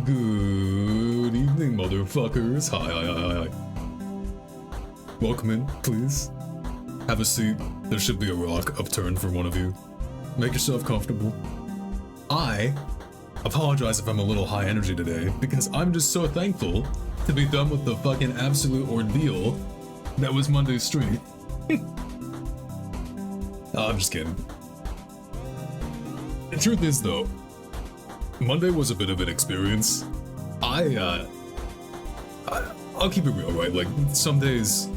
Good evening, motherfuckers. Hi. Welcome in, please. Have a seat. There should be a rock upturned for one of you. Make yourself comfortable. I apologize if I'm a little high energy today, because I'm just so thankful to be done with the fucking absolute ordeal that was Monday's stream. I'm just kidding. The truth is, though, Monday was a bit of an experience. I'll keep it real, right? Like, some days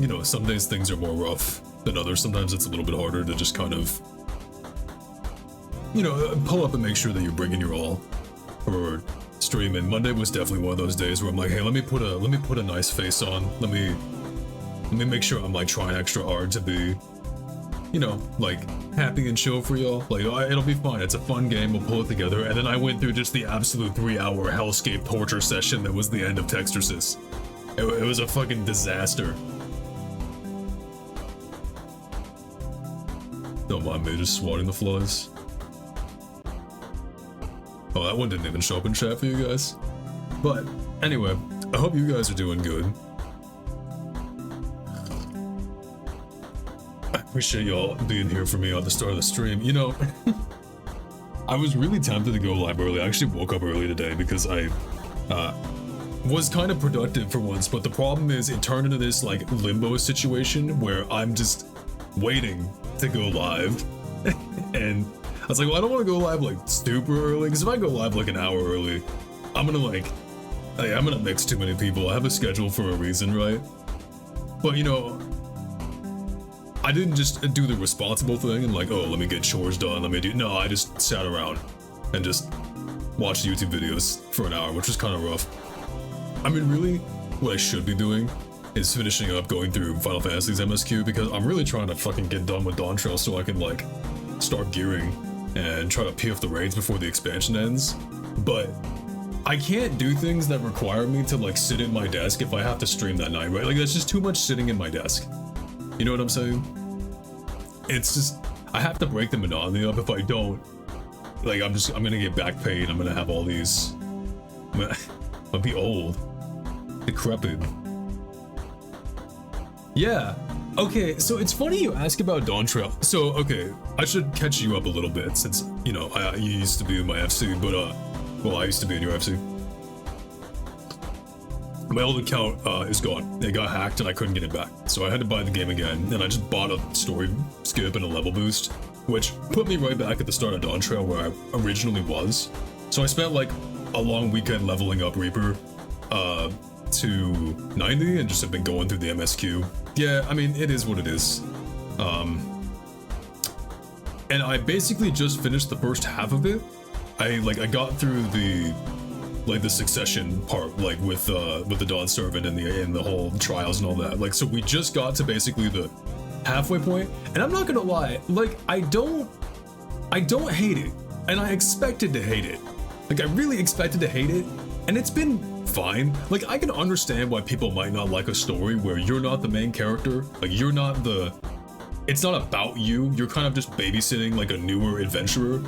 things are more rough than others. Sometimes it's a little bit harder to just kind of, pull up and make sure that you're bringing your all for stream. And Monday was definitely one of those days where I'm like, hey, let me put a nice face on. Let me make sure I'm like trying extra hard to be, like happy and chill for y'all. Like, it'll be fine. It's a fun game. We'll pull it together. And then I went through just the absolute 3-hour hellscape torture session that was the end of Textursis. It was a fucking disaster. Don't mind me just swatting the flies. Oh, that one didn't even show up in chat for you guys. But anyway, I hope you guys are doing good. I appreciate y'all being here for me at the start of the stream. I was really tempted to go live early. I actually woke up early today because I was kind of productive for once, but the problem is it turned into this like limbo situation where I'm just waiting to go live. And I was like, well, I don't want to go live like super early, because if I go live like an hour early, I'm gonna mix too many people. I have a schedule for a reason, right? But I didn't just do the responsible thing and like, oh, let me get chores done, no, I just sat around and just watched YouTube videos for an hour, which was kind of rough. I mean, really, what I should be doing is finishing up going through Final Fantasy's MSQ, because I'm really trying to fucking get done with Dawn Trail so I can like start gearing and try to pee off the raids before the expansion ends. But I can't do things that require me to like sit at my desk if I have to stream that night, right? Like, that's just too much sitting in my desk. You know what I'm saying? It's just, I have to break the monotony up. If I don't, like, I'm gonna get back pain. I'm gonna have all these, I'll be old, decrepit. Yeah. Okay, so it's funny you ask about Dawn Trail. So, okay, I should catch you up a little bit since, you used to be in my FC, but, well, I used to be in your FC. My old account is gone. It got hacked and I couldn't get it back. So I had to buy the game again, and I just bought a story skip and a level boost, which put me right back at the start of Dawn Trail where I originally was. So I spent like a long weekend leveling up Reaper to 90 and just have been going through the MSQ. Yeah, I mean, it is what it is. And I basically just finished the first half of it. I got through the succession part, like with the Dawn Servant and the whole trials and all that. Like, so we just got to basically the halfway point, and I'm not gonna lie, like, I don't hate it, and I expected to hate it. Like, I really expected to hate it, and it's been fine. Like, I can understand why people might not like a story where you're not the main character, like, it's not about you, you're kind of just babysitting like a newer adventurer.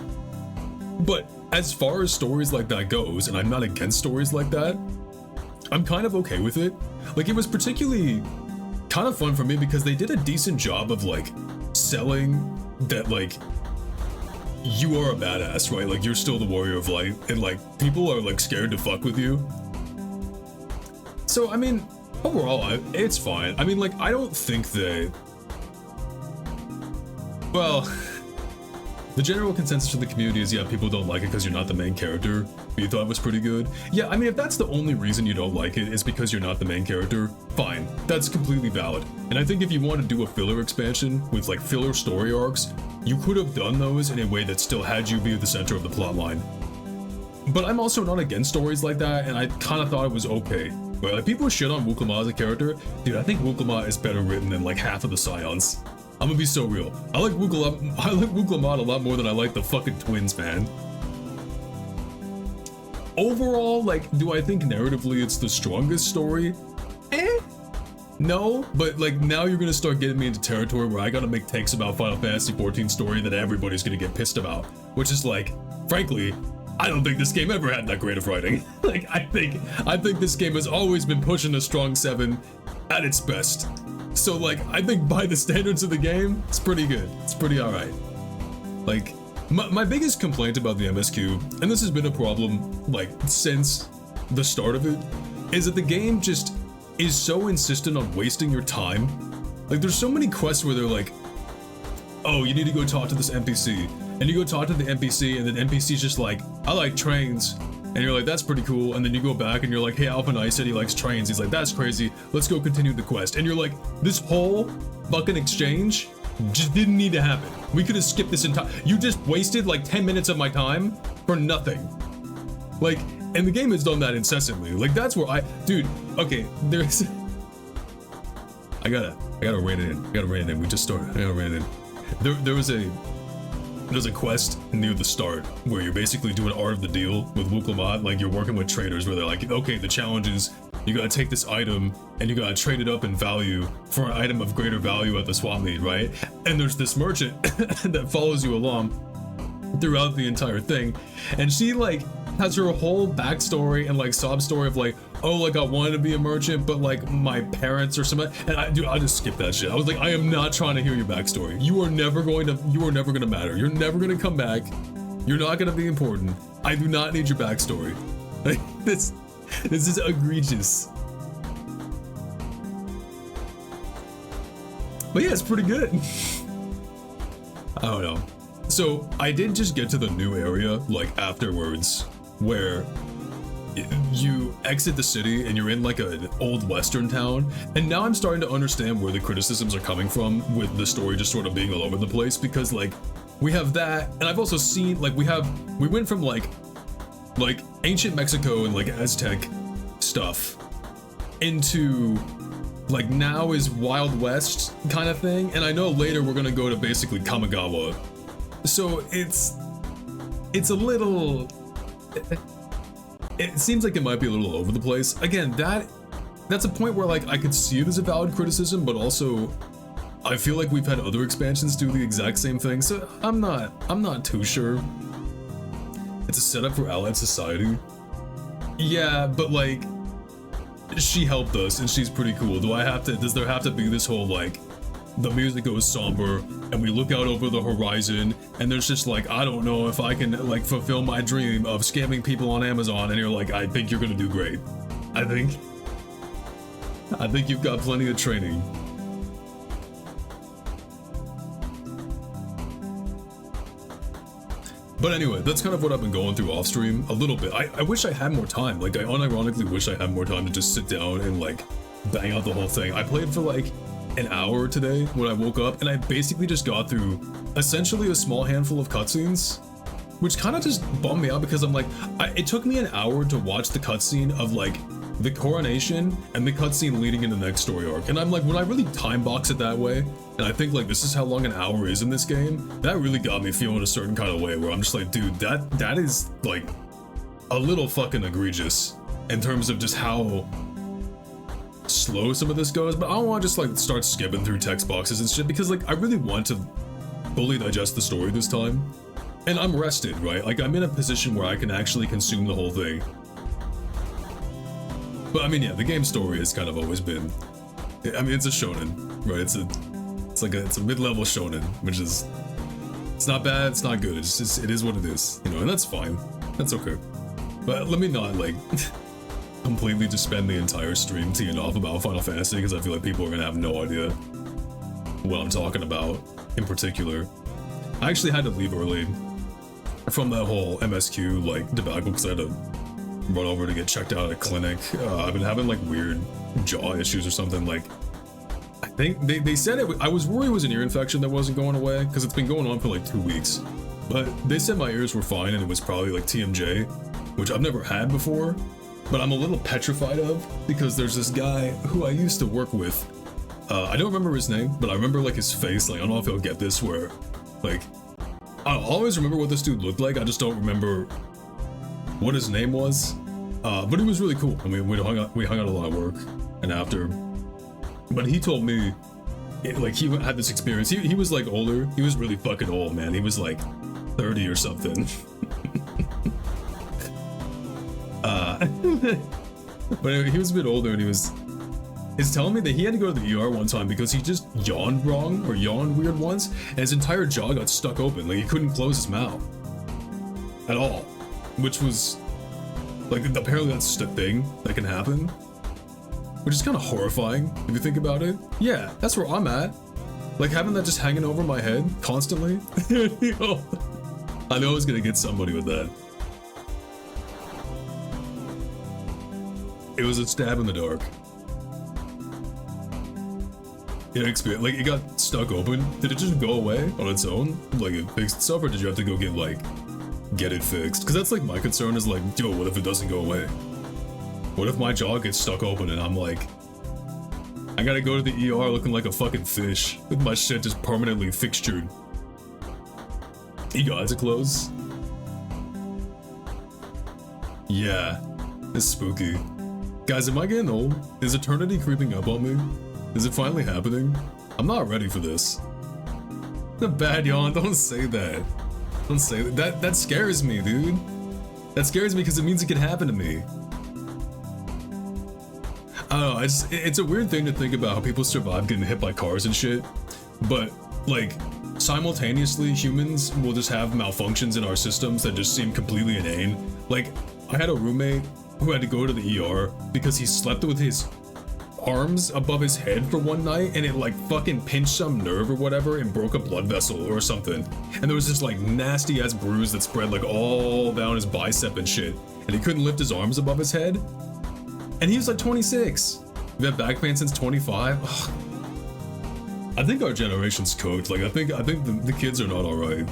But as far as stories like that goes, and I'm not against stories like that, I'm kind of okay with it. Like, it was particularly kind of fun for me because they did a decent job of like selling that like you are a badass, right? Like, you're still the warrior of light, and like people are like scared to fuck with you. So I mean, overall, it's fine. I mean, like, I don't think that, well, the general consensus of the community is, yeah, people don't like it because you're not the main character, but you thought it was pretty good. Yeah, I mean, if that's the only reason you don't like it is because you're not the main character, fine. That's completely valid. And I think if you want to do a filler expansion with like filler story arcs, you could have done those in a way that still had you be the center of the plot line. But I'm also not against stories like that, and I kind of thought it was okay. Right? Like, people shit on Wuklamah as a character. Dude, I think Wuklamah is better written than like half of the Scions. I'm gonna be so real. I like Wuklamah a lot more than I like the fucking twins, man. Overall, like, do I think narratively it's the strongest story? No, but like, now you're gonna start getting me into territory where I gotta make takes about Final Fantasy XIV story that everybody's gonna get pissed about, which is like, frankly, I don't think this game ever had that great of writing. Like, I think this game has always been pushing a strong 7 at its best. So, like, I think by the standards of the game, it's pretty good. It's pretty alright. Like, my biggest complaint about the MSQ, and this has been a problem, like, since the start of it, is that the game just is so insistent on wasting your time. Like, there's so many quests where they're like, oh, you need to go talk to this NPC. And you go talk to the NPC, and then NPC's just like, I like trains. And you're like, that's pretty cool. And then you go back and you're like, hey, Alpha Knight said he likes trains. He's like, that's crazy. Let's go continue the quest. And you're like, this whole fucking exchange just didn't need to happen. We could have skipped this entire. You just wasted like 10 minutes of my time for nothing. Like, and the game has done that incessantly. Like, that's where dude, okay, there's. I gotta rein it in. We just started. I gotta rein it in. There's a quest near the start where you're basically doing art of the deal with Wuklamat. Like, you're working with traders where they're like, okay, the challenge is you gotta take this item and you gotta trade it up in value for an item of greater value at the swap meet, right? And there's this merchant that follows you along throughout the entire thing, and she like has her whole backstory and like sob story of like, oh, like I wanted to be a merchant, but like my parents or something. And I just skipped that shit. I was like, I am not trying to hear your backstory. You are never going to matter. You're never going to come back. You're not going to be important. I do not need your backstory. Like, this is egregious. But yeah, it's pretty good. I don't know. So I did just get to the new area like afterwards, where you exit the city and you're in like an old western town, and now I'm starting to understand where the criticisms are coming from with the story just sort of being all over the place, because like we have that, and I've also seen like we went from like ancient Mexico and like Aztec stuff into like now is Wild West kind of thing, and I know later we're gonna go to basically Kamigawa, so it's a little. It seems like it might be a little over the place. Again, that's a point where like I could see it as a valid criticism, but also I feel like we've had other expansions do the exact same thing, so I'm not too sure. It's a setup for Allied Society. Yeah, but like she helped us and she's pretty cool. Does there have to be this whole like the music goes somber and we look out over the horizon and there's just like, I don't know if I can like fulfill my dream of scamming people on Amazon, and you're like, I think you're gonna do great. I think you've got plenty of training. But anyway, that's kind of what I've been going through off stream a little bit. I wish I had more time. Like, I unironically wish I had more time to just sit down and like bang out the whole thing. I played for like an hour today when I woke up, and I basically just got through essentially a small handful of cutscenes, which kind of just bummed me out because I'm like, it took me an hour to watch the cutscene of like the coronation and the cutscene leading into the next story arc, and I'm like, when I really time box it that way, and I think like this is how long an hour is in this game, that really got me feeling a certain kind of way where I'm just like, dude, that is like a little fucking egregious in terms of just how slow some of this goes. But I don't want to just like start skipping through text boxes and shit, because like I really want to fully digest the story this time, and I'm rested, right? Like I'm in a position where I can actually consume the whole thing. But I mean, yeah, the game story has kind of always been, I mean, it's a shonen, right? It's a mid-level shonen, which is, it's not bad, it's not good, it's just, it is what it is, you know, and that's fine, that's okay. But let me not like completely just spend the entire stream teeing off about Final Fantasy, because I feel like people are gonna have no idea what I'm talking about in particular. I actually had to leave early from that whole MSQ like debacle because I had to run over to get checked out at a clinic. I've been having like weird jaw issues or something. Like, I think they said it, I was worried it was an ear infection that wasn't going away because it's been going on for like 2 weeks, but they said my ears were fine and it was probably like TMJ, which I've never had before, but I'm a little petrified of because there's this guy who I used to work with. I don't remember his name, but I remember like his face. Like, I don't know if he'll get this, where like I'll always remember what this dude looked like, I just don't remember what his name was. But he was really cool. I mean, we hung out a lot of work and after. But he told me, like, he had this experience. He was like older. He was really fucking old, man. He was like 30 or something. Uh, but anyway, he was a bit older, and he's telling me that he had to go to the ER one time because he just yawned wrong or yawned weird once, and his entire jaw got stuck open. Like he couldn't close his mouth at all, which was like apparently that's just a thing that can happen, which is kind of horrifying if you think about it. Yeah, that's where I'm at. Like having that just hanging over my head constantly. You know, I know I was gonna get somebody with that. It was a stab in the dark. Yeah, experience. Like it got stuck open. Did it just go away on its own? Like it fixed itself, or did you have to go get it fixed? Because that's like my concern is like, yo, what if it doesn't go away? What if my jaw gets stuck open and I'm like, I gotta go to the ER looking like a fucking fish with my shit just permanently fixtured. You got eyes are closed? Yeah, it's spooky. Guys, am I getting old? Is eternity creeping up on me? Is it finally happening? I'm not ready for this. The bad yawn, don't say that. Don't say that. That scares me, dude. That scares me because it means it can happen to me. I don't know, it's a weird thing to think about how people survive getting hit by cars and shit. But, like, simultaneously, humans will just have malfunctions in our systems that just seem completely inane. Like, I had a roommate who had to go to the ER because he slept with his arms above his head for one night and it like fucking pinched some nerve or whatever and broke a blood vessel or something. And there was this like nasty ass bruise that spread like all down his bicep and shit. And he couldn't lift his arms above his head. And he was like 26. We've had back pain since 25. Ugh. I think our generation's cooked. Like I think the kids are not alright.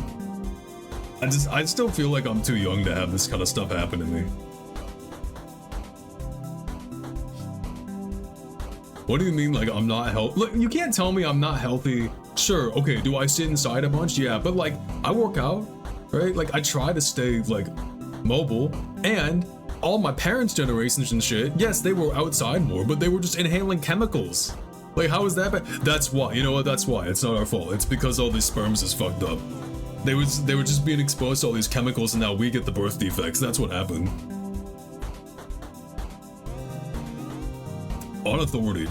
I still feel like I'm too young to have this kind of stuff happen to me. What do you mean, like, I'm not healthy? Look, you can't tell me I'm not healthy. Sure, okay, do I sit inside a bunch? Yeah, but, like, I work out, right? Like, I try to stay, like, mobile. And all my parents' generations and shit, yes, they were outside more, but they were just inhaling chemicals. Like, how is that bad? That's why, you know what? That's why. It's not our fault. It's because all these sperms is fucked up. They were just being exposed to all these chemicals, and now we get the birth defects. That's what happened. On authority.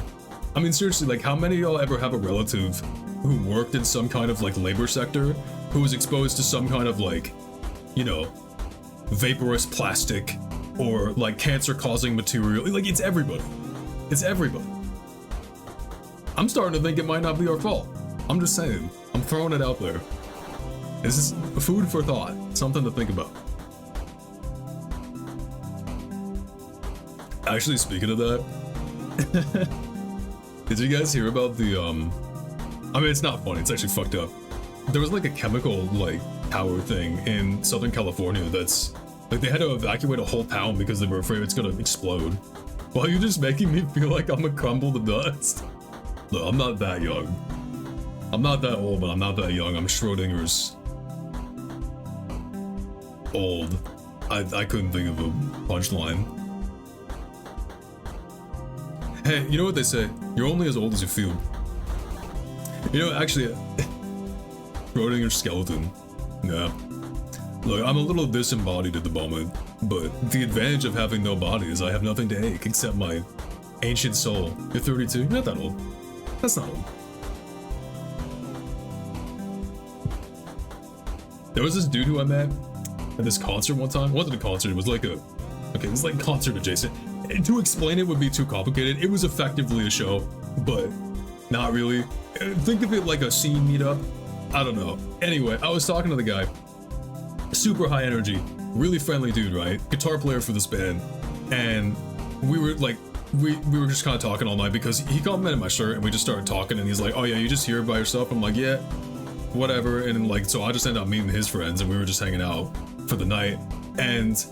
I mean, seriously, like, how many of y'all ever have a relative who worked in some kind of, like, labor sector who was exposed to some kind of, like, you know, vaporous plastic or, like, cancer-causing material? Like, it's everybody. It's everybody. I'm starting to think it might not be our fault. I'm just saying. I'm throwing it out there. This is food for thought. Something to think about. Actually, speaking of that, did you guys hear about the, I mean, it's not funny, it's actually fucked up. There was like a chemical, like, tower thing in Southern California that's, like, they had to evacuate a whole town because they were afraid it's gonna explode. Well, you're just making me feel like I'm gonna crumble to dust. Look, I'm not that young. I'm not that old, but I'm not that young. I'm Schrodinger's old. I couldn't think of a punchline. Hey, you know what they say? You're only as old as you feel. You know, actually, Schrodinger's skeleton. Yeah. Look, I'm a little disembodied at the moment, but the advantage of having no body is I have nothing to ache except my ancient soul. You're 32? You're not that old. That's not old. There was this dude who I met at this concert one time. It wasn't a concert, it was like a... Okay, it was like concert adjacent. And to explain it would be too complicated. It was effectively a show, but not really. Think of it like a scene meetup. I don't know. Anyway, I was talking to the guy. Super high energy, really friendly dude, right? Guitar player for this band. And we were like, we were just kind of talking all night because he complimented my shirt and we just started talking and he's like, oh yeah, you just here by yourself? I'm like, yeah, whatever. And then, like, so I just ended up meeting his friends and we were just hanging out for the night. And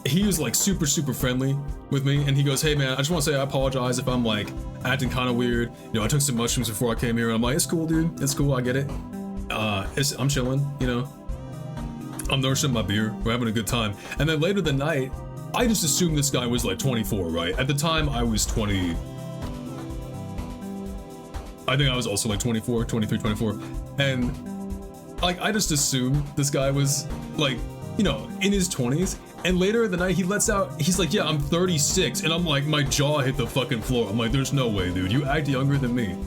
he was like super friendly with me and he goes, hey man, I just want to say I apologize if I'm like acting kind of weird. You know, I took some mushrooms before I came here. And I'm like, it's cool, dude. It's cool. I get it. I'm chilling, you know. I'm nourishing my beer. We're having a good time. And then later the night, I just assumed this guy was like 24, right? At the time, I was 20. I think I was also like 24, 23, 24. And like, I just assumed this guy was like, you know, in his 20s. And later in the night, he lets out, he's like, yeah, I'm 36. And I'm like, my jaw hit the fucking floor. I'm like, there's no way, dude. You act younger than me.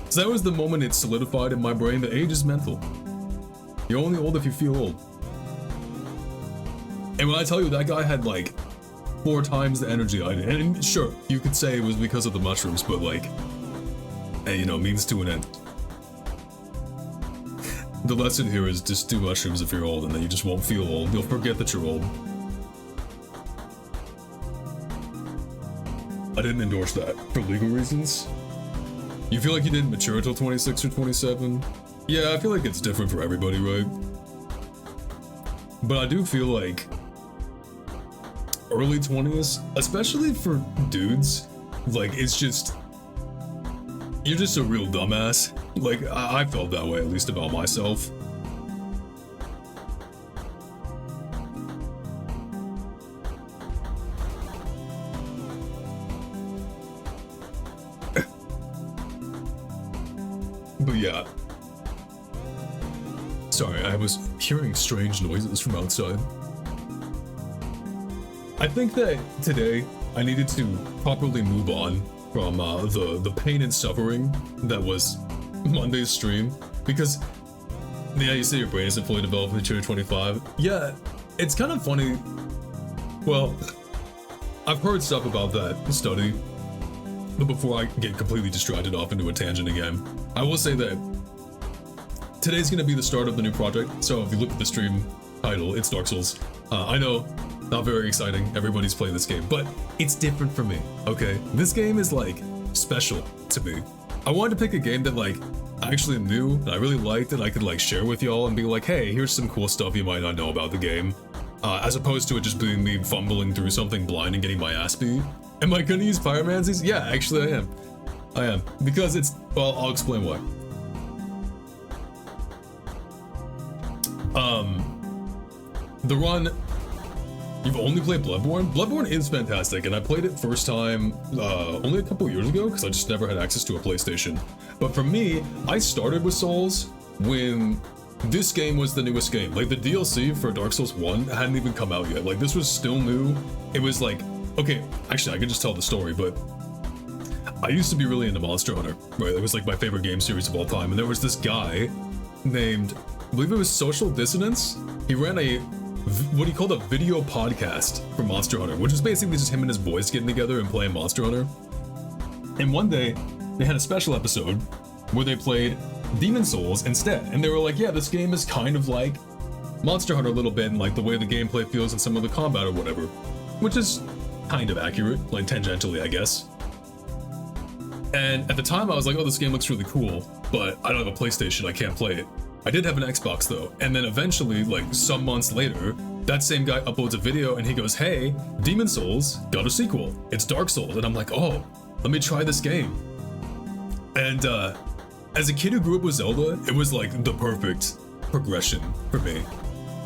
So that was the moment it solidified in my brain that age is mental. You're only old if you feel old. And when I tell you that guy had like 4 times the energy I did, and sure, you could say it was because of the mushrooms, but like, hey, you know, means to an end. The lesson here is just do mushrooms if you're old, and then you just won't feel old. You'll forget that you're old. I didn't endorse that for legal reasons. You feel like you didn't mature until 26 or 27? Yeah, I feel like it's different for everybody, right? But I do feel like early 20s, especially for dudes, like it's just, you're just a real dumbass. Like, I felt that way, at least about myself. But yeah. Sorry, I was hearing strange noises from outside. I think that today I needed to properly move on from the pain and suffering that was Monday's stream, because yeah, you say your brain isn't fully developed until you're 25. Yeah, it's kind of funny. Well, I've heard stuff about that study, but before I get completely distracted off into a tangent again, I will say that today's gonna be the start of the new project. So if you look at the stream title, it's Dark Souls. I know, not very exciting, everybody's playing this game, but it's different for me, okay? This game is like special to me. I wanted to pick a game that like I actually knew and I really liked and I could like share with y'all and be like, hey, here's some cool stuff you might not know about the game. As opposed to it just being me fumbling through something blind and getting my ass beat. Am I gonna use pyromancies? Yeah, actually I am. I am. Because it's, well, I'll explain why. The run, you've only played Bloodborne? Bloodborne is fantastic, and I played it first time only a couple years ago, because I just never had access to a PlayStation. But for me, I started with Souls when this game was the newest game. Like, the DLC for Dark Souls 1 hadn't even come out yet. Like, this was still new. It was like, okay, actually, I could just tell the story, but I used to be really into Monster Hunter, right? It was like my favorite game series of all time, and there was this guy named, I believe it was Social Dissonance. He ran what he called a video podcast for Monster Hunter, which is basically just him and his boys getting together and playing Monster Hunter. And one day, they had a special episode where they played Demon Souls instead, and they were like, yeah, this game is kind of like Monster Hunter a little bit, and like the way the gameplay feels and some of the combat or whatever, which is kind of accurate, like tangentially, I guess. And at the time, I was like, oh, this game looks really cool, but I don't have a PlayStation, I can't play it. I did have an Xbox though, and then eventually, like some months later, that same guy uploads a video and he goes, hey, Demon Souls got a sequel. It's Dark Souls. And I'm like, oh, let me try this game. And as a kid who grew up with Zelda, it was like the perfect progression for me.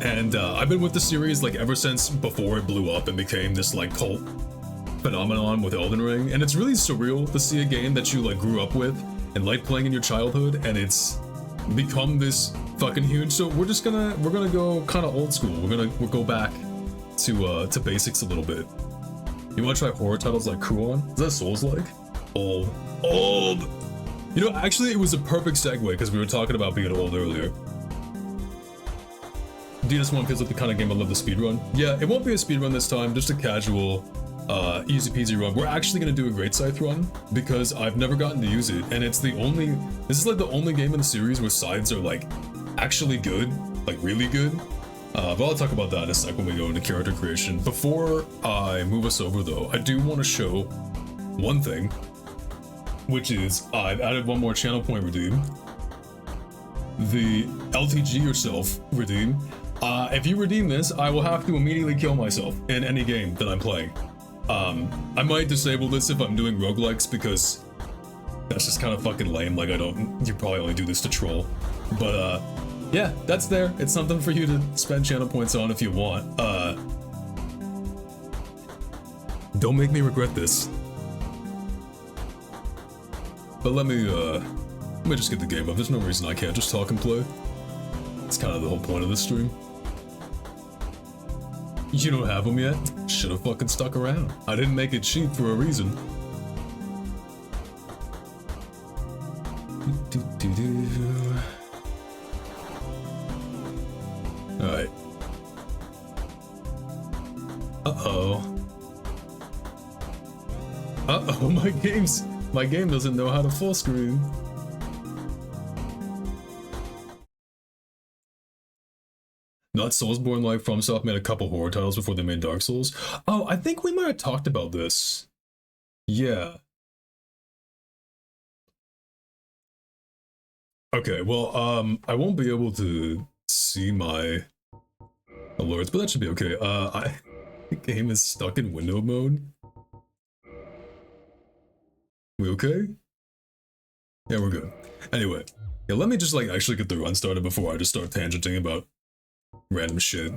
And I've been with the series like ever since before it blew up and became this like cult phenomenon with Elden Ring. And it's really surreal to see a game that you like grew up with and liked playing in your childhood, and it's become this fucking huge. So we're gonna go kind of old school. We'll go back to basics a little bit. You want to try horror titles like Kuon? Is that Souls-like? Old. You know, actually, it was a perfect segue because we were talking about being old earlier. DS1 feels like the kind of game I love to speedrun. Yeah, it won't be a speedrun this time, just a casual, easy peasy run. We're actually gonna do a Great Scythe run because I've never gotten to use it, and it's this is like the only game in the series where scythes are like actually good, like really good. But I'll talk about that in a sec when we go into character creation. Before I move us over though, I do want to show one thing, which is I've added one more channel point redeem. The LTG yourself redeem. If you redeem this, I will have to immediately kill myself in any game that I'm playing. I might disable this if I'm doing roguelikes because that's just kind of fucking lame. Like you probably only do this to troll. But yeah, that's there. It's something for you to spend channel points on if you want. Don't make me regret this. But let me just get the game up. There's no reason I can't just talk and play. It's kind of the whole point of this stream. You don't have them yet? Should've fucking stuck around. I didn't make it cheap for a reason. Alright. Uh-oh. Uh-oh, my game doesn't know how to full screen. Not Soulsborne like FromSoft made a couple horror titles before they made Dark Souls. Oh, I think we might have talked about this. Yeah. Okay, well, I won't be able to see my alerts, but that should be okay. The game is stuck in window mode. We okay? Yeah, we're good. Anyway, yeah, let me just like actually get the run started before I just start tangenting about random shit.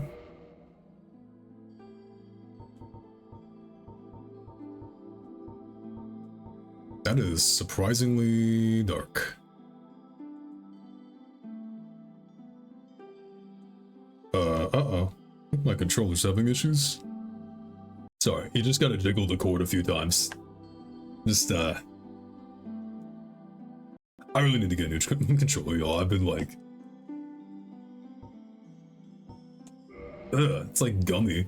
That is surprisingly dark. Uh-oh. My controller's having issues. Sorry, you just gotta jiggle the cord a few times. Just, I really need to get a new controller, y'all. I've been like... Ugh, it's like gummy.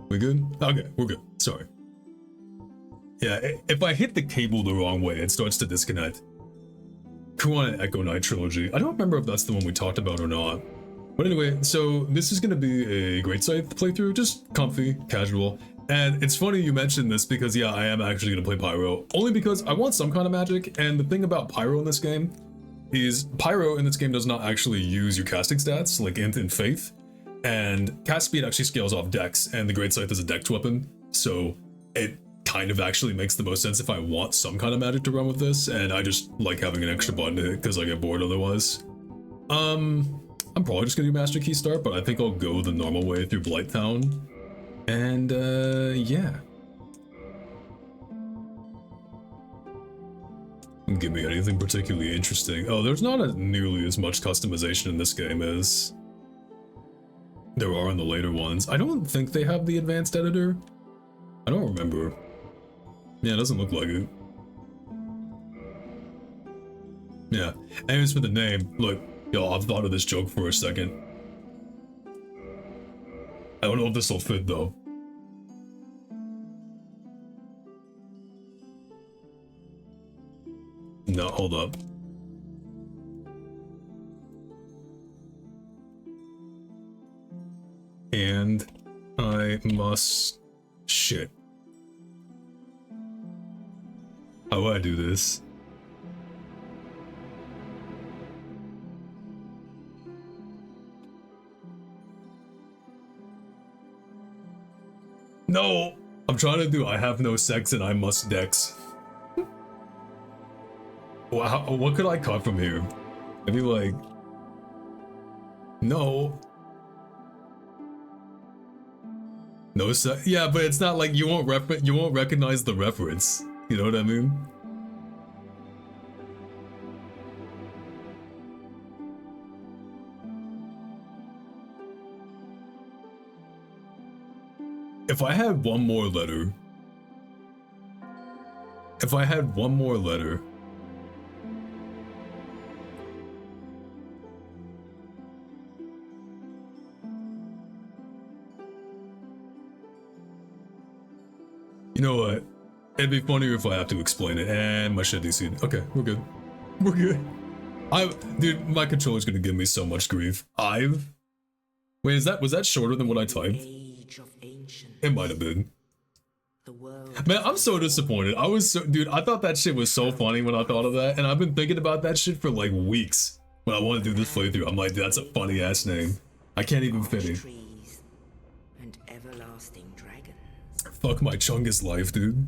We good? Okay, we're good. Sorry. Yeah, if I hit the cable the wrong way, it starts to disconnect. Kuan and Echo Knight trilogy. I don't remember if that's the one we talked about or not. But anyway, so this is going to be a Great Scythe playthrough, just comfy, casual. And it's funny you mentioned this because, yeah, I am actually going to play Pyro. Only because I want some kind of magic, and the thing about Pyro in this game is Pyro in this game does not actually use your casting stats, like Int and Faith. And cast speed actually scales off Dex, and the Great Scythe is a Dex weapon, so it kind of actually makes the most sense if I want some kind of magic to run with this, and I just like having an extra button to hit because I get bored otherwise. I'm probably just gonna do Master Key start, but I think I'll go the normal way through Blighttown. And, yeah. Give me anything particularly interesting. Oh, there's not nearly as much customization in this game as there are in the later ones. I don't think they have the advanced editor. I don't remember. Yeah, it doesn't look like it. Yeah, anyways, for the name, look, y'all, I've thought of this joke for a second. I don't know if this will fit, though. No, hold up. And I must... Shit. How do I do this? No! I'm trying to do I have no sex and I must dex. Wow, what could I cut from here? Maybe like... No. No sex? Yeah, but it's not like you won't recognize the reference. You know what I mean? If I had one more letter... If I had one more letter... You know what? It'd be funnier if I have to explain it. And my shit DC. Okay, we're good. We're good. Dude, my controller's gonna give me so much grief. Wait, was that shorter than what I typed? It might have been. Man, I'm so disappointed. Dude, I thought that shit was so funny when I thought of that, and I've been thinking about that shit for like weeks. When I want to do this playthrough, I'm like, that's a funny ass name. I can't even finish. And everlasting dragons. Fuck my Chungus life, dude.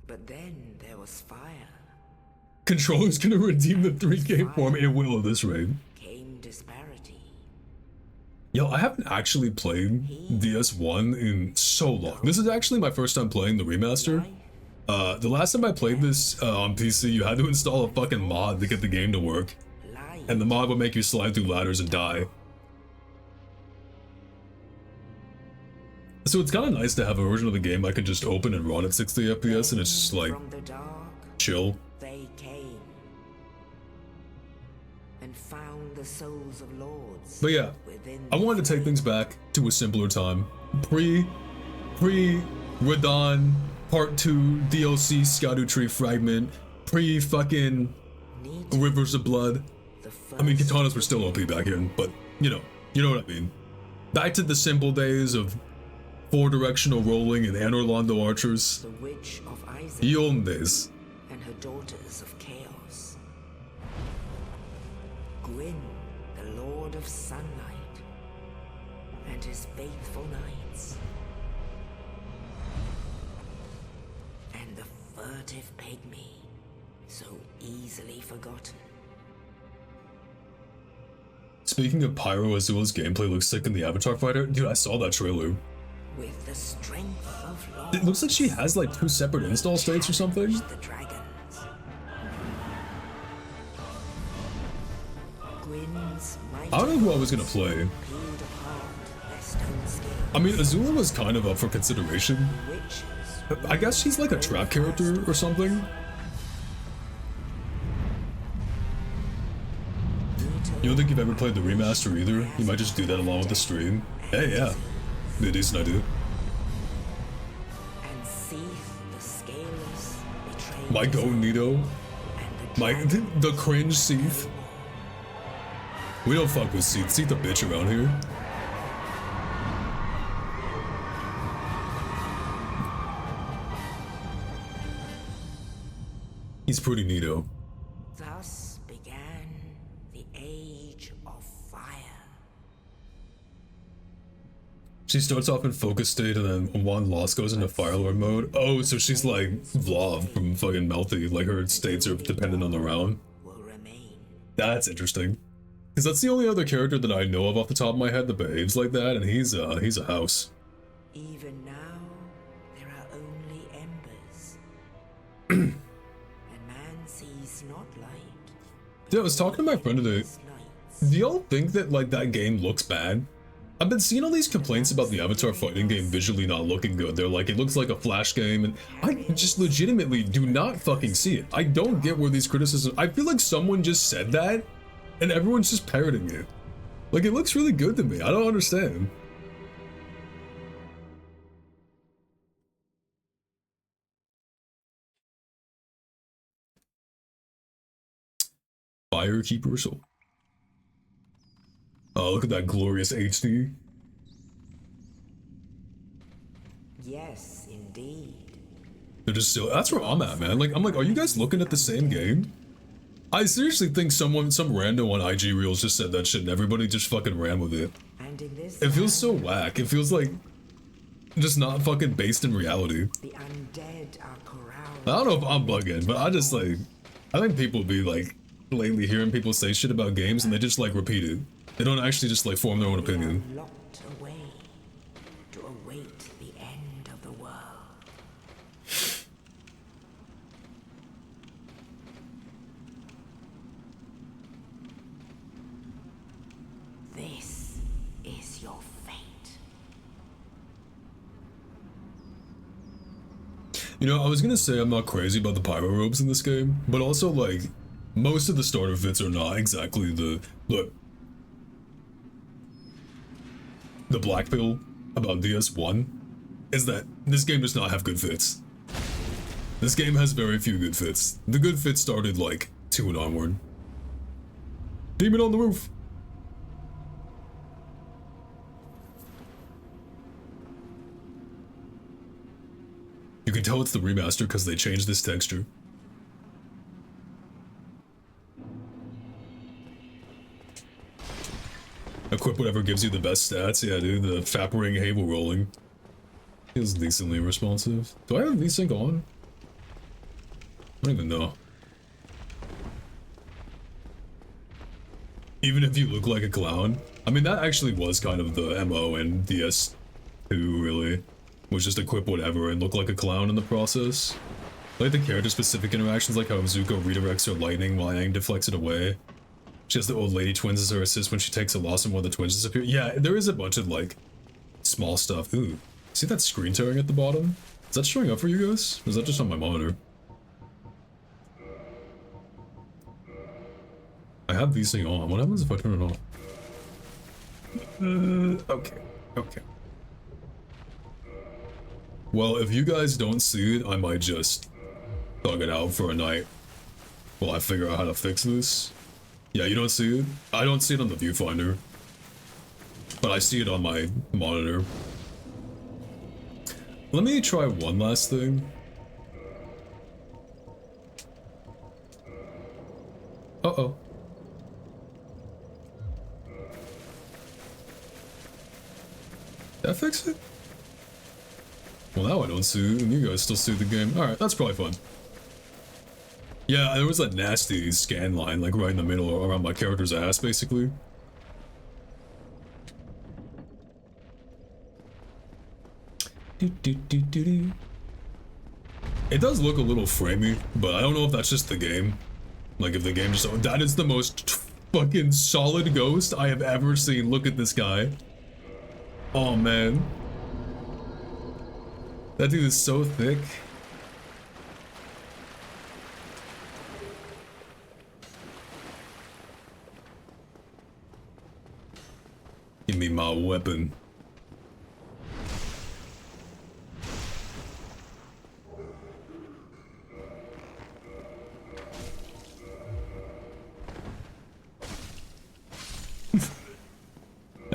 But then there was fire. Controller's gonna redeem the 3K form. It will at this rate. Came disparity. Yo, I haven't actually played DS1 in so long. This is actually my first time playing the remaster. The last time I played this on PC, you had to install a fucking mod to get the game to work. And the mod would make you slide through ladders and die. So it's kind of nice to have a version of the game I can just open and run at 60 FPS and it's just like chill. They came and found the souls of lords. But yeah, I wanted to take things back to a simpler time. Pre-Radon Part 2 DLC Scadu Tree Fragment. Pre-fucking Rivers of Blood. I mean, katanas were still OP back then, but you know what I mean. Back to the simple days of 4-directional rolling and Anor Londo archers. The witch of Isaac The olden days. and her daughters of chaos. Gwyn, the Lord of Sunlight, and his faithful knights. And the furtive pygmy, so easily forgotten. Speaking of Pyro, Azula's gameplay looks sick in the Avatar fighter. Dude, I saw that trailer. With the strength of lords, It looks like she has like 2 separate install states or something. the dragons. Gwyn's mighty I don't know who I was gonna play. peeled apart their stone scales. I mean, Azula was kind of up for consideration. Witches I guess she's like a trap character or something. You don't think you've ever played the remaster either? You might just do that along with the stream. Hey, yeah. Be a decent idea. and Seath the scaleless betrayed My go Nito. and My the cringe Seath. We don't fuck with Seath. Seath a bitch around here. He's pretty neato. Thus began the age of fire. She starts off in focus state and then one lost goes into Firelord mode. Oh, so she's like Vlav from fucking Melty, like her states are dependent on the round. Will remain. That's interesting. Because that's the only other character that I know of off the top of my head that behaves like that, and he's a house. Even now, there are only embers. And man sees not light. Dude, I was talking to my friend today. His nights. Do y'all think that like that game looks bad? I've been seeing all these complaints about the Avatar fighting game visually not looking good. They're like, it looks like a Flash game, and I just legitimately do not fucking see it. I don't get where these criticisms. I feel like someone just said that, and everyone's just parroting it. Like, it looks really good to me. I don't understand. Firekeeper Soul. Oh, look at that glorious HD. Yes, indeed. They're just still. That's where I'm at, man. Like, I'm like, are you guys looking at the same game? I seriously think some rando on IG Reels just said that shit and everybody just fucking ran with it. And in this It feels so whack. It feels like just not fucking based in reality. the undead are corralled. I don't know if I'm bugging, but I just like, I think people be like, lately hearing people say shit about games and they just like repeat it. They don't actually just like form their own They are opinion. locked away to await the end of the world. This is your fate. You know, I was gonna say I'm not crazy about the pyro robes in this game, but also like, most of the starter fits are not exactly the, look. The black pill about DS1 is that this game does not have good fits. This game has very few good fits. The good fits started like 2 and onward. Demon on the roof! You can tell it's the remaster because they changed this texture. Equip whatever gives you the best stats. Yeah, dude, the Fappering Hable rolling is decently responsive. Do I have VSync on? I don't even know. Even if you look like a clown, I mean, that actually was kind of the MO in DS2, really. Was just equip whatever and look like a clown in the process. Like the character-specific interactions, like how Zuko redirects her lightning while Aang deflects it away. She has the old lady twins as her assist when she takes a loss and one of the twins disappear. Yeah, there is a bunch of, like, small stuff. Ooh, see that screen tearing at the bottom? Is that showing up for you guys? Or is that just on my monitor? I have these things on. What happens if I turn it off? Okay, okay. Well, if you guys don't see it, I might just thug it out for a night while I figure out how to fix this. Yeah, you don't see it? I don't see it on the viewfinder, but I see it on my monitor. Let me try one last thing. Uh-oh. Did I fix it? Well, now I don't see it, and you guys still see the game. Alright, that's probably fun. Yeah, there was a nasty scan line, like right in the middle around my character's ass, basically. It does look a little framey, but I don't know if that's just the game. Like, if the game just... That is the most fucking solid ghost I have ever seen. Look at this guy. Oh, man. That dude is so thick. Give me my weapon.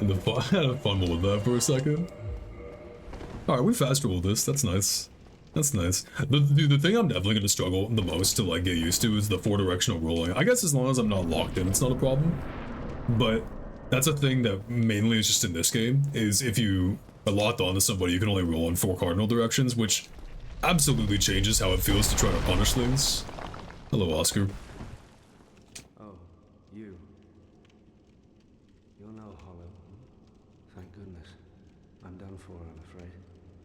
And I had a fun with that for a second. Alright, we fast rolled this. That's nice. That's nice. The thing I'm definitely going to struggle the most to like get used to is the 4-directional rolling. I guess as long as I'm not locked in, it's not a problem. But that's a thing that mainly is just in this game, is if you are locked onto somebody, you can only roll in 4 cardinal directions, which absolutely changes how it feels to try to punish things. Hello, Oscar. Oh, you. You're no hollow. Thank goodness. I'm done for, I'm afraid.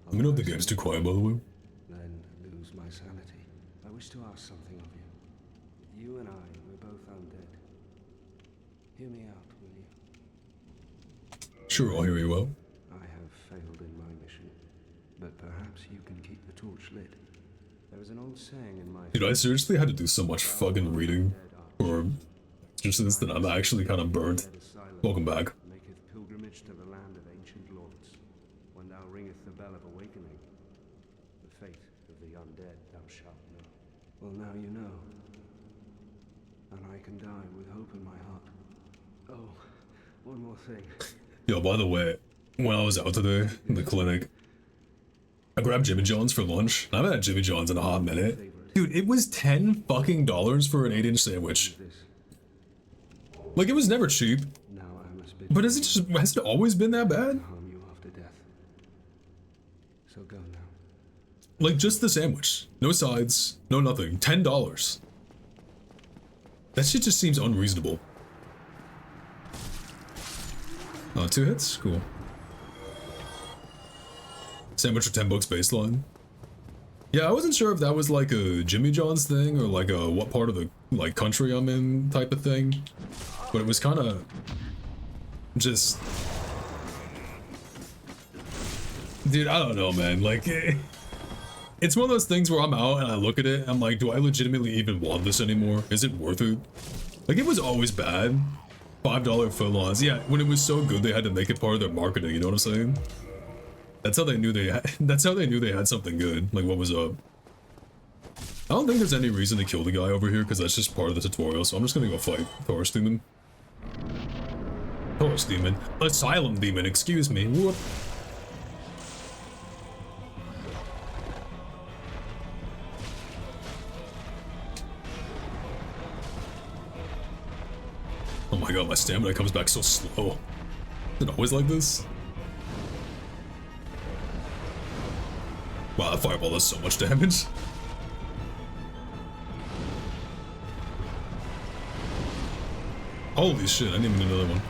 Let me know if the game's too quiet, by the way. Then lose my sanity. I wish to ask something of you. You and I, we're both undead. Hear me out, will you? Sure, I'll hear you out. I have failed in my mission, but perhaps you can keep the torch lit. There is an old saying in my... Dude, I seriously had to do so much fucking reading for just this that I'm actually kind of burnt. Welcome back. Maketh pilgrimage to the land of ancient lords. When thou ringeth the bell of awakening, the fate of the undead thou shalt know. Well, now you know. And I can die with hope in my heart. Oh, one more thing. Yo, by the way, when I was out today in the clinic, I grabbed Jimmy John's for lunch. I haven't had Jimmy John's in a hot minute. Dude, it was $10 fucking for an 8-inch sandwich. Like, it was never cheap. Now I must bid But has it always been that bad? harm you after death. So go now. Like, just the sandwich. No sides, no nothing. $10. That shit just seems unreasonable. 2 hits? Cool. Sandwich for $10 baseline. Yeah, I wasn't sure if that was like a Jimmy John's thing or like a what part of the like country I'm in type of thing. But it was kind of just... Dude, I don't know, man. Like, it's one of those things where I'm out and I look at it, I'm like, do I legitimately even want this anymore? Is it worth it? Like, it was always bad. $5 footlongs. Yeah, when it was so good, they had to make it part of their marketing. You know what I'm saying? That's how they knew they had. That's how they knew they had something good. Like, what was up? I don't think there's any reason to kill the guy over here because that's just part of the tutorial. So I'm just gonna go fight Taurus Demon. Taurus Demon, Asylum Demon. Excuse me. Whoop. Oh my god, my stamina comes back so slow. Is it always like this? Wow, that fireball does so much damage. Holy shit, I didn't even get another one.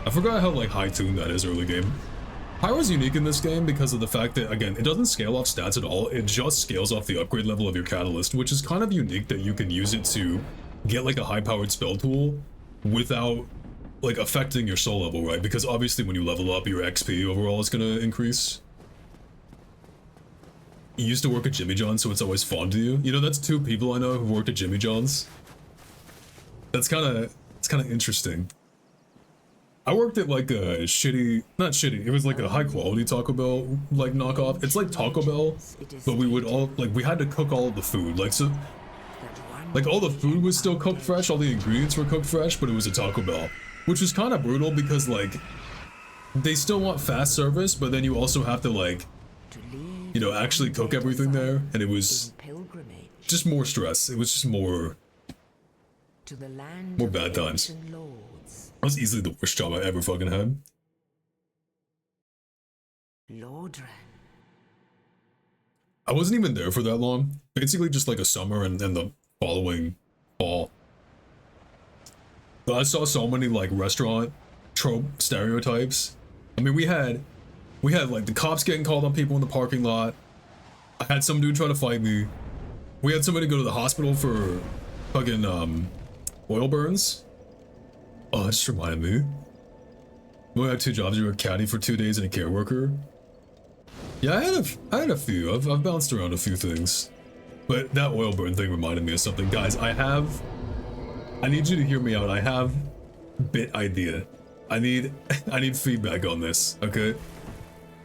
I forgot how like high tuned that is early game. Pyro's unique in this game because of the fact that, again, it doesn't scale off stats at all. It just scales off the upgrade level of your catalyst, which is kind of unique that you can use it to get like a high-powered spell tool without like affecting your soul level, right? Because obviously when you level up, your XP overall is gonna increase. You used to work at Jimmy John's, so it's always fun to you. You know, that's 2 people I know who worked at Jimmy John's. It's kind of interesting. I worked at like a shitty, not shitty, it was like a high quality Taco Bell like knockoff. It's like Taco Bell, but we would all, like we had to cook all of the food. Like so, like all the food was still cooked fresh, all the ingredients were cooked fresh, but it was a Taco Bell. Which was kind of brutal because like, they still want fast service, but then you also have to like, you know, actually cook everything there. And it was just more stress. It was just more bad times. That was easily the worst job I ever fucking had. Lordran. I wasn't even there for that long. Basically just like a summer and then the following fall. But I saw so many like restaurant trope stereotypes. I mean, we had like the cops getting called on people in the parking lot. I had some dude try to fight me. We had somebody go to the hospital for fucking oil burns. Oh, that just reminded me. We had 2 jobs. You were a caddy for 2 days and a care worker. Yeah, I had a few. I've bounced around a few things. But that oil burn thing reminded me of something. Guys, I need you to hear me out. I have bit idea. I need feedback on this, okay?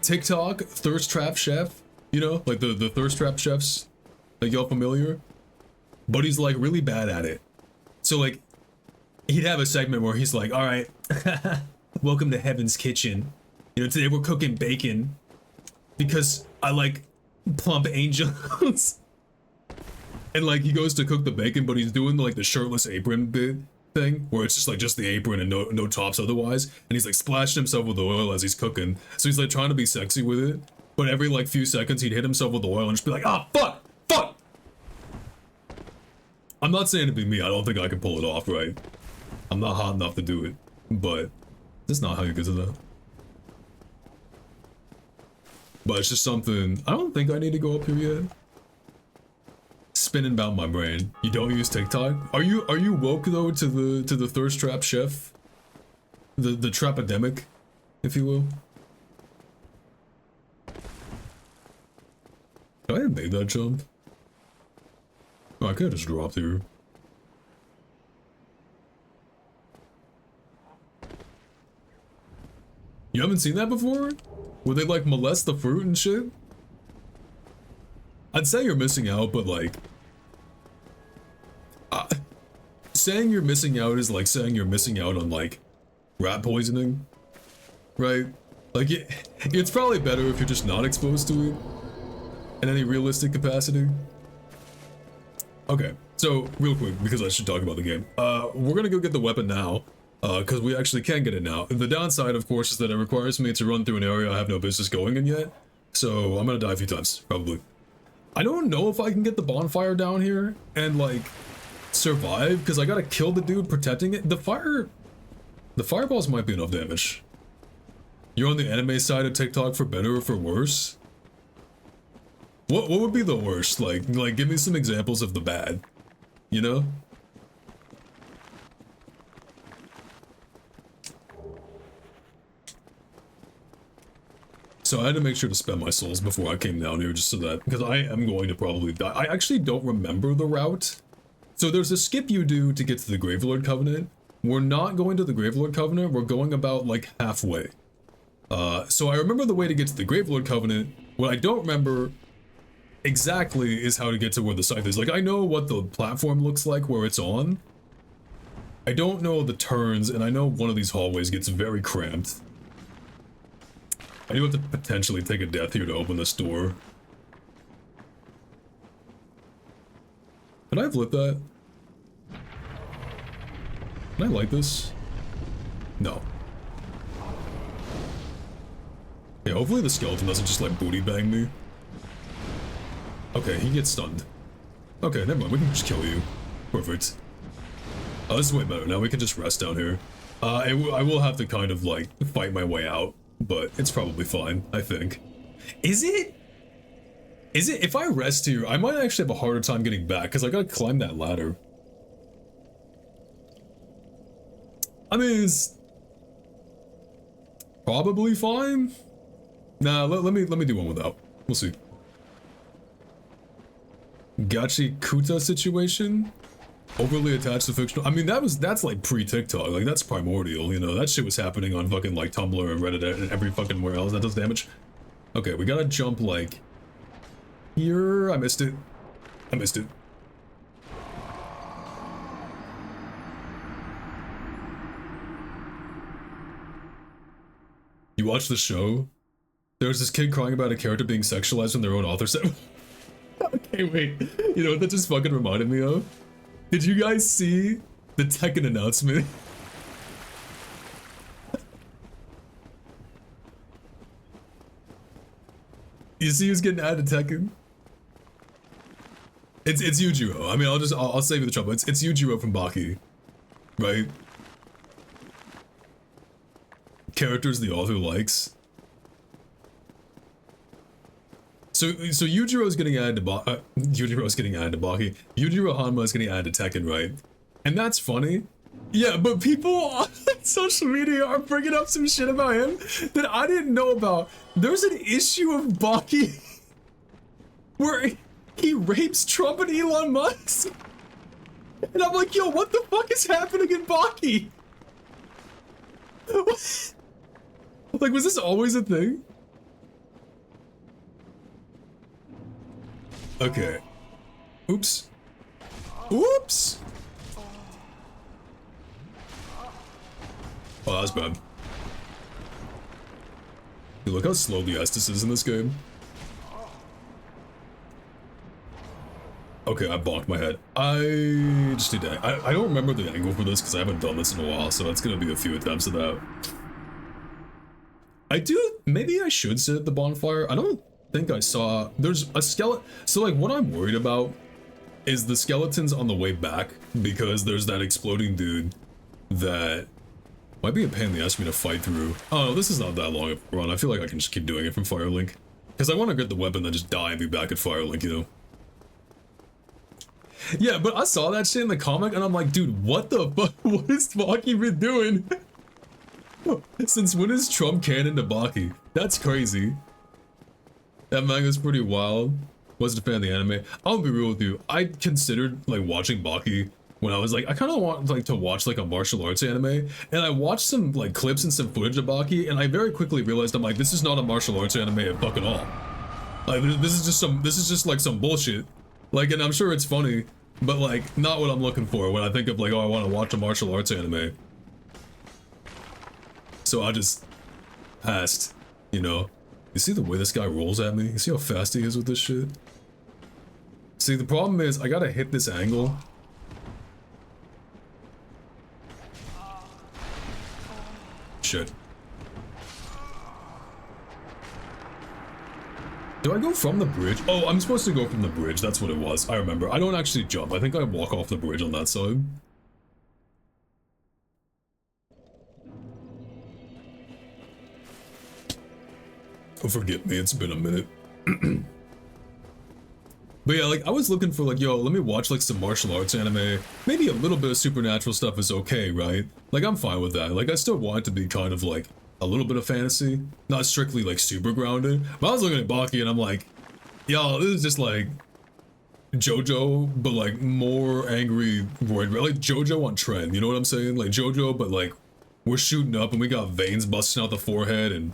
TikTok, thirst trap chef, you know, like the thirst trap chefs, like y'all familiar? But he's like really bad at it. So like, he'd have a segment where he's like, all right, welcome to Heaven's Kitchen. You know, today we're cooking bacon because I like plump angels. And like, he goes to cook the bacon, but he's doing like the shirtless apron bit thing where it's just like just the apron and no tops otherwise. And he's like splashing himself with oil as he's cooking. So he's like trying to be sexy with it. But every like few seconds he'd hit himself with the oil and just be like, ah, fuck. I'm not saying it'd be me. I don't think I can pull it off, right? I'm not hot enough to do it, but that's not how you get to that. But it's just something, I don't think I need to go up here yet. Spinning about my brain. You don't use TikTok? Are you woke though to the thirst trap chef? The trapidemic, if you will? Did I have made that jump? Oh, I could have just dropped here. You haven't seen that before? Where they like molest the fruit and shit? I'd say you're missing out, but like... saying you're missing out is like saying you're missing out on like rat poisoning, right? Like it's probably better if you're just not exposed to it in any realistic capacity. Okay, so real quick, because I should talk about the game. We're gonna go get the weapon now, because we actually can get it now. The downside, of course, is that it requires me to run through an area I have no business going in yet, so I'm gonna die a few times, probably. I don't know if I can get the bonfire down here and, like, survive, because I gotta kill the dude protecting it. The fireballs might be enough damage. You're on the anime side of TikTok for better or for worse? What would be the worst? Like give me some examples of the bad, you know? So I had to make sure to spend my souls before I came down here just so that, because I am going to probably die. I actually don't remember the route. So there's a skip you do to get to the Gravelord Covenant. We're not going to the Gravelord Covenant, we're going about like halfway. So I remember the way to get to the Gravelord Covenant. What I don't remember exactly is how to get to where the scythe is. Like, I know what the platform looks like where it's on. I don't know the turns, and I know one of these hallways gets very cramped. I do have to potentially take a death here to open this door. Could I have lit that? Can I light this? No. Yeah, hopefully the skeleton doesn't just like booty bang me. Okay, he gets stunned. Okay, never mind, we can just kill you. Perfect. Oh, this is way better. Now we can just rest down here. I will have to kind of like fight my way out, but it's probably fine, I think. Is it? Is it? If I rest here, I might actually have a harder time getting back because I gotta climb that ladder. I mean, it's probably fine. Nah, let me do one without. We'll see. Gachi Kuta situation? Overly attached to fictional. I mean, that's like pre-TikTok. Like, that's primordial, you know? That shit was happening on fucking, like, Tumblr and Reddit and every fucking where else that does damage. Okay, we gotta jump, like, here. I missed it. I missed it. You watch the show? There's this kid crying about a character being sexualized when their own author said. Okay, wait. You know what that just fucking reminded me of? Did you guys see the Tekken announcement? You see who's getting added to Tekken? It's Yujiro. I mean, I'll save you the trouble. It's Yujiro from Baki, right? Characters the author likes. So Yujiro's getting added to Yujiro's getting added to Baki. Yujiro Hanma is getting added to Tekken, right? And that's funny. Yeah, but people on social media are bringing up some shit about him that I didn't know about. There's an issue of Baki where he rapes Trump and Elon Musk. And I'm like, yo, what the fuck is happening in Baki? Like, was this always a thing? Okay. Oops. Oops! Oh, that was bad. Dude, look how slow the Estes is in this game. Okay, I bonked my head. I just need to... I don't remember the angle for this because I haven't done this in a while, so it's gonna be a few attempts at that. I do... Maybe I should sit at the bonfire. I don't think I saw... There's a skeleton... So, like, what I'm worried about is the skeletons on the way back, because there's that exploding dude that might be a pain in the ass for me to fight through. Oh, no, this is not that long of a run. I feel like I can just keep doing it from Firelink. Because I want to get the weapon, then just die and be back at Firelink, you know? Yeah, but I saw that shit in the comic, and I'm like, dude, what the fuck? What has Baki been doing? Since when is Trump canon to Baki? That's crazy. That manga's pretty wild. Wasn't a fan of the anime. I'll be real with you. I considered, like, watching Baki when I was like, I kind of want, like, to watch, like, a martial arts anime. And I watched some, like, clips and some footage of Baki, and I very quickly realized, I'm like, this is not a martial arts anime at fucking all. Like, this is just, like, some bullshit. Like, and I'm sure it's funny, but, like, not what I'm looking for when I think of, like, oh, I want to watch a martial arts anime. So I just passed, you know? You see the way this guy rolls at me? You see how fast he is with this shit? See, the problem is, I gotta hit this angle. Shit. Do I go from the bridge? Oh, I'm supposed to go from the bridge. That's what it was. I remember. I don't actually jump. I think I walk off the bridge on that side. Oh, forgive me. It's been a minute. But yeah, like, I was looking for, like, yo, let me watch, like, some martial arts anime. Maybe a little bit of supernatural stuff is okay, right? Like, I'm fine with that. Like, I still want it to be kind of, like, a little bit of fantasy. Not strictly, like, super grounded. But I was looking at Baki and I'm like, yo, this is just, like, JoJo, but, like, more angry, like, JoJo on trend, you know what I'm saying? Like, JoJo, but, like, we're shooting up and we got veins busting out the forehead and,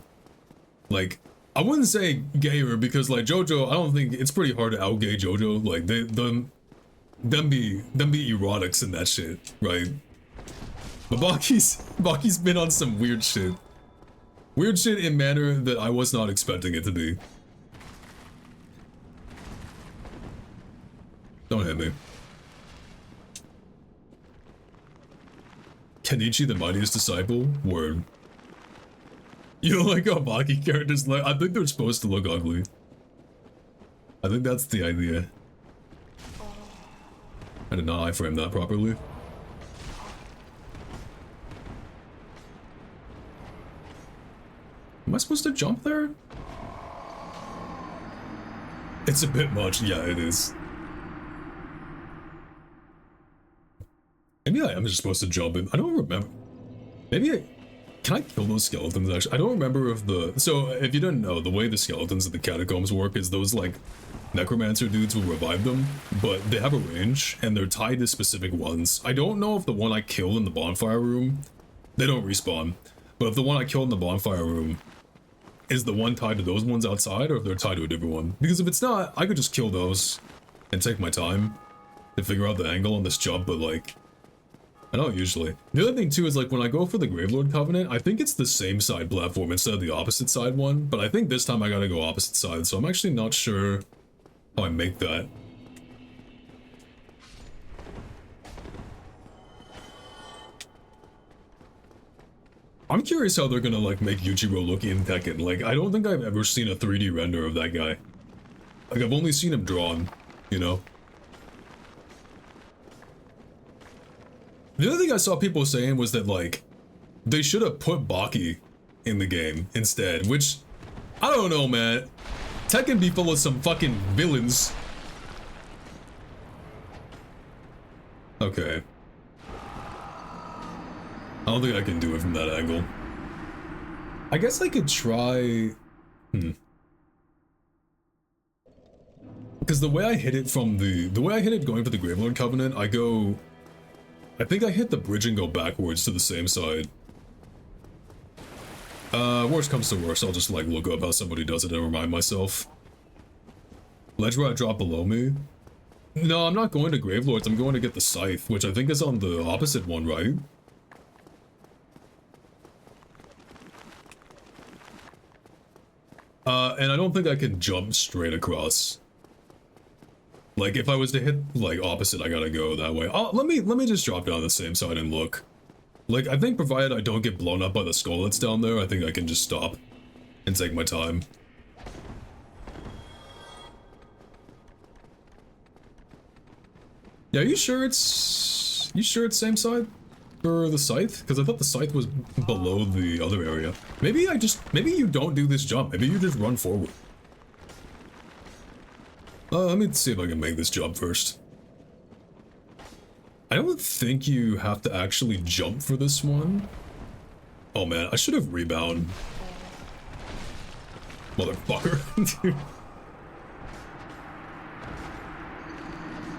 like... I wouldn't say gayer because like JoJo, I don't think it's pretty hard to out-gay JoJo. Like them be erotics and that shit, right? But Baki's been on some weird shit. Weird shit in manner that I was not expecting it to be. Don't hit me. Kenichi the Mightiest Disciple? Word. You know, like how Baki characters look? I think they're supposed to look ugly. I think that's the idea. I did not iframe that properly. Am I supposed to jump there? It's a bit much. Yeah, it is. Maybe I am just supposed to jump in. I don't remember. Maybe I... Can I kill those skeletons, actually? I don't remember if the... So, if you didn't know, the way the skeletons of the catacombs work is those, like, necromancer dudes will revive them, but they have a range, and they're tied to specific ones. I don't know if the one I killed in the bonfire room... They don't respawn. But if the one I killed in the bonfire room is the one tied to those ones outside, or if they're tied to a different one. Because if it's not, I could just kill those and take my time to figure out the angle on this jump, but, like... I don't usually. The other thing too is like when I go for the Gravelord Covenant, I think it's the same side platform instead of the opposite side one, but I think this time I gotta go opposite side, so I'm actually not sure how I make that. I'm curious how they're gonna like make Yuichiro look in Tekken. Like, I don't think I've ever seen a 3D render of that guy. Like, I've only seen him drawn, you know? The other thing I saw people saying was that, like, they should have put Baki in the game instead, which, I don't know, man. Tekken be full of some fucking villains. Okay. I don't think I can do it from that angle. I guess I could try... Because the way I hit it from the way I hit it going for the Gravelord Covenant, I go... I think I hit the bridge and go backwards to the same side. Worst comes to worst, I'll just like look up how somebody does it and remind myself. Ledge where I drop below me? No, I'm not going to Gravelords, I'm going to get the Scythe, which I think is on the opposite one, right? And I don't think I can jump straight across. Like, if I was to hit, like, opposite, I gotta go that way. Oh, let me just drop down the same side and look. Like, I think provided I don't get blown up by the skull that's down there, I think I can just stop and take my time. Yeah, you sure it's same side for the Scythe? Because I thought the Scythe was below the other area. Maybe you don't do this jump. Maybe you just run forward. Let me see if I can make this jump first. I don't think you have to actually jump for this one. Oh man, I should have rebound. Motherfucker. Dude.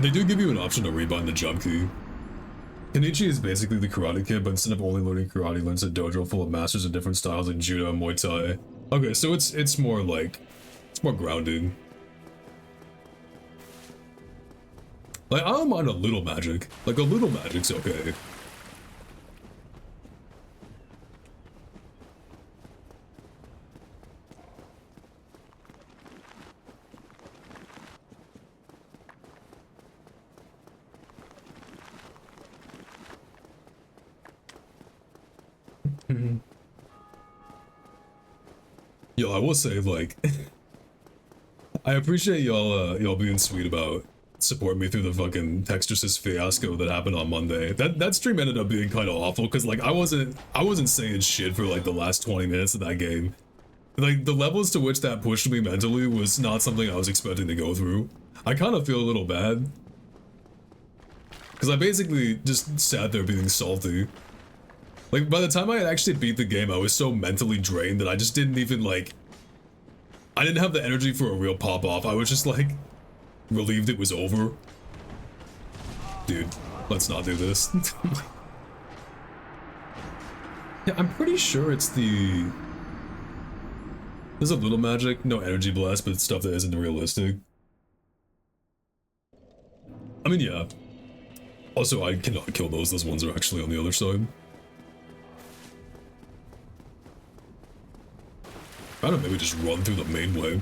They do give you an option to rebound the jump key. Kenichi is basically the Karate Kid, but instead of only learning karate, learns a dojo full of masters of different styles like judo and Muay Thai. Okay, so it's more like, it's more grounded. Like, I don't mind a little magic. Like, a little magic's okay. Yo, I will say, like, I appreciate y'all being sweet about supporting me through the fucking Texture's fiasco that happened on Monday. That stream ended up being kind of awful because like I wasn't saying shit for like the last 20 minutes of that game. Like the levels to which that pushed me mentally was not something I was expecting to go through. I kind of feel a little bad because I basically just sat there being salty. Like by the time I had actually beat the game, I was so mentally drained that I just didn't even like. I didn't have the energy for a real pop off. I was just like relieved it was over. Dude, let's not do this. Yeah, I'm pretty sure it's the... There's a little magic, no energy blast, but it's stuff that isn't realistic. I mean, yeah. Also, I cannot kill those ones are actually on the other side. I don't know, maybe just run through the main way.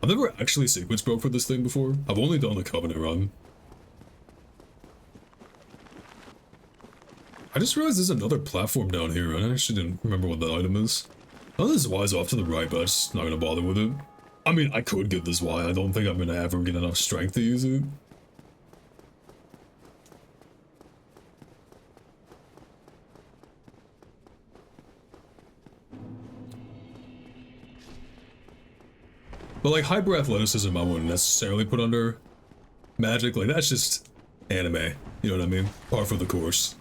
I've never actually sequence broke for this thing before. I've only done the Covenant run. I just realized there's another platform down here, and I actually didn't remember what that item is. Oh, this Y is off to the right, but I'm just not gonna bother with it. I mean, I could get this Y, I don't think I'm gonna ever get enough strength to use it. But like hyper athleticism, I wouldn't necessarily put under magic. Like that's just anime. You know what I mean? Par for the course.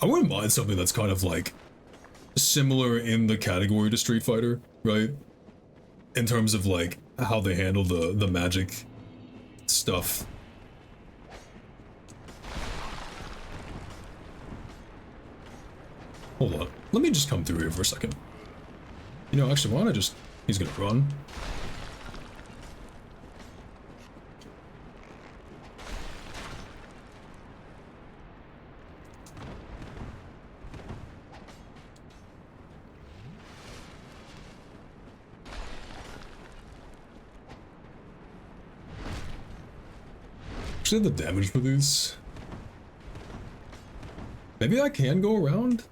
I wouldn't mind something that's kind of like similar in the category to Street Fighter, right? In terms of like how they handle the magic stuff. Hold on. Let me just come through here for a second. You know, actually, why don't I just... He's gonna run. Actually, the damage for these... Maybe I can go around?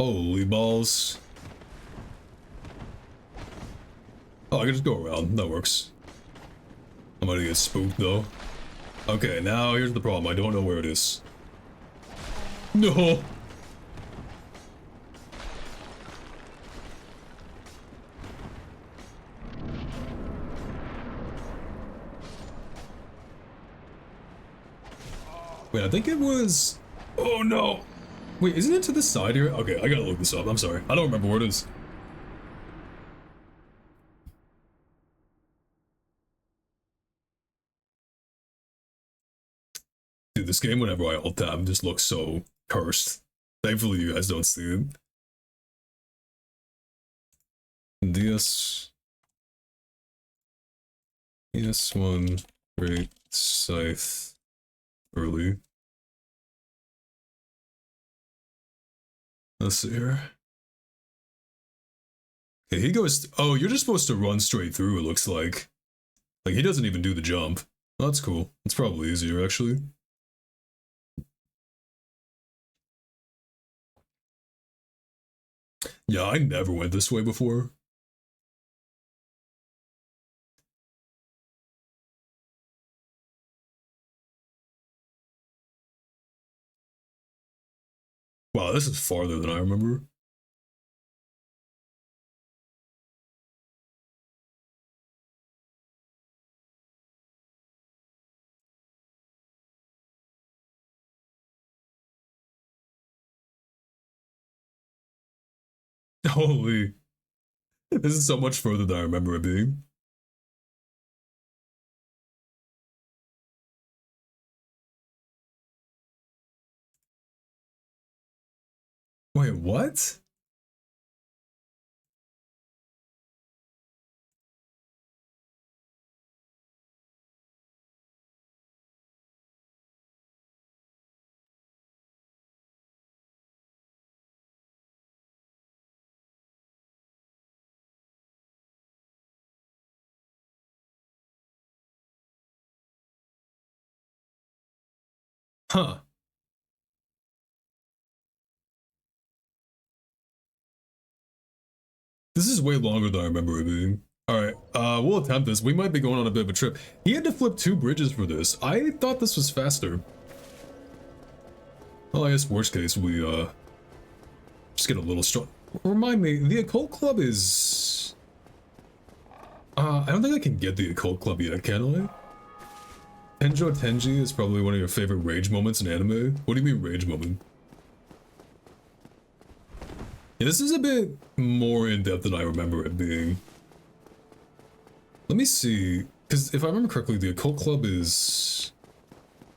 Holy balls. Oh, I can just go around. That works. I'm gonna get spooked, though. Okay, now here's the problem. I don't know where it is. No! Wait, I think it was... Oh, no! Wait, isn't it to the side here? Okay, I gotta look this up. I'm sorry. I don't remember where it is. Dude, this game, whenever I alt tab, just looks so cursed. Thankfully, you guys don't see it. DS... DS1, Great Scythe, early. Let's see here. Okay, he goes... Oh, you're just supposed to run straight through, it looks like. Like, he doesn't even do the jump. That's cool. It's probably easier, actually. Yeah, I never went this way before. Wow, this is farther than I remember. Holy. This is so much further than I remember it being. Wait, what? Huh. This is way longer than I remember it being. Alright, we'll attempt this. We might be going on a bit of a trip. He had to flip 2 bridges for this. I thought this was faster. Well, I guess worst case, we, just get a little strong. Remind me, the Occult Club is... I don't think I can get the Occult Club yet, can I? Tenjo Tenji is probably one of your favorite rage moments in anime. What do you mean rage moment? Yeah, this is a bit more in-depth than I remember it being. Let me see, because if I remember correctly, the Occult Club is...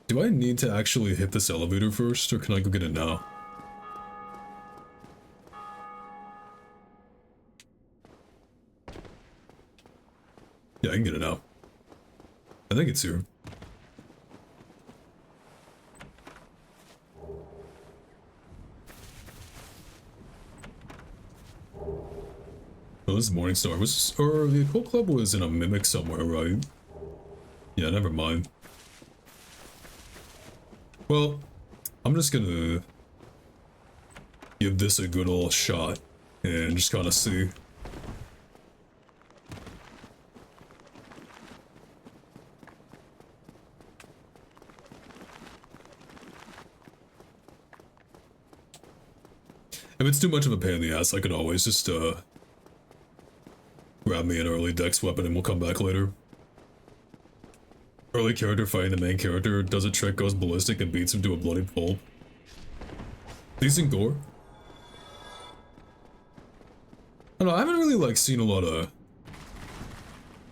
Do I need to actually hit this elevator first, or can I go get it now? Yeah, I can get it now. I think it's here. Oh, this is Morningstar. Or the Occult Club was in a mimic somewhere, right? Yeah, never mind. Well, I'm just gonna give this a good old shot and just kind of see. If it's too much of a pain in the ass, I could always just grab me an early dex weapon and we'll come back later. Early character fighting the main character, does a trick, goes ballistic, and beats him to a bloody pulp. Decent gore. I don't know, I haven't really like seen a lot of... I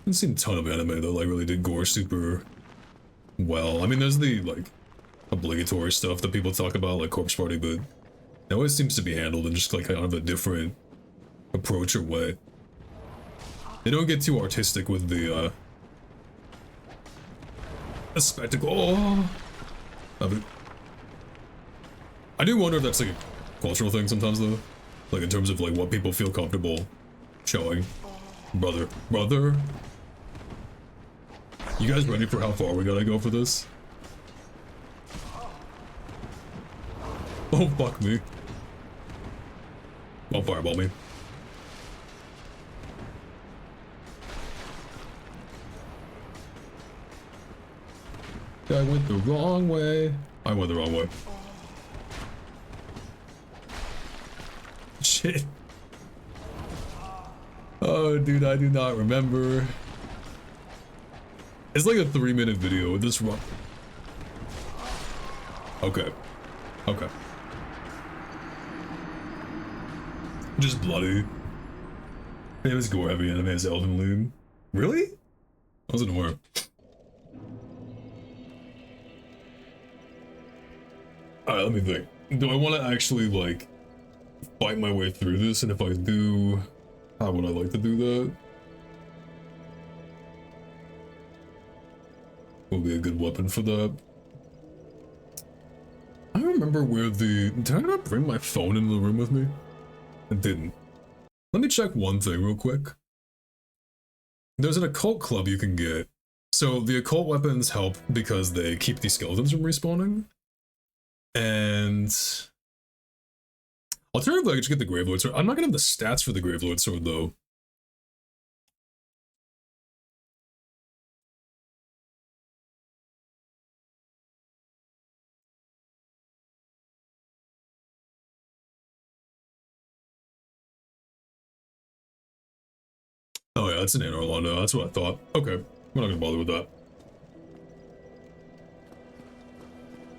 haven't seen a ton of anime that like really did gore super well. I mean, there's the like obligatory stuff that people talk about, like Corpse Party, but it always seems to be handled in just like kind of a different approach or way. They don't get too artistic with the spectacle. Oh. I do wonder if that's like a cultural thing sometimes though. Like in terms of like what people feel comfortable showing. Brother. You guys ready for how far we gotta go for this? Oh fuck me. Don't fireball me. I went the wrong way. I went the wrong way. Shit. Oh, dude, I do not remember. It's like a 3-minute video with this run. Okay. Okay. Just bloody. Famous gore heavy anime is Elden Ring. Really? I wasn't aware. Alright, let me think. Do I want to actually, like, fight my way through this? And if I do, how would I like to do that? Will be a good weapon for that. I don't remember where the... Did I not bring my phone into the room with me? I didn't. Let me check one thing real quick. There's an occult club you can get. So the occult weapons help because they keep these skeletons from respawning. And alternatively, I could just get the Gravelord Sword. I'm not gonna have the stats for the Gravelord Sword though. Oh yeah, it's an Anor Londo. That's what I thought. Okay, we're not gonna bother with that.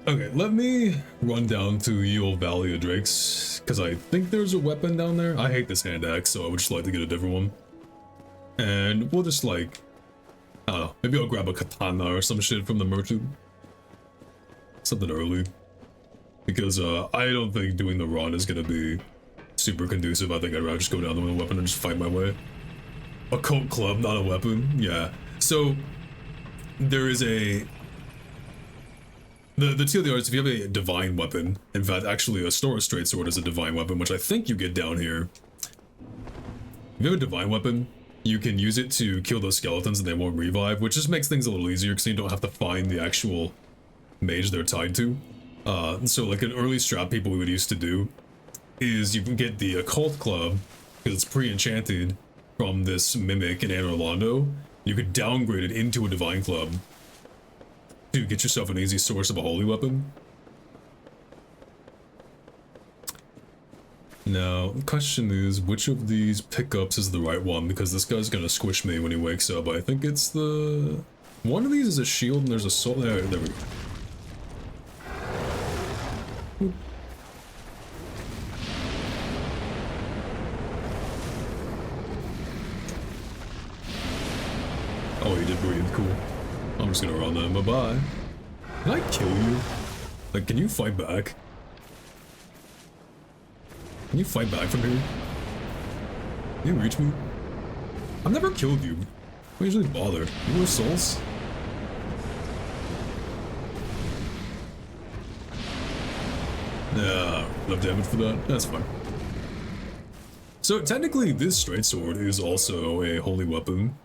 Okay, let me run down to Ye Olde Valley of Drakes, because I think there's a weapon down there. I hate this hand axe, so I would just like to get a different one. And we'll just like, I don't know, maybe I'll grab a katana or some shit from the merchant. Something early. Because I don't think doing the run is gonna be super conducive. I think I'd rather just go down there with a weapon and just fight my way. A cult club, not a weapon. Yeah. So there is a... The TLDR is if you have a divine weapon, in fact, actually a Stora Straight Sword is a divine weapon, which I think you get down here. If you have a divine weapon, you can use it to kill those skeletons and they won't revive, which just makes things a little easier because you don't have to find the actual mage they're tied to. So like an early strat people would used to do is you can get the occult club, because it's pre-enchanted, from this mimic in Anor Londo. You could downgrade it into a divine club to get yourself an easy source of a holy weapon. Now, the question is, which of these pickups is the right one? Because this guy's gonna squish me when he wakes up. I think it's the... One of these is a shield and there's a soul... There we go. Oh, he did breathe. Cool. I'm just gonna run them. Bye-bye. Can I kill you? Like, can you fight back? Can you fight back from here? Can you reach me? I've never killed you. I usually bother. You were souls? Yeah, enough damage for that? That's fine. So, technically, this straight sword is also a holy weapon.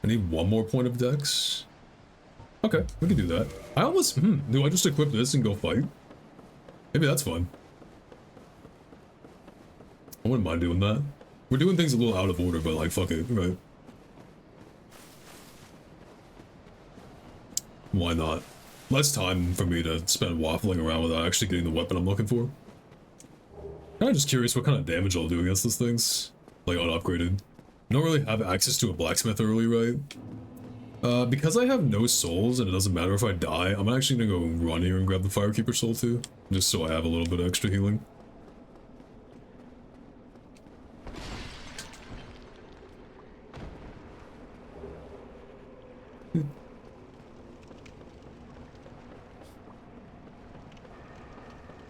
I need one more point of dex. Okay, we can do that. I almost, do I just equip this and go fight? Maybe that's fun. I wouldn't mind doing that. We're doing things a little out of order, but like, fuck it, right? Why not? less time for me to spend waffling around without actually getting the weapon I'm looking for. I'm just curious what kind of damage I'll do against these things, like unupgraded. I don't really have access to a blacksmith early, right? Because I have no souls and it doesn't matter if I die, I'm actually gonna go run here and grab the Firekeeper soul too, just so I have a little bit of extra healing.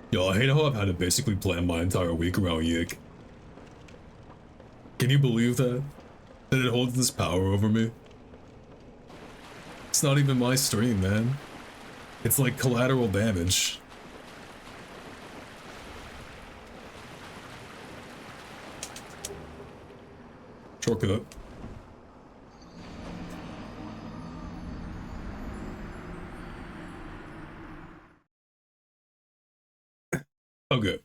Yo, I hate how I've had to basically plan my entire week around Yik. Can you believe that? That it holds this power over me? It's not even my stream, man. It's like collateral damage. Shortcut. Okay.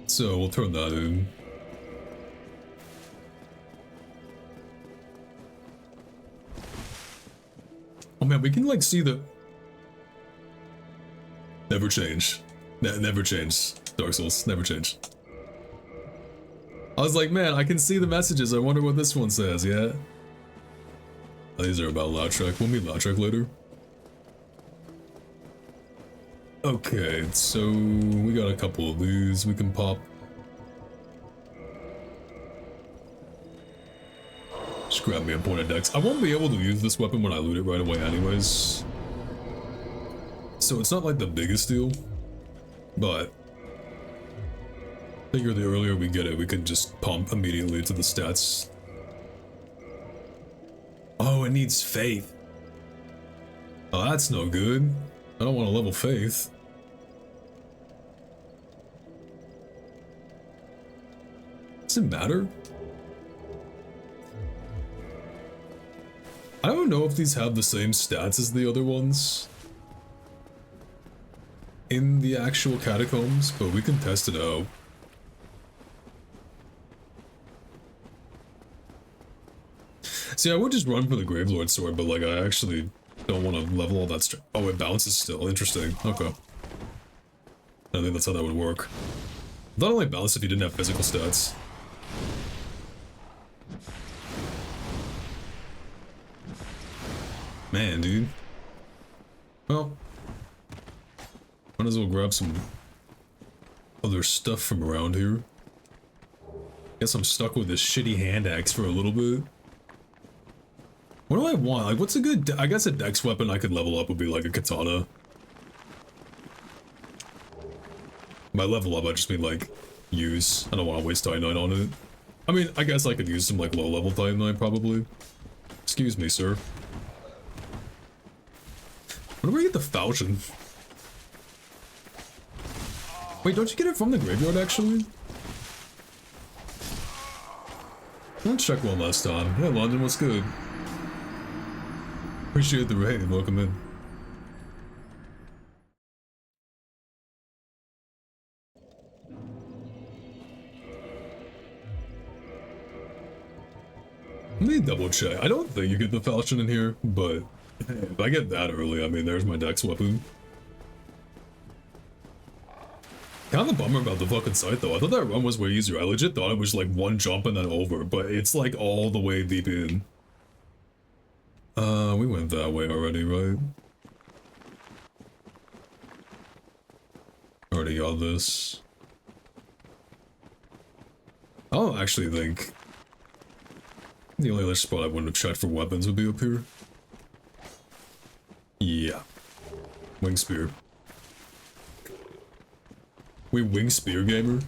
So we'll turn that in. Oh man, we can like see the... Never change. Never change. Dark Souls, never change. I was like, man, I can see the messages. I wonder what this one says, yeah? Oh, these are about Lautrec. We'll meet Lautrec later. Okay, so we got a couple of these we can pop. Just grab me a point of dex. I won't be able to use this weapon when I loot it right away anyways. So it's not like the biggest deal, but I figure the earlier we get it, we can just pump immediately to the stats. Oh, it needs faith. Oh, that's no good. I don't want to level faith. Does it matter? I don't know if these have the same stats as the other ones in the actual catacombs, but we can test it out. See, I would just run for the Gravelord sword, but like I actually don't want to level all that strength. Oh, it bounces still. Interesting. Okay. I think that's how that would work. I thought it only bounced if you didn't have physical stats. Man, dude. Well, might as well grab some other stuff from around here. Guess I'm stuck with this shitty hand axe for a little bit. What do I want? Like, what's a good... I guess a dex weapon I could level up would be like a katana. By level up, I just mean like, use. I don't want to waste Titanite on it. I mean, I guess I could use some like low-level Titanite, probably. Excuse me, sir. Where do we get the falchion? Wait, don't you get it from the graveyard, actually? Let's check one last time. Yeah, London, what's good? Appreciate the raid, welcome in. Let me double check. I don't think you get the falchion in here, but if I get that early, I mean, there's my dex weapon. Kind of a bummer about the fucking site, though. I thought that run was way easier. I legit thought it was like one jump and then over, but it's like all the way deep in. We went that way already, right? Already got this. I don't actually think the only other spot I wouldn't have checked for weapons would be up here. Yeah. Wing spear. We wing spear gamer?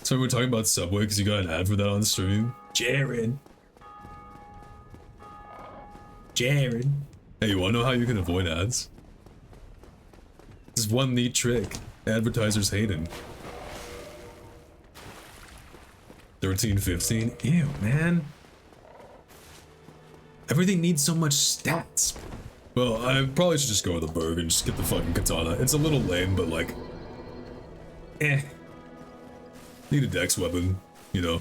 So we're talking about Subway because you got an ad for that on the stream? Jared. Jared. Hey, you wanna know how you can avoid ads? This is one neat trick. Advertisers hate it. 13, 15? Ew, man. Everything needs so much stats. Well, I probably should just go with the Berg and just get the fucking katana. It's a little lame, but like... Eh. Need a dex weapon, you know.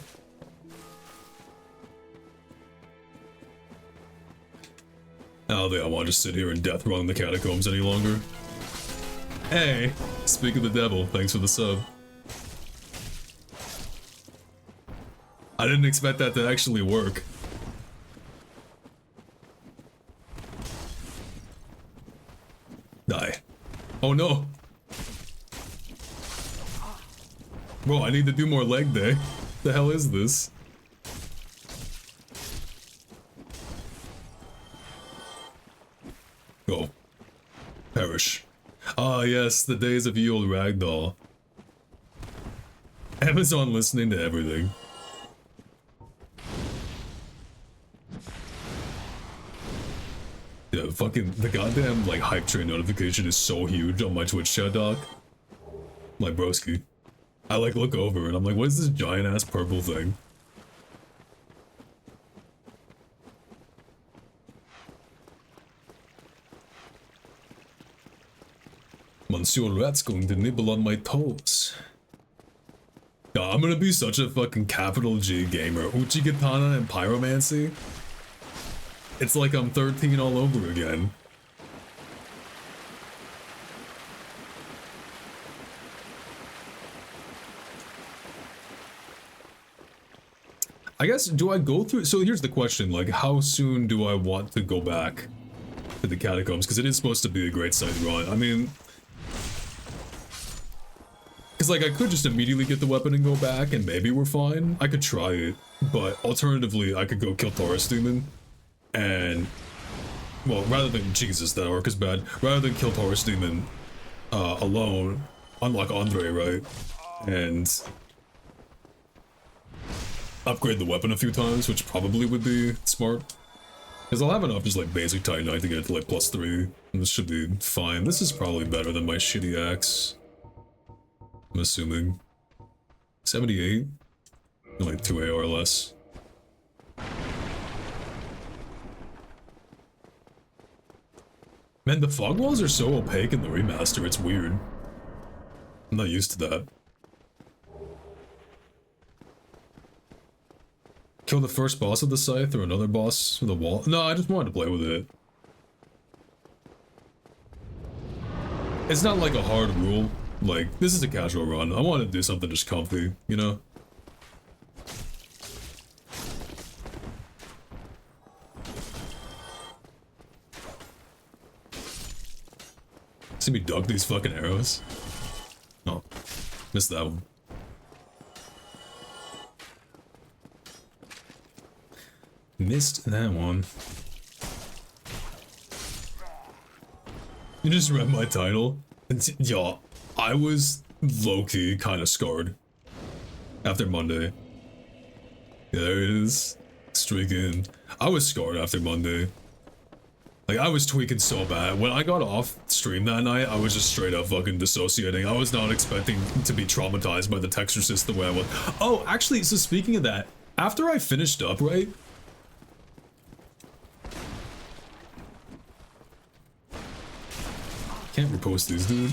I don't think I want to just sit here and death run the catacombs any longer. Hey, speak of the devil, thanks for the sub. I didn't expect that to actually work. Die. Oh no. Bro, I need to do more leg day. The hell is this? Go. Perish. Ah yes, the days of ye old ragdoll. Amazon listening to everything. Yeah, fucking the goddamn like hype train notification is so huge on my Twitch chat, doc. Like broski. I like look over and I'm like, what is this giant ass purple thing? Monsieur Rat's going to nibble on my toes. Yeah, I'm gonna be such a fucking capital G gamer. Uchi Katana and Pyromancy. It's like I'm 13 all over again. I guess, do I go through... So here's the question, like, how soon do I want to go back to the catacombs? Because it is supposed to be a great site run. I mean... Because, like, I could just immediately get the weapon and go back, and maybe we're fine. I could try it, but alternatively, I could go kill Taurus Demon, and... Well, rather than... Jesus, that arc is bad. Rather than kill Taurus Demon alone, unlock Andre, right? And... upgrade the weapon a few times, which probably would be smart. Because I'll have enough just, like, basic Titanite to get it to, like, +3. And this should be fine. This is probably better than my shitty axe. I'm assuming. 78? Like 2 AR or less. Man, the fog walls are so opaque in the remaster, it's weird. I'm not used to that. Kill the first boss of the scythe or another boss with a wall? No, I just wanted to play with it. It's not like a hard rule. Like, this is a casual run. I wanted to do something just comfy, you know? See me duck these fucking arrows? Oh, missed that one. Missed that one. You just read my title? Y'all, I was low-key kind of scarred after Monday. Yeah, there it is. Streaking. I was scarred after Monday. Like, I was tweaking so bad. When I got off stream that night, I was just straight up fucking dissociating. I was not expecting to be traumatized by the Texorcist the way I was. Oh, actually, so speaking of that, after I finished up, right? Can't repost these, dude.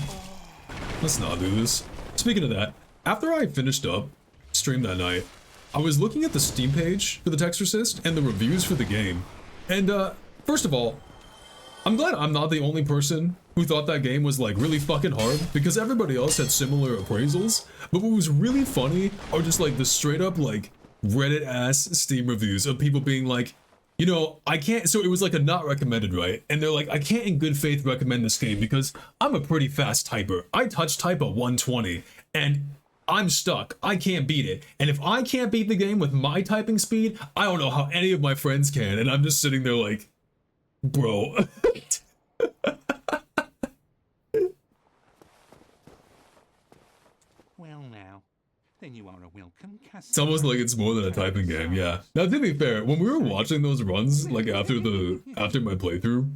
Let's not do this. Speaking of that, after I finished up stream that night, I was looking at the Steam page for the Texorcist and the reviews for the game. And, first of all, I'm glad I'm not the only person who thought that game was, like, really fucking hard, because everybody else had similar appraisals. But what was really funny are just, like, the straight-up, like, Reddit-ass Steam reviews of people being like, you know, I can't, so it was like a not recommended, right? And they're like, I can't in good faith recommend this game because I'm a pretty fast typer. I touch type at 120, and I'm stuck. I can't beat it. And if I can't beat the game with my typing speed, I don't know how any of my friends can. And I'm just sitting there like, bro. Well now, then you are a welcome customer. It's almost like it's more than a typing game, yeah. Now to be fair, when we were watching those runs, like after my playthrough,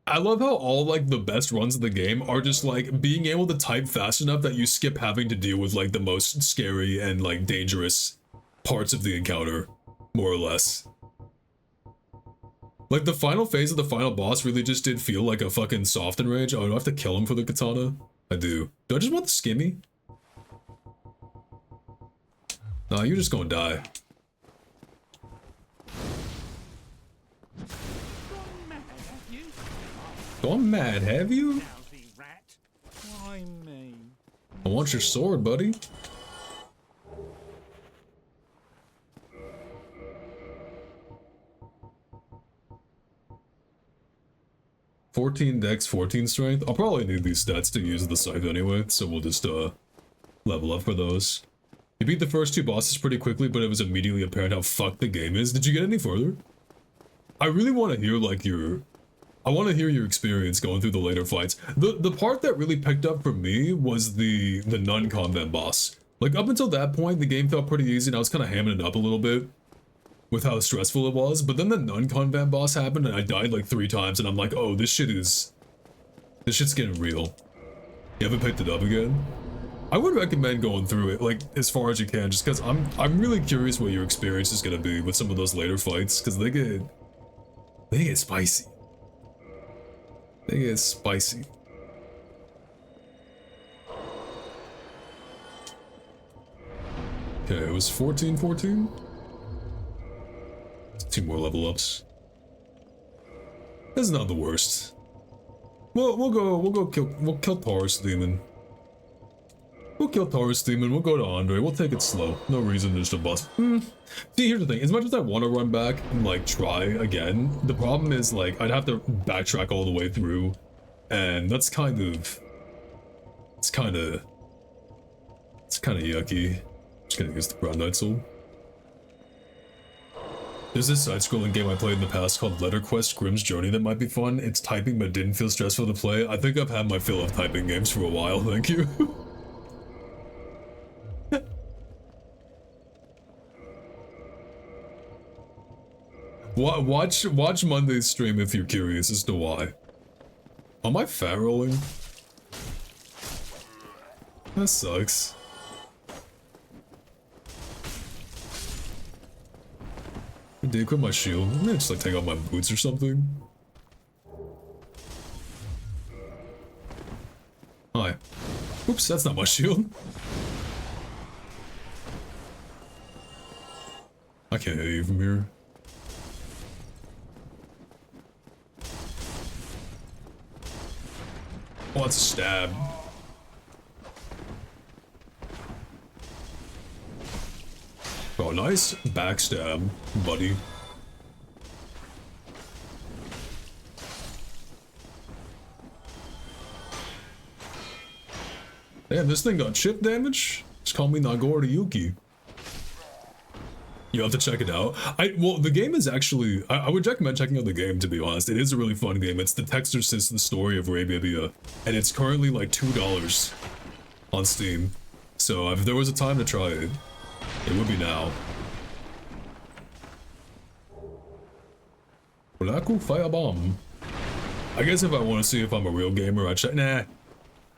I love how all like the best runs of the game are just like being able to type fast enough that you skip having to deal with like the most scary and like dangerous parts of the encounter, more or less. Like the final phase of the final boss really just did feel like a fucking soft enrage. Oh, do I have to kill him for the katana? I do. Do I just want the skimmy? Nah, you're just gonna die. Gone mad, have you? Lousy rat. Why me? I want your sword, buddy. "14 dex, 14 strength." I'll probably need these stats to use the scythe anyway, so we'll just level up for those. You beat the first two bosses pretty quickly, but it was immediately apparent how fucked the game is. Did you get any further? I really want to hear like I want to hear your experience going through the later fights. The part that really picked up for me was the nun combat boss. Like up until that point, the game felt pretty easy and I was kind of hamming it up a little bit with how stressful it was, but then the nun combat boss happened and I died like 3 times and I'm like, oh, this shit's getting real. You haven't picked it up again? I would recommend going through it like as far as you can, just because I'm really curious what your experience is gonna be with some of those later fights, because they get spicy. They get spicy. Okay, it was 14. 2 more level ups. That's not the worst. We'll kill Taurus Demon. We'll kill Taurus Demon, we'll go to Andre, we'll take it slow. No reason just to bust. See, here's the thing, as much as I want to run back and like try again, the problem is like I'd have to backtrack all the way through, and that's kind of yucky. Just gonna use the Brown Knight Soul. There's this side-scrolling game I played in the past called Letter Quest Grimm's Journey that might be fun. It's typing but didn't feel stressful to play. I think I've had my fill of typing games for a while, thank you. Watch Monday's stream if you're curious as to why. Am I fat rolling? That sucks. Did I equip my shield? I'm gonna just like take off my boots or something. Hi. Oops, that's not my shield. I can't hit you from here. Oh, it's a stab. Oh, nice backstab, buddy. Damn, this thing got chip damage? Just call me Nagori Yuki. You have to check it out. Well, the game is actually... I would recommend checking out the game, to be honest. It is a really fun game. It's the Texorcist, the story of Arabia, and it's currently like $2 on Steam. So if there was a time to try it, it would be now. Black Firebomb. I guess if I want to see if I'm a real gamer, I'd check... Nah.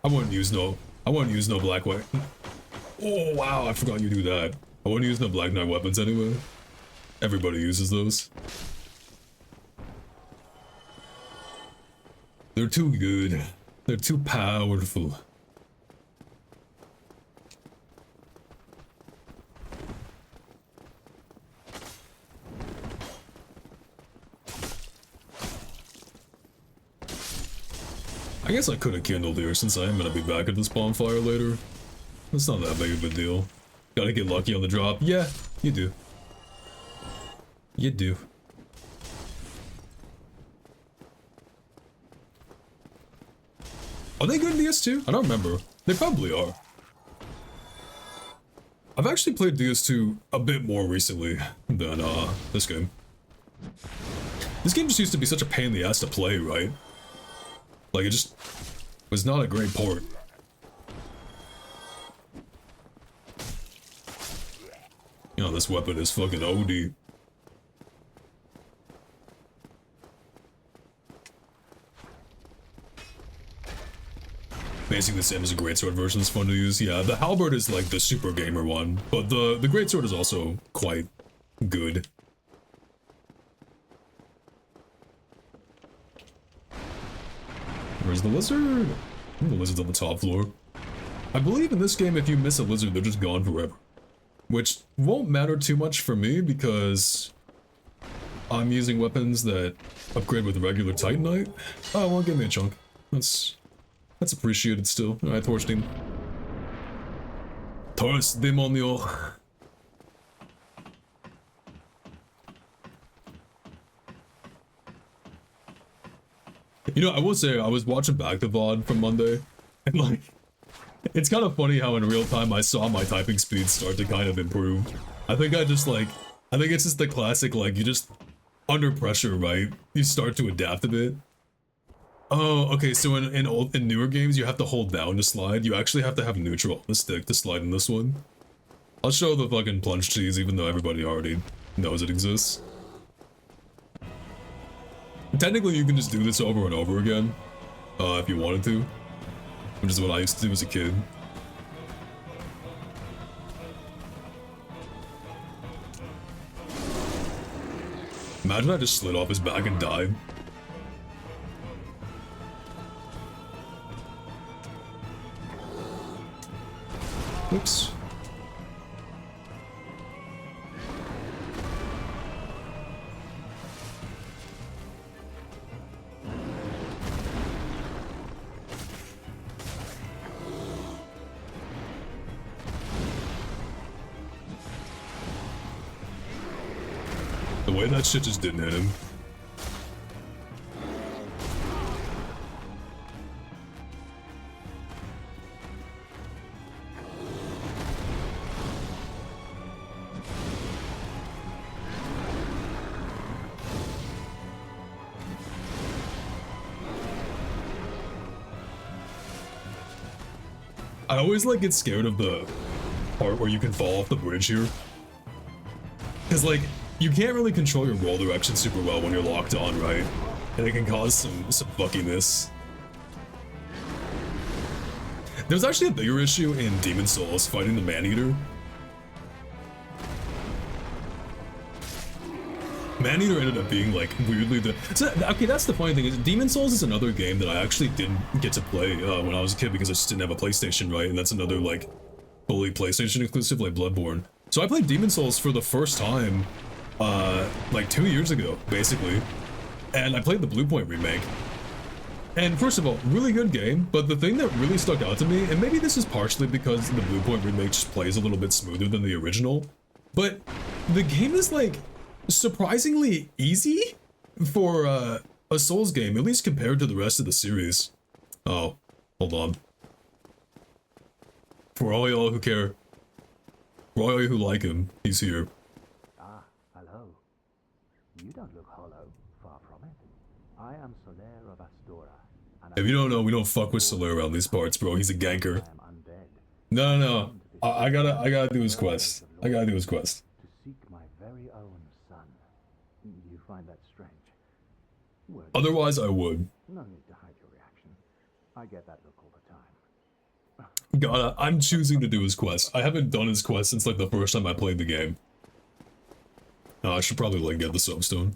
I wouldn't use no black white... Oh, wow, I forgot you do that. I wouldn't use no Black Knight weapons anyway. Everybody uses those. They're too good. They're too powerful. I guess I could have kindled here since I am gonna be back at this bonfire later. It's not that big of a deal. Gotta get lucky on the drop. Yeah, you do. You do. Are they good in DS2? I don't remember. They probably are. I've actually played DS2 a bit more recently than this game. This game just used to be such a pain in the ass to play, right? Like, it just was not a great port. You know, this weapon is fucking OD. Basically the same as a greatsword version is fun to use. Yeah, the halberd is like the super gamer one, but the greatsword is also quite good. Where's the lizard? The lizard's on the top floor. I believe in this game if you miss a lizard, they're just gone forever. Which won't matter too much for me because I'm using weapons that upgrade with regular Titanite. Oh, well, give me a chunk. That's appreciated still. Alright, Thorstein. Taurus Demonio. You know, I will say, I was watching back the VOD from Monday, and like, it's kind of funny how in real time I saw my typing speed start to kind of improve. I think I just like, I think it's just the classic, like, you just, under pressure, right? You start to adapt a bit. Oh, okay, so in newer games, you have to hold down to slide. You actually have to have neutral on the stick to slide in this one. I'll show the fucking plunge cheese, even though everybody already knows it exists. Technically, you can just do this over and over again, if you wanted to, which is what I used to do as a kid. Imagine I just slid off his back and died. Oops. The way that shit just didn't hit him. I always like get scared of the part where you can fall off the bridge here. Cause like, you can't really control your roll direction super well when you're locked on, right? And it can cause some fuckiness. There's actually a bigger issue in Demon Souls fighting the Man-Eater. Man-Eater ended up being like weirdly okay, that's the funny thing is Demon Souls is another game that I actually didn't get to play when I was a kid because I just didn't have a PlayStation, right? And that's another like fully PlayStation exclusive like Bloodborne. So I played Demon Souls for the first time like 2 years ago, basically. And I played the Blue Point remake. And first of all, really good game, but the thing that really stuck out to me, and maybe this is partially because the Blue Point remake just plays a little bit smoother than the original, but the game is like surprisingly easy for a Souls game, at least compared to the rest of the series. Oh, hold on. For all y'all who care, for all y'all who like him, he's here. Ah, hello. You don't look hollow, far from it. I am Soler of Astora. And If you don't know, we don't fuck with Soler around these parts, bro. He's a ganker. I am undead. No. I gotta do his quest. I gotta do his quest. To seek my very own son. You find that strange? Word. Otherwise, I would. No need to hide your reaction. I get that look all the time. God, I'm choosing to do his quest. I haven't done his quest since like the first time I played the game. I should probably like get the soapstone.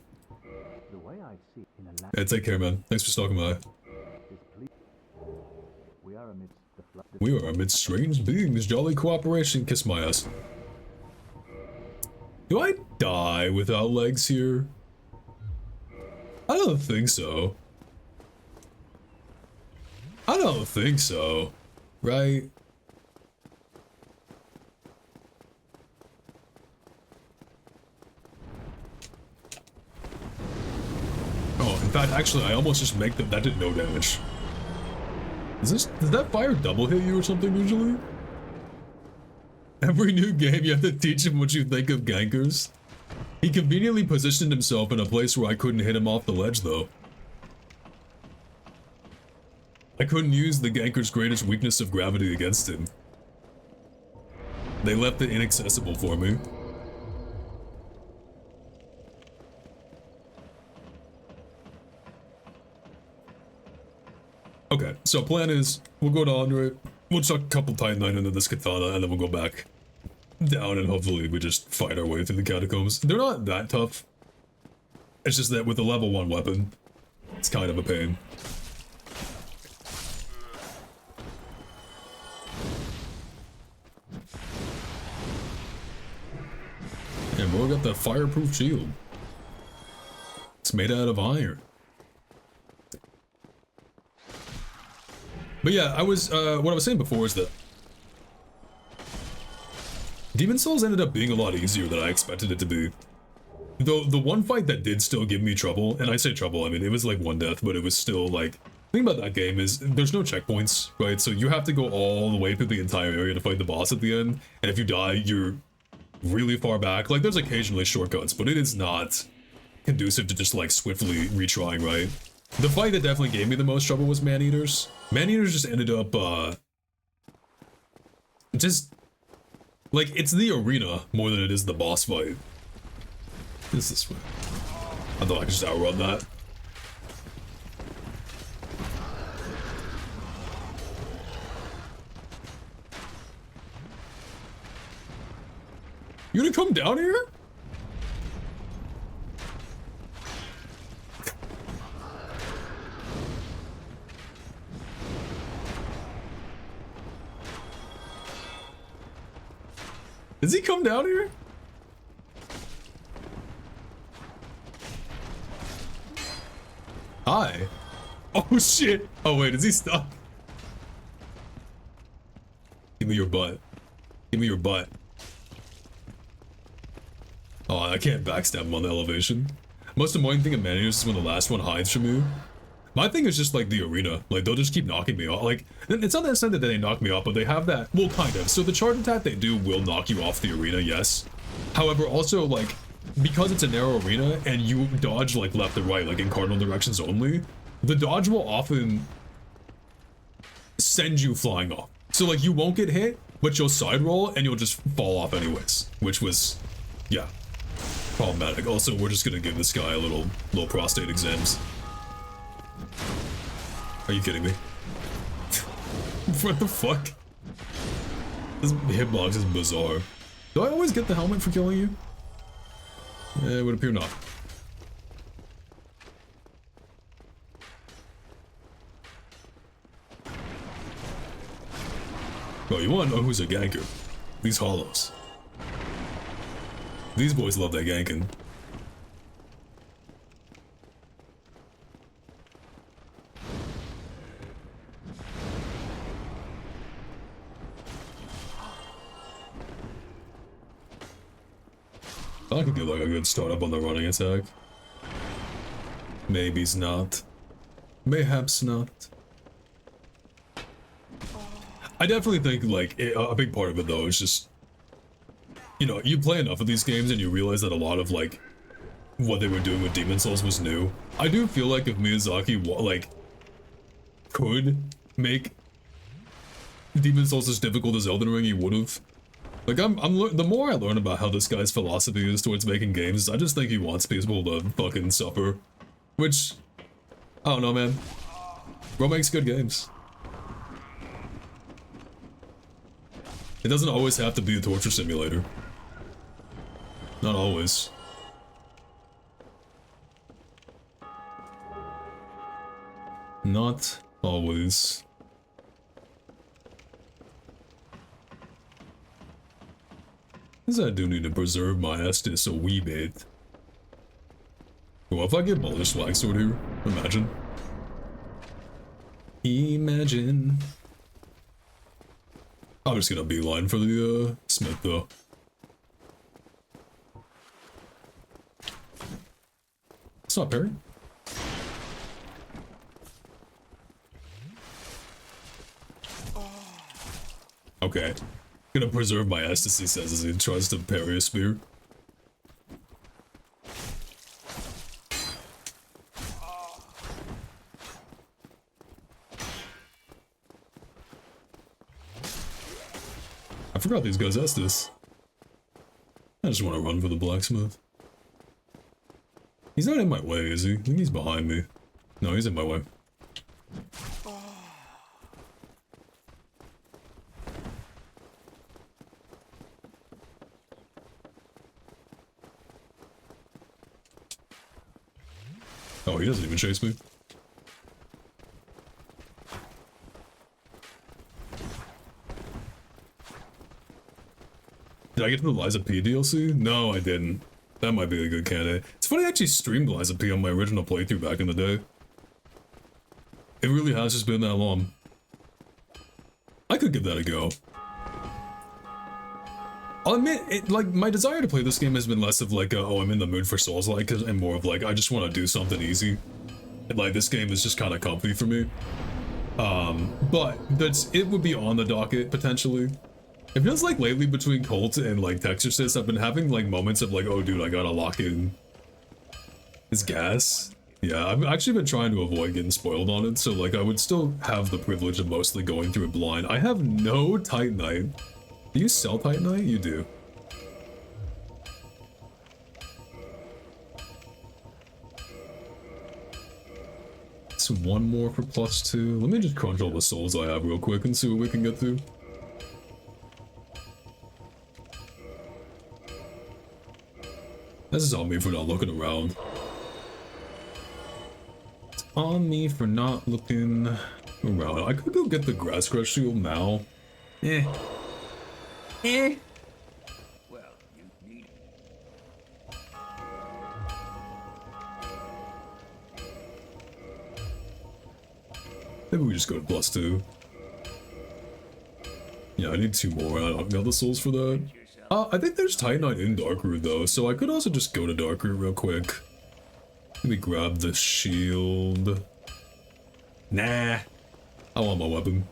The way I see in a land Hey, take care, man. Thanks for stopping by. is pleased. We are amidst the flood. We are amidst strange beings. Jolly cooperation. Kiss my ass. Do I die without legs here? I don't think so. I don't think so. Right? Oh, in fact, actually, I almost just make that did no damage. Does that fire double hit you or something usually? Every new game you have to teach him what you think of gankers. He conveniently positioned himself in a place where I couldn't hit him off the ledge though. I couldn't use the ganker's greatest weakness of gravity against him. They left it inaccessible for me. Okay, so plan is, we'll go to Andre, we'll chuck a couple Titanite into this katana, and then we'll go back down, and hopefully we just fight our way through the catacombs. They're not that tough. It's just that with a level 1 weapon, it's kind of a pain. And bro, got that fireproof shield. It's made out of iron. But yeah, what I was saying before is that Demon Souls ended up being a lot easier than I expected it to be. Though the one fight that did still give me trouble, and I say trouble, I mean, it was like one death, but it was still like, the thing about that game is there's no checkpoints, right? So you have to go all the way through the entire area to fight the boss at the end, and if you die, you're really far back. Like, there's occasionally shortcuts, but it is not conducive to just like swiftly retrying, right? The fight that definitely gave me the most trouble was Man-Eaters. Man-Eaters just ended up, just, like, it's the arena more than it is the boss fight. It's this way. I thought I could just outrun that. You gonna come down here? Does he come down here? Hi. Oh shit. Oh wait, is he stuck? Give me your butt. Give me your butt. Oh, I can't backstab him on the elevation. Most annoying thing in Man-Eaters is when the last one hides from you. My thing is just like the arena. Like, they'll just keep knocking me off. Like, it's not that that they knock me off, but they have that. Well, kind of. So the charge attack they do will knock you off the arena, yes. However, also, like, because it's a narrow arena and you dodge like left and right, like in cardinal directions only, the dodge will often send you flying off. So like you won't get hit, but you'll side roll and you'll just fall off anyways, which was, yeah, problematic. Also, we're just gonna give this guy a little prostate exams. Are you kidding me? What the fuck? This hitbox is bizarre. Do I always get the helmet for killing you? It would appear not. Oh, you wanna know who's a ganker? These hollows. These boys love that ganking. I could get like a good start up on the running attack. Maybe's not. Mayhaps not. I definitely think like a big part of it though is just, you know, you play enough of these games and you realize that a lot of like what they were doing with Demon Souls was new. I do feel like if Miyazaki like could make Demon Souls as difficult as Elden Ring, he would have. Like, the more I learn about how this guy's philosophy is towards making games, I just think he wants people to fucking suffer. Which, I don't know, man. Bro makes good games. It doesn't always have to be a torture simulator. Not always. Not always. Guess I do need to preserve my Estus a wee bit. Well, if I get Baldur Swag Sword here, imagine. Imagine. I'm just gonna beeline for the Smith though. It's not parry. Okay. Gonna preserve my Estus, he says as he tries to parry a spear. I forgot these guys Estus. I just want to run for the blacksmith. He's not in my way, is he? I think he's behind me. No, he's in my way. Oh, he doesn't even chase me. Did I get to the Liza P DLC? No, I didn't. That might be a good candidate. It's funny I actually streamed Lies of P on my original playthrough back in the day. It really has just been that long. I could give that a go. I'll admit, like, my desire to play this game has been less of like, oh, I'm in the mood for Souls-like, and more of like, I just want to do something easy. And like, this game is just kind of comfy for me. But it would be on the docket, potentially. It feels like lately between Cult and like Texorcist, I've been having like moments of like, oh dude, I gotta lock in this gas. Yeah, I've actually been trying to avoid getting spoiled on it, so like I would still have the privilege of mostly going through it blind. I have no Titanite. Do you sell Titanite? You do. So one more for +2. Let me just crunch all the souls I have real quick and see what we can get through. This is on me for not looking around. It's on me for not looking around. I could go get the grass crush shield now. Eh. Eh. Well, you need it. Maybe we just go to +2. Yeah, I need 2 more. I don't got the souls for that. I think there's Titanite in Darkroot though, so I could also just go to Darkroot real quick. Let me grab the shield. Nah. I want my weapon.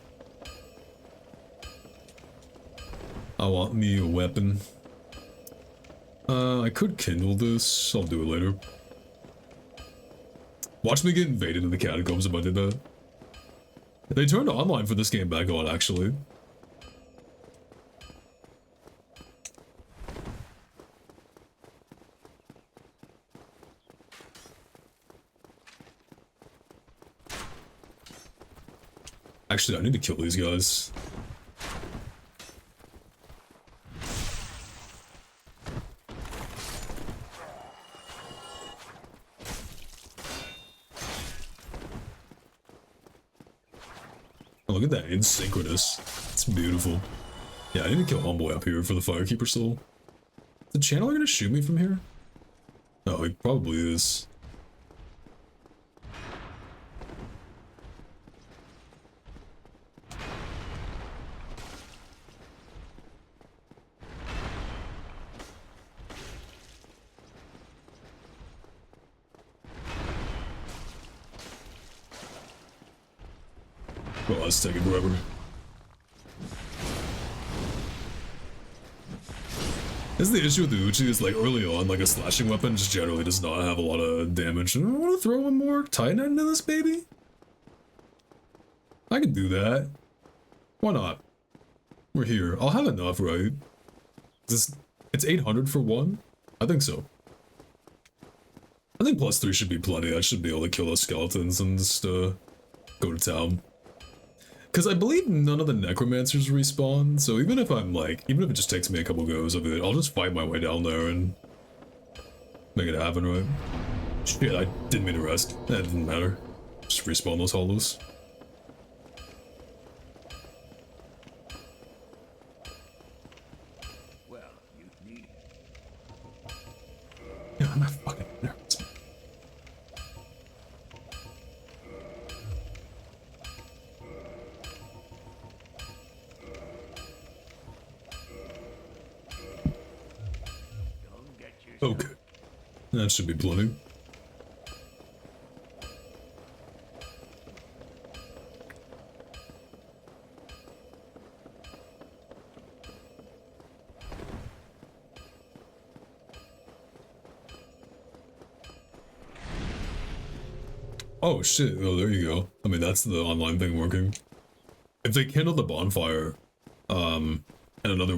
I want me a weapon. I could kindle this. I'll do it later. Watch me get invaded in the catacombs if I did that. They turned online for this game back on, actually. Actually, I need to kill these guys. Oh, look at that, it's synchronous. It's beautiful. Yeah, I need to kill Homeboy up here for the Firekeeper soul. Is the channeler gonna shoot me from here? No, he probably is. Oh, it's taking forever. This is the issue with the Uchi, is like early on, like a slashing weapon just generally does not have a lot of damage. And I want to throw one more Titanite into this baby? I can do that. Why not? We're here. I'll have enough, right? It's 800 for one? I think so. I think +3 should be plenty. I should be able to kill those skeletons and just go to town. Because I believe none of the necromancers respawn, so even if it just takes me a couple goes of it, I'll just fight my way down there and make it happen, right? Shit, I didn't mean to rest. That didn't matter. Just respawn those hollows. Well, you need it. Yeah, I'm not fucking nervous. Okay. That should be plenty. Oh shit, oh there you go. I mean, that's the online thing working. If they kindle the bonfire, and another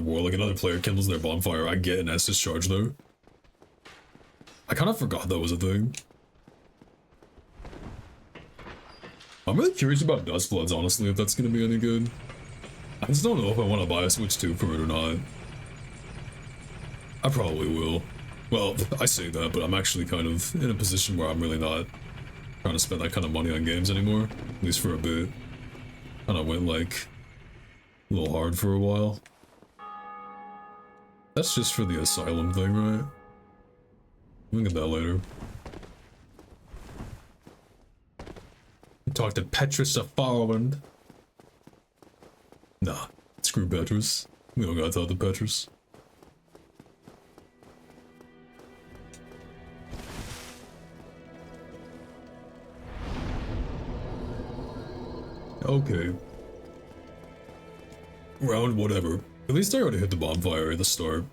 player kindles their bonfire, I get an Estus charge though. I kind of forgot that was a thing. I'm really curious about Dustbloods, honestly, if that's gonna be any good. I just don't know if I want to buy a Switch 2 for it or not. I probably will. Well, I say that, but I'm actually kind of in a position where I'm really not trying to spend that kind of money on games anymore. At least for a bit. Kind of went like a little hard for a while. That's just for the Asylum thing, right? We'll get that later. Talk to Petrus of Farland. Nah, screw Petrus. We don't gotta talk to Petrus. Okay. Round whatever. At least I already hit the bonfire at the start.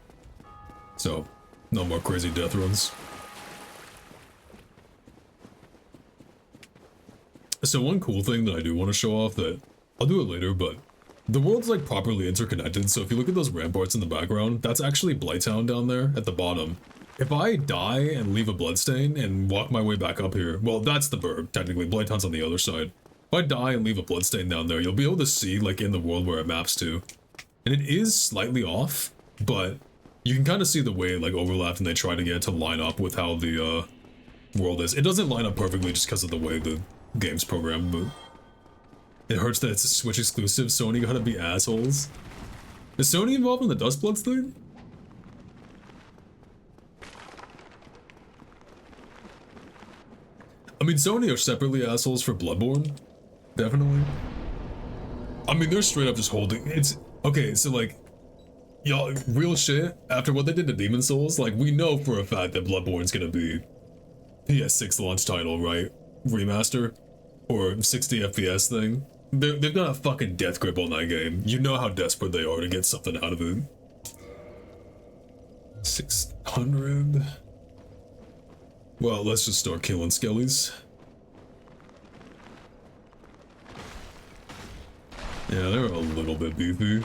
So, no more crazy death runs. So one cool thing that I do want to show off that, I'll do it later, but the world's like properly interconnected, so if you look at those ramparts in the background, that's actually Blighttown down there at the bottom. If I die and leave a bloodstain and walk my way back up here, well, that's the burg, technically, Blighttown's on the other side. If I die and leave a bloodstain down there, you'll be able to see, like, in the world where it maps to. And it is slightly off, but you can kind of see the way it, like, overlapped and they try to get it to line up with how the, world is. It doesn't line up perfectly just because of the way the game's programmed, but it hurts that it's a Switch exclusive. Sony gotta be assholes. Is Sony involved in the Dustbloods thing? I mean, Sony are separately assholes for Bloodborne. Definitely. I mean, they're straight up just holding... It's... Okay, so like... Y'all, real shit, after what they did to Demon Souls, like, we know for a fact that Bloodborne's gonna be PS6 launch title, right? Remaster? Or 60 FPS thing. They've got a fucking death grip on that game. You know how desperate they are to get something out of it. 600... Well, let's just start killing skellies. Yeah, they're a little bit beefy.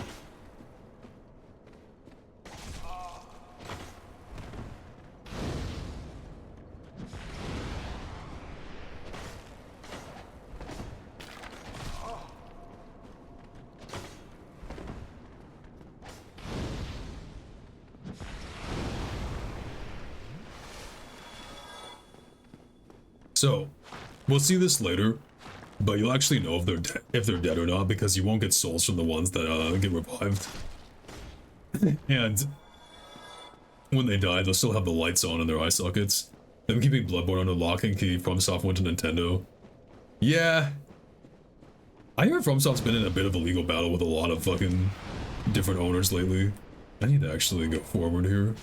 So, we'll see this later, but you'll actually know if they're dead or not because you won't get souls from the ones that get revived. And when they die, they'll still have the lights on in their eye sockets. Them keeping Bloodborne under lock and key. FromSoft went to Nintendo. Yeah, I hear FromSoft's been in a bit of a legal battle with a lot of fucking different owners lately. I need to actually go forward here.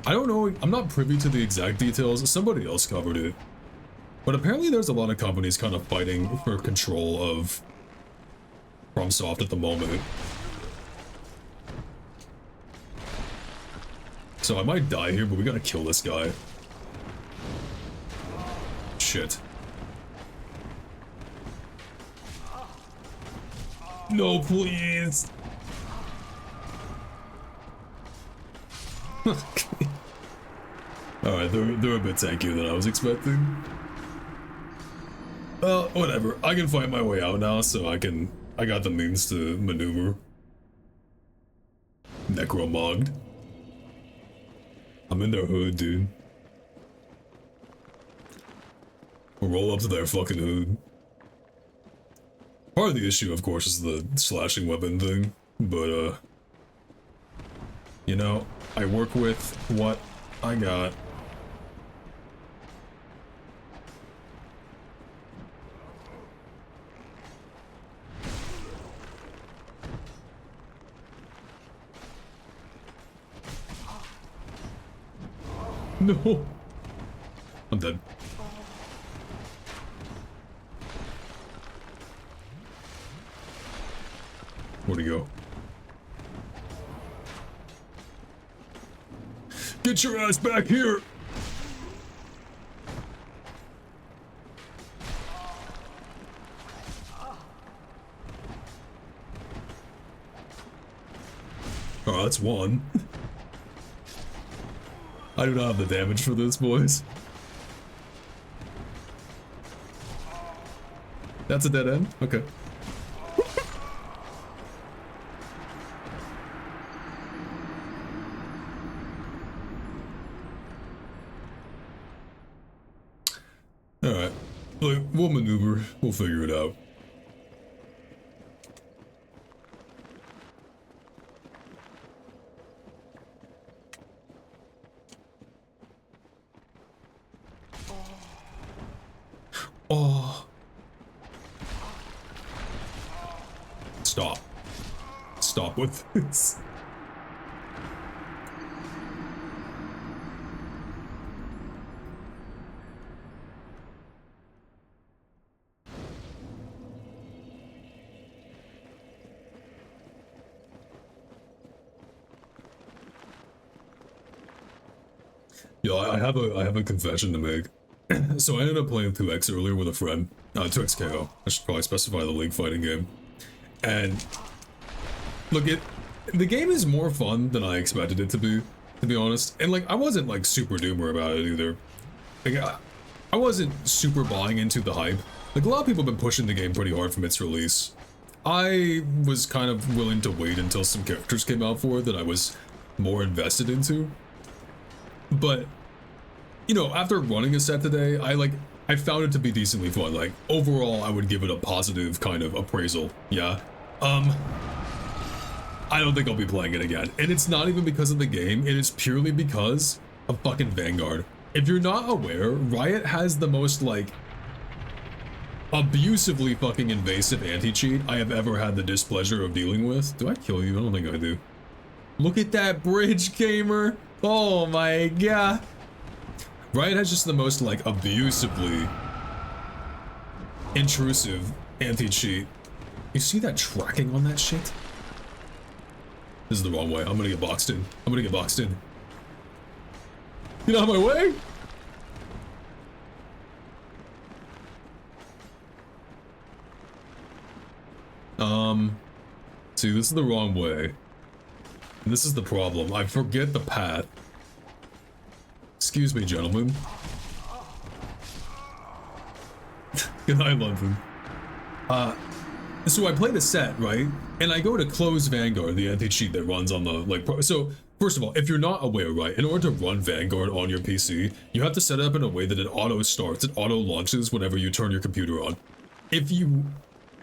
I don't know, I'm not privy to the exact details, somebody else covered it. But apparently there's a lot of companies kind of fighting for control of FromSoft at the moment. So I might die here, but we gotta kill this guy. Shit. No, please! Alright, they're a bit tankier than I was expecting. Well, whatever. I can fight my way out now, so I got the means to maneuver. Necromogged. I'm in their hood, dude. We'll roll up to their fucking hood. Part of the issue, of course, is the slashing weapon thing, but, you know, I work with what I got. No! I'm dead. Where'd he go? Get your ass back here! Oh, that's one. I do not have the damage for this, boys. That's a dead end? Okay. Alright. Look, we'll maneuver. We'll figure it out. up with this. Yo, I have a confession to make. So I ended up playing 2X earlier with a friend. 2X KO. I should probably specify the league fighting game. And look, the game is more fun than I expected it to be honest. And like, I wasn't like super doomer about it either. Like, I wasn't super buying into the hype. Like, a lot of people have been pushing the game pretty hard from its release. I was kind of willing to wait until some characters came out for it that I was more invested into. But, you know, after running a set today, I found it to be decently fun. Like, overall, I would give it a positive kind of appraisal. Yeah. I don't think I'll be playing it again. And it's not even because of the game, it is purely because of fucking Vanguard. If you're not aware, Riot has the most, like, abusively fucking invasive anti-cheat I have ever had the displeasure of dealing with. Do I kill you? I don't think I do. Look at that bridge, gamer! Oh my god! Riot has just the most, like, abusively intrusive anti-cheat. You see that tracking on that shit? This is the wrong way. I'm gonna get boxed in. I'm gonna get boxed in. Get out of my way! See, this is the wrong way. And this is the problem. I forget the path. Excuse me, gentlemen. Good night, London. So I play the set, right? And I go to close Vanguard, the anti-cheat that runs on the, like, so, first of all, if you're not aware, right, in order to run Vanguard on your PC, you have to set it up in a way that it auto-starts, it auto-launches whenever you turn your computer on. If you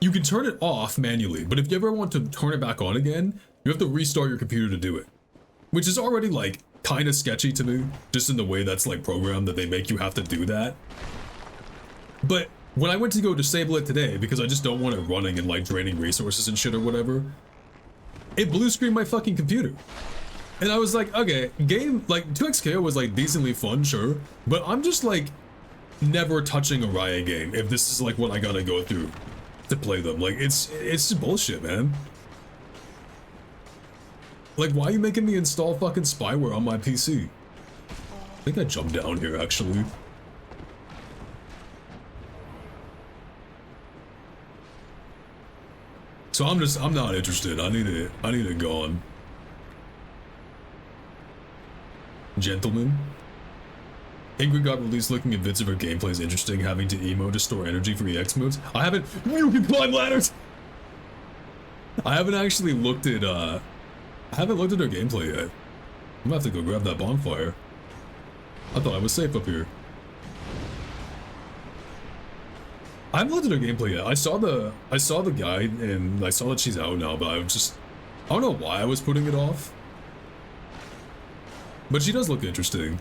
can turn it off manually, but if you ever want to turn it back on again, you have to restart your computer to do it. Which is already, like, kind of sketchy to me, just in the way that's, like, programmed that they make you have to do that. But when I went to go disable it today, because I just don't want it running and, like, draining resources and shit or whatever, it blue screened my fucking computer. And I was like, okay, game, like, 2XKO was, like, decently fun, sure, but I'm just, like, never touching a Riot game if this is, like, what I gotta go through to play them. Like, it's just bullshit, man. Like, why are you making me install fucking spyware on my PC? I think I jumped down here, actually. So I'm not interested. I need it gone. Gentlemen. Angry got released. Looking at vids of her gameplay is interesting. Having to emo to store energy for EX moves. I haven't. You can climb ladders! I haven't actually looked at, I haven't looked at her gameplay yet. I'm gonna have to go grab that bonfire. I thought I was safe up here. I haven't looked at her gameplay yet. I saw the guide and I saw that she's out now, but I don't know why I was putting it off. But she does look interesting.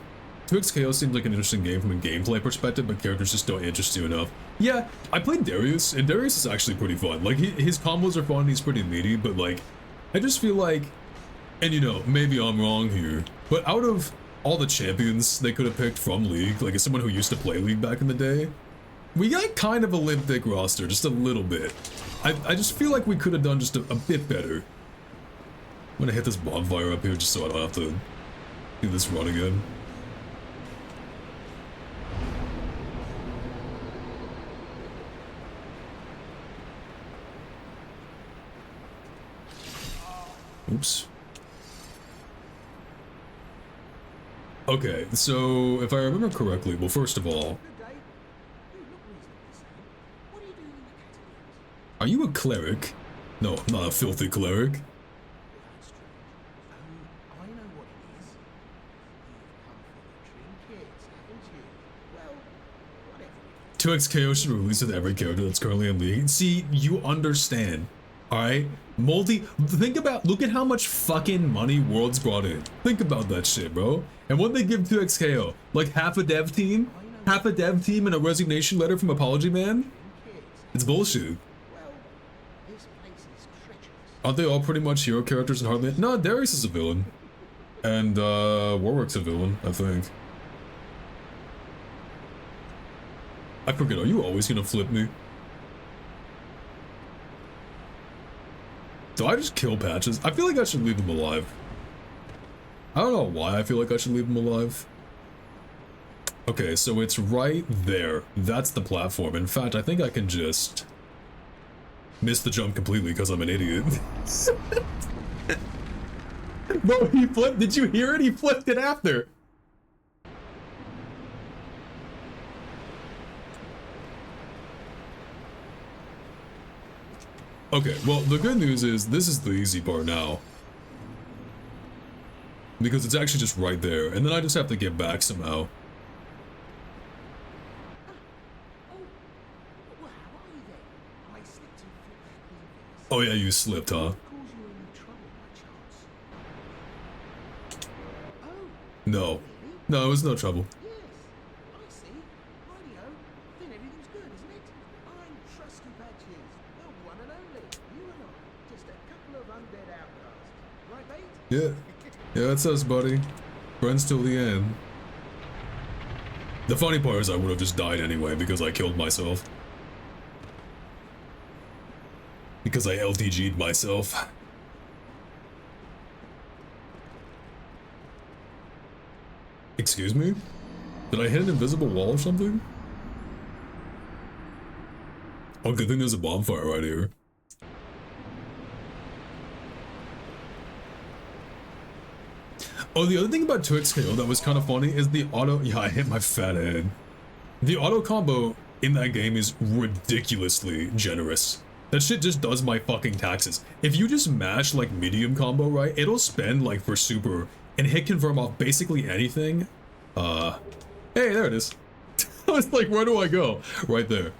2XKO seems like an interesting game from a gameplay perspective, but characters just don't interest you enough. Yeah, I played Darius, and Darius is actually pretty fun. Like, his combos are fun, he's pretty meaty, but like, I just feel like, and you know, maybe I'm wrong here, but out of all the champions they could have picked from League, like as someone who used to play League back in the day, we got kind of a limp dick roster, just a little bit. I just feel like we could have done just a bit better. I'm gonna hit this bonfire up here just so I don't have to do this run again. Oops. Okay, so if I remember correctly, well, first of all, are you a cleric? No, I'm not a filthy cleric. 2XKO should release with every character that's currently in League. See, you understand. Alright? Look at how much fucking money Worlds brought in. Think about that shit, bro. And what they give 2XKO? Like half a dev team? Half a dev team and a resignation letter from Apology Man? It's bullshit. Aren't they all pretty much hero characters and hardly? No, Darius is a villain. And, Warwick's a villain, I think. I forget, are you always gonna flip me? Do I just kill Patches? I feel like I should leave him alive. I don't know why I feel like I should leave him alive. Okay, so it's right there. That's the platform. In fact, I think I can just miss the jump completely because I'm an idiot. Bro, he flipped. Did you hear it? He flipped it after. Okay, well, the good news is this is the easy part now. Because it's actually just right there, and then I just have to get back somehow. Oh yeah, you slipped, huh? No. No, it was no trouble. Yes, I see. Rightio. Then everything's good, isn't it? I'm Trusty Badges, the one and only. You and I, just a couple of undead outcasts. Right, mate? Yeah. Yeah, that's us, buddy. Friends till the end. The funny part is I would have just died anyway because I killed myself. Because I LTG'd myself. Excuse me? Did I hit an invisible wall or something? Oh, good thing there's a bonfire right here. Oh, the other thing about 2x KO that was kind of funny is the auto. Yeah, I hit my fat head. The auto combo in that game is ridiculously generous. That shit just does my fucking taxes. If you just mash like medium combo, right, it'll spend like for super and hit confirm off basically anything. Hey, there it is. I was like, where do I go? Right there.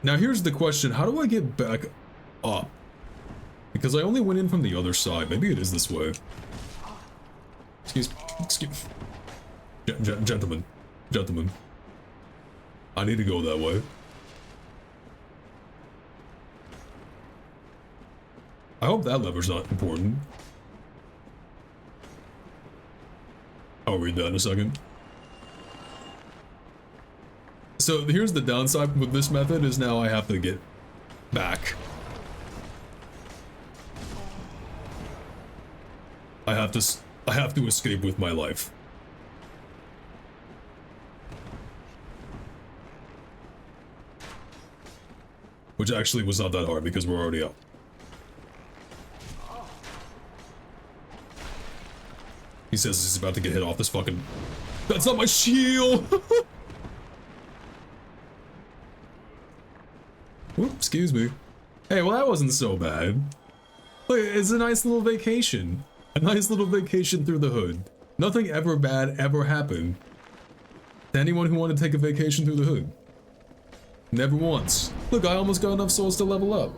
Now here's the question, how do I get back up? Because I only went in from the other side. Maybe it is this way. Excuse. Gentlemen. I need to go that way. I hope that lever's not important. I'll read that in a second. So here's the downside with this method is now I have to get back. I have to escape with my life. Which actually was not that hard because we're already up. He says he's about to get hit off this fucking... That's not my shield! Whoop, excuse me. Hey, well that wasn't so bad. Look, it's a nice little vacation. A nice little vacation through the hood. Nothing ever bad ever happened to anyone who wanted to take a vacation through the hood. Never once. Look, I almost got enough souls to level up.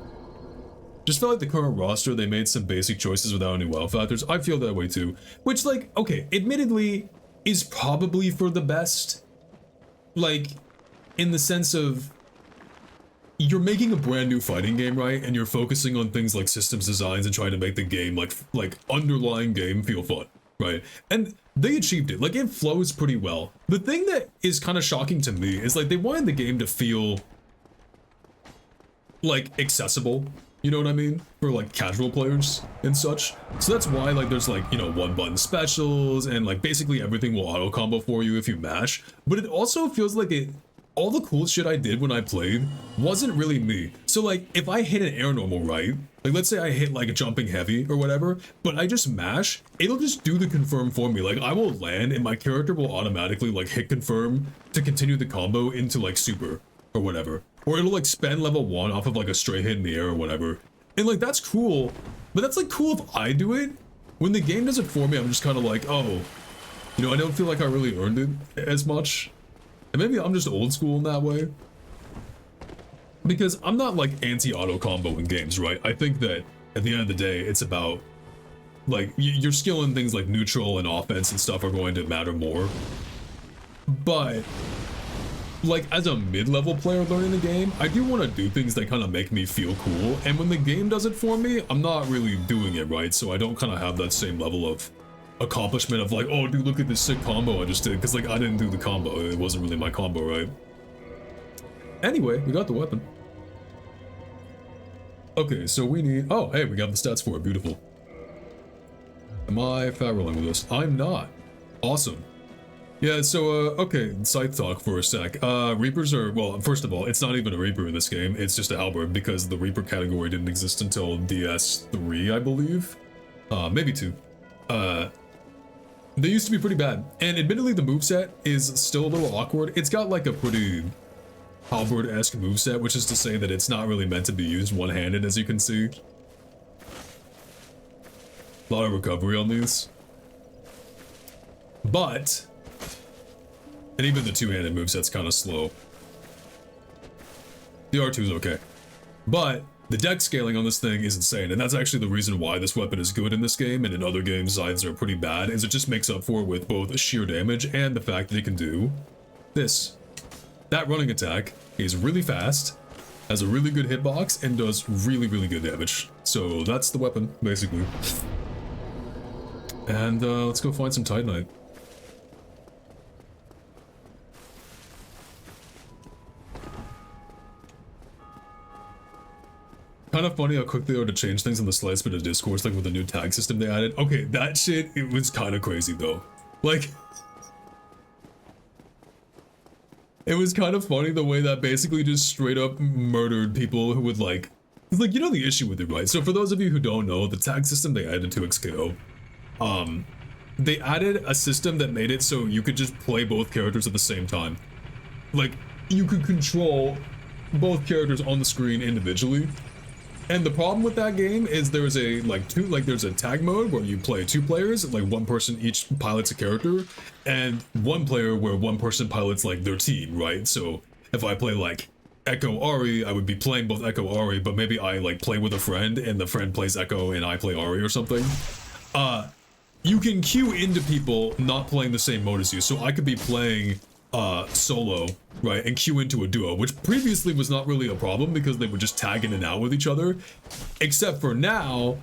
Just felt like the current roster, they made some basic choices without any wow factors. I feel that way too. Which, like, okay, admittedly, is probably for the best. Like, in the sense of... You're making a brand new fighting game, right? And you're focusing on things like systems designs and trying to make the game, like underlying game feel fun, right? And they achieved it. Like, it flows pretty well. The thing that is kind of shocking to me is, like, they wanted the game to feel... like, accessible. You know what I mean? For like casual players and such. So that's why like there's like, you know, one button specials and like basically everything will auto combo for you if you mash. But it also feels like all the cool shit I did when I played wasn't really me. So like if I hit an air normal right, like let's say I hit like a jumping heavy or whatever, but I just mash, it'll just do the confirm for me. Like I will land and my character will automatically like hit confirm to continue the combo into like super or whatever. Or it'll like spend level 1 off of like a straight hit in the air or whatever. And like that's cool, but that's like cool if I do it. When the game does it for me, I'm just kind of like, oh, you know, I don't feel like I really earned it as much. And maybe I'm just old school in that way. Because I'm not like anti-auto combo in games, right? I think that at the end of the day, it's about like your skill in things like neutral and offense and stuff are going to matter more. But like as a mid-level player learning the game, I do want to do things that kind of make me feel cool. And when the game does it for me, I'm not really doing it right. So I don't kind of have that same level of accomplishment of like, oh, dude, look at this sick combo I just did. Because like I didn't do the combo. It wasn't really my combo, right? Anyway, we got the weapon. Okay, so we need... Oh, hey, we got the stats for it. Beautiful. Am I fat rolling with this? I'm not. Awesome. Yeah, so, okay, side talk for a sec. Reapers are... Well, first of all, it's not even a Reaper in this game. It's just a Halberd because the Reaper category didn't exist until DS3, I believe. Maybe 2. They used to be pretty bad. And admittedly, the moveset is still a little awkward. It's got like a pretty... Halberd-esque moveset, which is to say that it's not really meant to be used one-handed, as you can see. A lot of recovery on these. But... And even the two-handed moveset's kind of slow. The R2's okay. But the dex scaling on this thing is insane, and that's actually the reason why this weapon is good in this game, and in other games sides are pretty bad, is it just makes up for it with both sheer damage and the fact that it can do this. That running attack is really fast, has a really good hitbox, and does really, really good damage. So that's the weapon, basically. And let's go find some Titanite. Kind of funny how quick they are to change things in the slice bit of discourse, like with the new tag system they added. Okay, that shit, it was kind of crazy though. Like... It was kind of funny the way that basically just straight up murdered people who would like... Like, you know the issue with it, right? So for those of you who don't know, the tag system they added to XKO, they added a system that made it so you could just play both characters at the same time. Like, you could control both characters on the screen individually. And the problem with that game is there's a, there's a tag mode where you play 2 players, like one person each pilots a character, and one player where one person pilots, like, their team, right? So if I play, like, Echo Ari, I would be playing both Echo Ari, but maybe I, like, play with a friend, and the friend plays Echo and I play Ari or something. You can queue into people not playing the same mode as you, so I could be playing solo, right, and queue into a duo, which previously was not really a problem because they would just tag in and out with each other, except for now,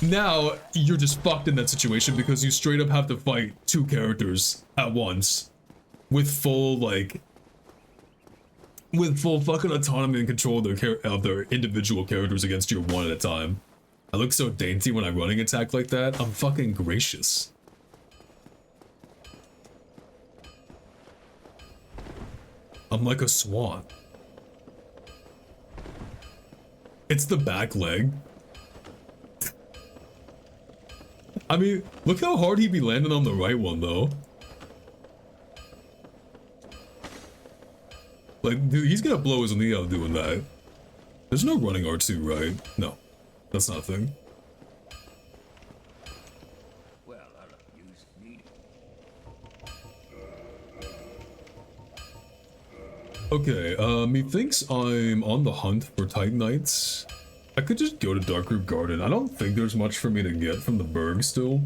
now you're just fucked in that situation because you straight up have to fight 2 characters at once with full, like, with full fucking autonomy and control of their individual characters against you one at a time. I look so dainty when I running attack like that. I'm fucking gracious. I'm like a swan. It's the back leg. I mean, look how hard he'd be landing on the right one, though. Like, dude, he's gonna blow his knee out doing that. There's no running R2, right? No, that's not a thing. Okay, methinks I'm on the hunt for Titanites. I could just go to Darkroot Garden. I don't think there's much for me to get from the Berg still.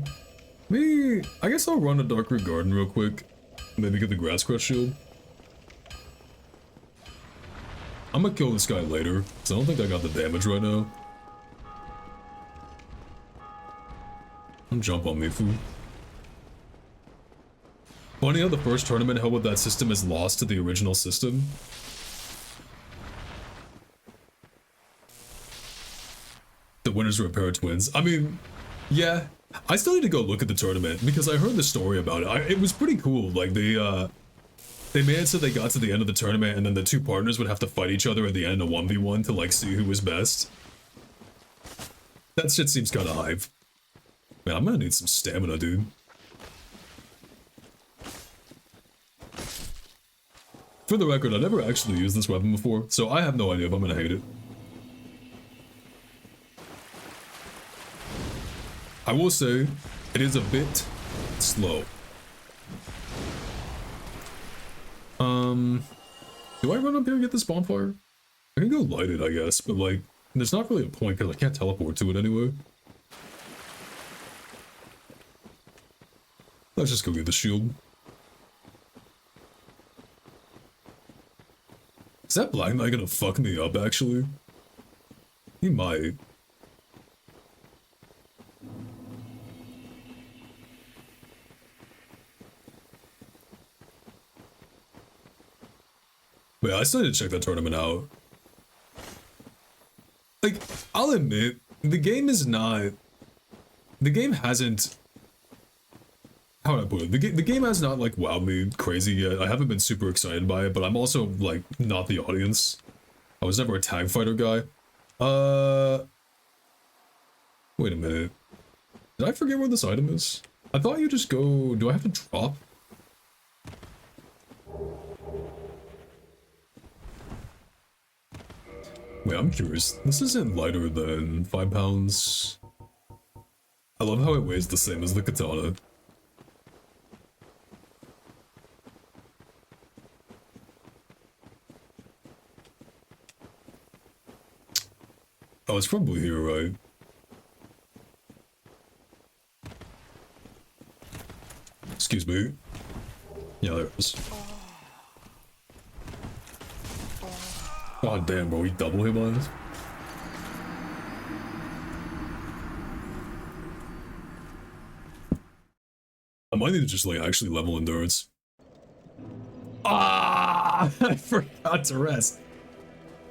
I guess I'll run to Darkroot Garden real quick. Maybe get the Grass Crest Shield. I'm gonna kill this guy later, because I don't think I got the damage right now. Don't jump on me, fool. Funny how the first tournament held with that system is lost to the original system. The winners were a pair of twins. I mean, yeah, I still need to go look at the tournament because I heard the story about it. It was pretty cool. Like they made it so they got to the end of the tournament and then the 2 partners would have to fight each other at the end in a 1v1 to like see who was best. That shit seems kind of hype. Man, I'm gonna need some stamina, dude. For the record, I never actually used this weapon before, so I have no idea if I'm gonna hate it. I will say, it is a bit slow. Do I run up here and get this bonfire? I can go light it, I guess, but like, there's not really a point because I can't teleport to it anyway. Let's just go get the shield. that Black Knight gonna fuck me up, actually? He might. Wait, I still need to check that tournament out. Like, I'll admit, the game is not... The game hasn't... How would I put it? The game has not, like, wowed me crazy yet. I haven't been super excited by it, but I'm also, like, not the audience. I was never a tag fighter guy. Wait a minute. Did I forget where this item is? I thought you just go... Do I have to drop? Wait, I'm curious. This isn't lighter than 5 pounds. I love how it weighs the same as the katana. Oh, it's probably here, right? Excuse me. Yeah, there it is. God damn, bro, he double hit on us. I might need to just, like, actually level endurance. Ah! I forgot to rest.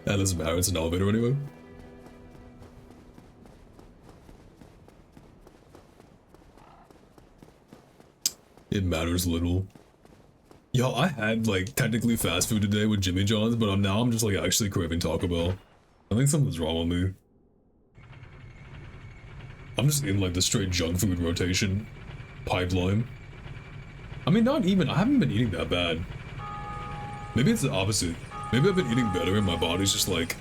That doesn't matter, it's an elevator anyway. It matters little. Yo, I had, like, technically fast food today with Jimmy John's, but now I'm just, like, actually craving Taco Bell. I think something's wrong with me. I'm just in, like, the straight junk food rotation pipeline. I mean, not even. I haven't been eating that bad. Maybe it's the opposite. Maybe I've been eating better and my body's just like,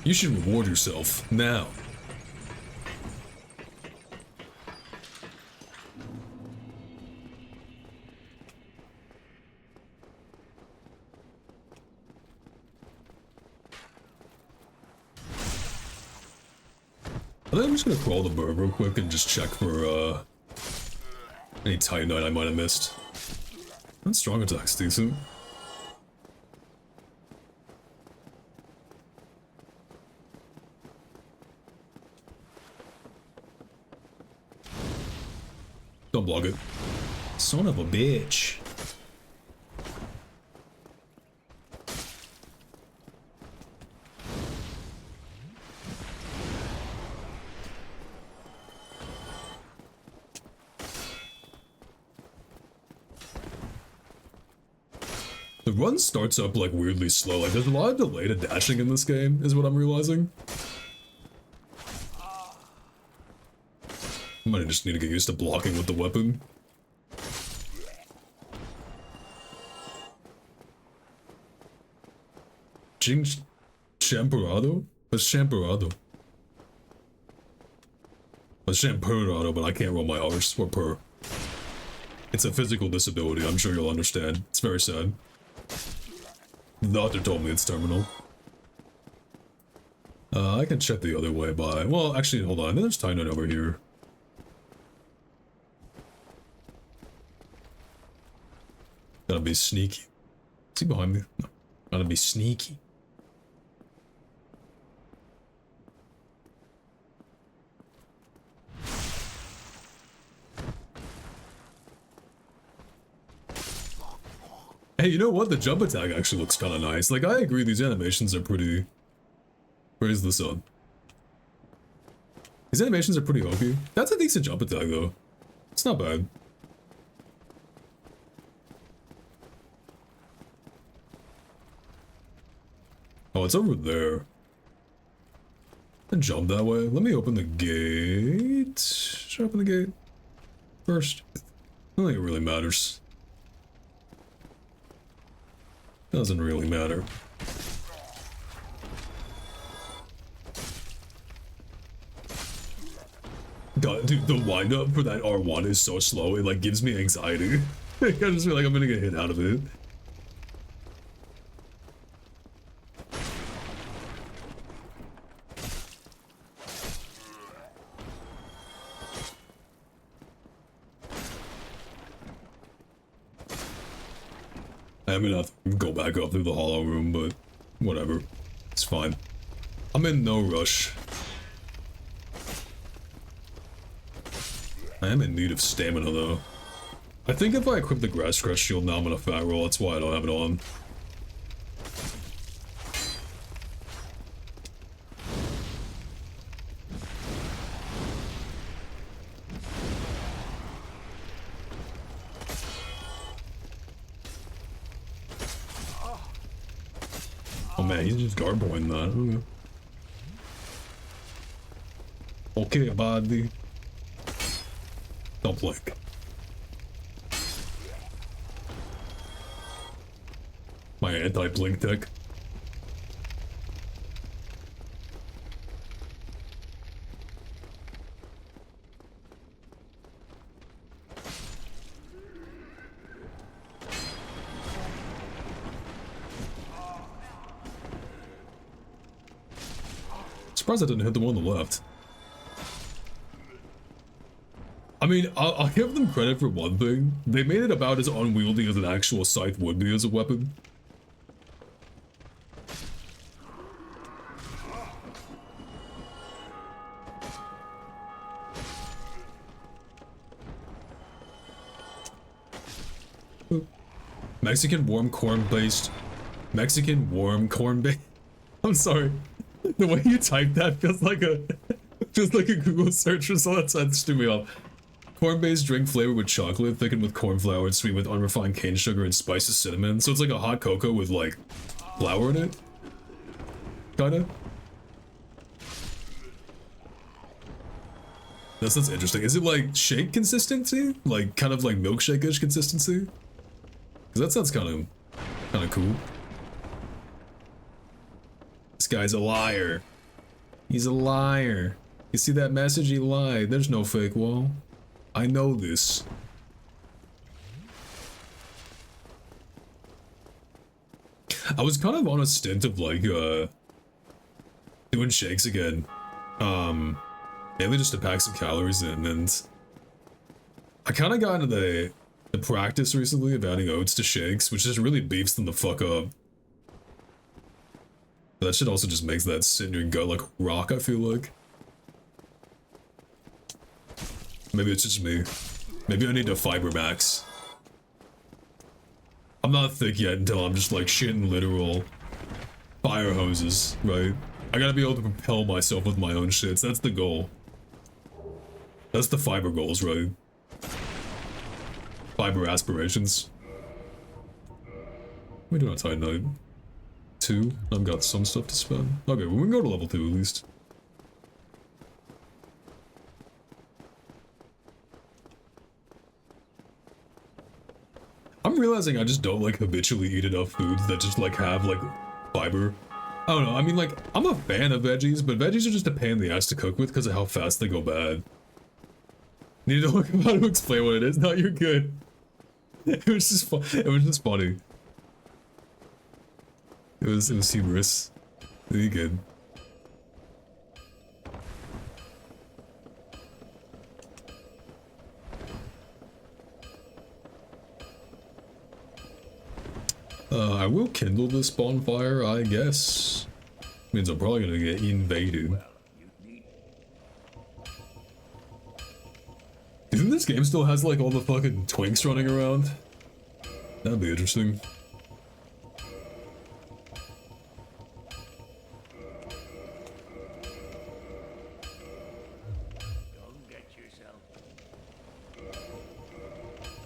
you should reward yourself now. I think I'm just gonna crawl the bird real quick and just check for, any Titanite I might have missed. That strong attack's decent. Don't block it. Son of a bitch. The run starts up like weirdly slow. Like there's a lot of delay to dashing in this game, is what I'm realizing. I might just need to get used to blocking with the weapon. Champerado? What's Champerado? It's Champerado, but I can't roll my R's or per. It's a physical disability, I'm sure you'll understand. It's very sad. The doctor told me it's terminal. I can check the other way by... Well, actually, hold on. There's Titanite over here. Gotta be sneaky. Is he behind me? No. Gotta be sneaky. Hey, you know what? The jump attack actually looks kind of nice. Like, I agree, these animations are pretty... Praise the sun. These animations are pretty hokey. That's a decent jump attack, though. It's not bad. Oh, it's over there. And jump that way. Let me open the gate. Should I open the gate first? I don't think it really matters. Doesn't really matter. God, dude, the windup for that R1 is so slow, it like gives me anxiety. I just feel like I'm gonna get hit out of it. I'm gonna have to go back up through the hollow room, but whatever. It's fine. I'm in no rush. I am in need of stamina, though. I think if I equip the grass crest shield now, I'm gonna fat roll. That's why I don't have it on. Oh man, he's just garboing that. Okay, buddy. Don't blink. My anti-blink tech. Surprised I didn't hit the one on the left. I mean, I'll give them credit for one thing. They made it about as unwieldy as an actual scythe would be as a weapon. Mexican warm corn based. Mexican warm corn based. I'm sorry. The way you type that feels like a Google search result. That threw me off. Corn-based drink flavored with chocolate, thickened with corn flour, and sweetened with unrefined cane sugar and spices cinnamon. So it's like a hot cocoa with like flour in it. Kinda. That's interesting. Is it like shake consistency? Like kind of like milkshake-ish consistency? Cause that sounds kind of cool. This guy's a liar. He's a liar. You see that message? He lied. There's no fake wall. I know this. I was kind of on a stint of like doing shakes again. Mainly just to pack some calories in, and I kind of got into the practice recently of adding oats to shakes, which just really beefs them the fuck up. But that shit also just makes that sit in your gut like rock, I feel like. Maybe it's just me. Maybe I need a fiber max. I'm not thick yet until I'm just like shitting literal fire hoses, right? I gotta be able to propel myself with my own shits. That's the goal. That's the fiber goals, right? Fiber aspirations. We do not tie night. 2. I've got some stuff to spend. Okay, well, we can go to level 2 at least. I'm realizing I just don't like habitually eat enough foods that just like have like fiber. I don't know, I mean like, I'm a fan of veggies, but veggies are just a pain in the ass to cook with because of how fast they go bad. Need to look up how to explain what it is. No, you're good. It was just fun. It was just funny. It was humorous. You're good. I will kindle this bonfire, I guess. Means I'm probably gonna get invaded. Do you think this game still has like all the fucking twinks running around? That'd be interesting.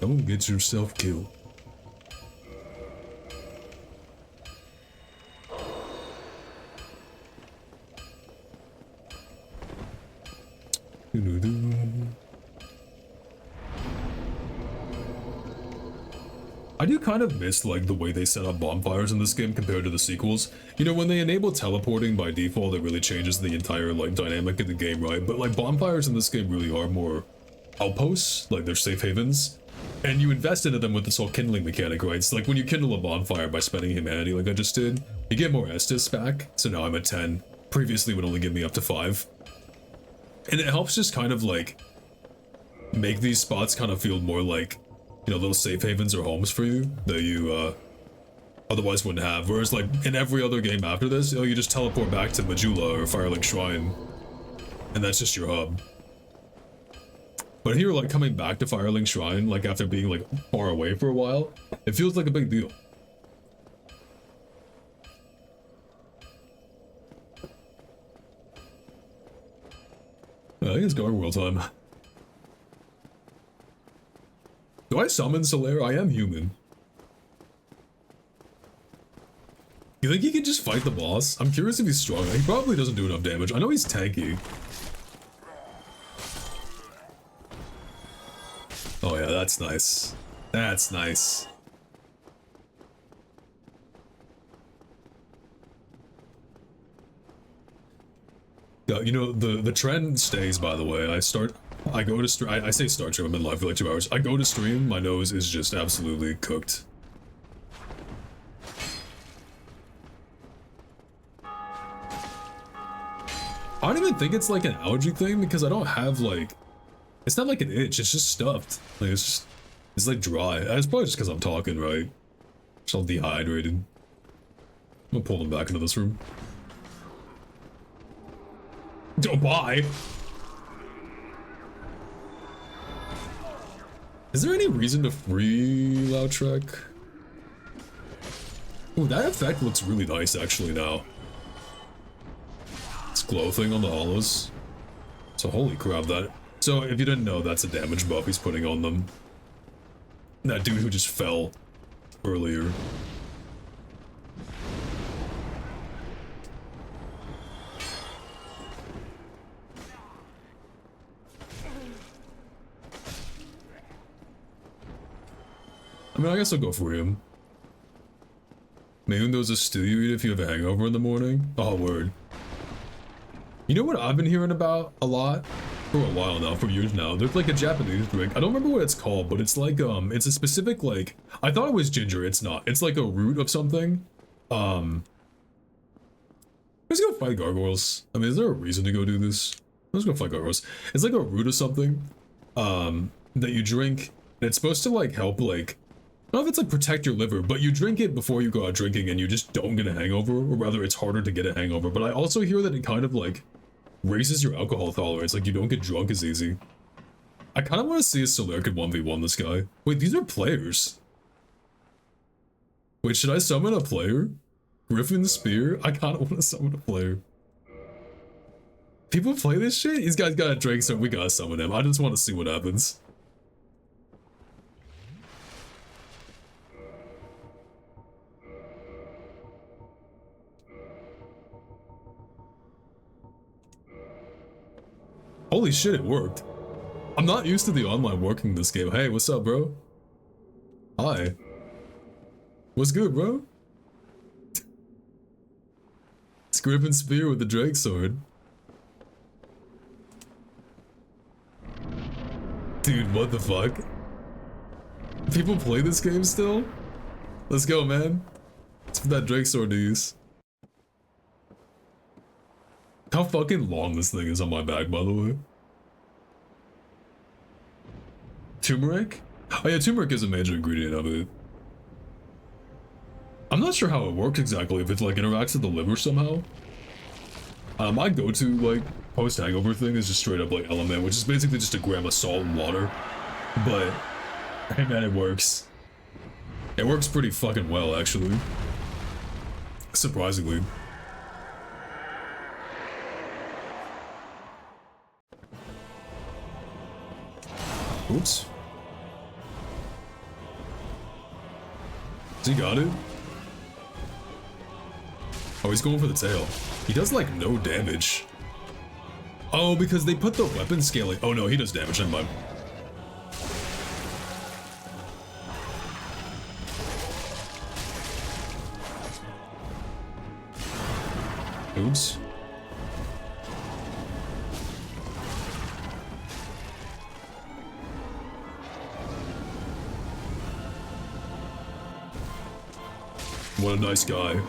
Don't get yourself killed. I do kind of miss like the way they set up bonfires in this game compared to the sequels. You know, when they enable teleporting by default, it really changes the entire like dynamic of the game, right? But like bonfires in this game really are more outposts, like they're safe havens. And you invest into them with this whole kindling mechanic, right? It's like when you kindle a bonfire by spending humanity like I just did, you get more Estus back. So now I'm at 10. Previously would only give me up to 5. And it helps just kind of like make these spots kind of feel more like, you know, little safe havens or homes for you that you Otherwise wouldn't have. Whereas like in every other game after this, you just teleport back to Majula or Firelink Shrine. And that's just your hub. But here, like coming back to Firelink Shrine, like after being like far away for a while, it feels like a big deal. I think it's Gargoyle time. Do I summon Solaire? I am human. You think he can just fight the boss? I'm curious if he's strong. He probably doesn't do enough damage. I know he's tanky. Oh yeah, that's nice. That's nice. Yeah, you know, the trend stays, by the way. I go to stream, I say start stream, I've been live for like 2 hours. I go to stream, my nose is just absolutely cooked. I don't even think it's like an allergy thing because I don't have like, it's not like an itch, it's just stuffed. Like it's like dry. It's probably just because I'm talking, right? Just all dehydrated. I'm gonna pull them back into this room. Don't buy. Is there any reason to free Lautrec? Ooh, that effect looks really nice actually now. This glow thing on the hollows. So holy crap, that. So if you didn't know, that's a damage buff he's putting on them. That dude who just fell earlier. I mean, I guess I'll go for him. Maybe there's a stew you eat if you have a hangover in the morning. Oh, word. You know what I've been hearing about a lot? For a while now, for years now. There's like a Japanese drink. I don't remember what it's called, but it's like, it's a specific, like, I thought it was ginger. It's not. It's like a root of something. Let's go fight gargoyles. I mean, is there a reason to go do this? Let's go fight gargoyles. It's like a root of something, that you drink. And it's supposed to, like, help, like, I don't know if it's like protect your liver, but you drink it before you go out drinking and you just don't get a hangover, or rather it's harder to get a hangover. But I also hear that it kind of like raises your alcohol tolerance, like you don't get drunk as easy. I kind of want to see if Solaire could 1v1 this guy. Wait, these are players. Wait, should I summon a player? Griffin Spear? I kind of want to summon a player. People play this shit? These guys got a drink, so we gotta summon him. I just want to see what happens. Holy shit, it worked. I'm not used to the online working this game. Hey, what's up, bro? Hi. What's good, bro? It's Griffin Spear with the Drake sword. Dude, what the fuck? People play this game still? Let's go, man. Let's put that Drake sword to use. How fucking long this thing is on my back, by the way. Turmeric? Oh yeah, turmeric is a major ingredient of it. I'm not sure how it works exactly, if it like interacts with the liver somehow. My go-to like post-hangover thing is just straight up like element, which is basically just a gram of salt and water. But, hey man, it works. It works pretty fucking well, actually. Surprisingly. Oops. He got it? Oh, he's going for the tail. He does like no damage. Oh, because they put the weapon scaling. Oh no, he does damage, never mind. Oops. What a nice guy.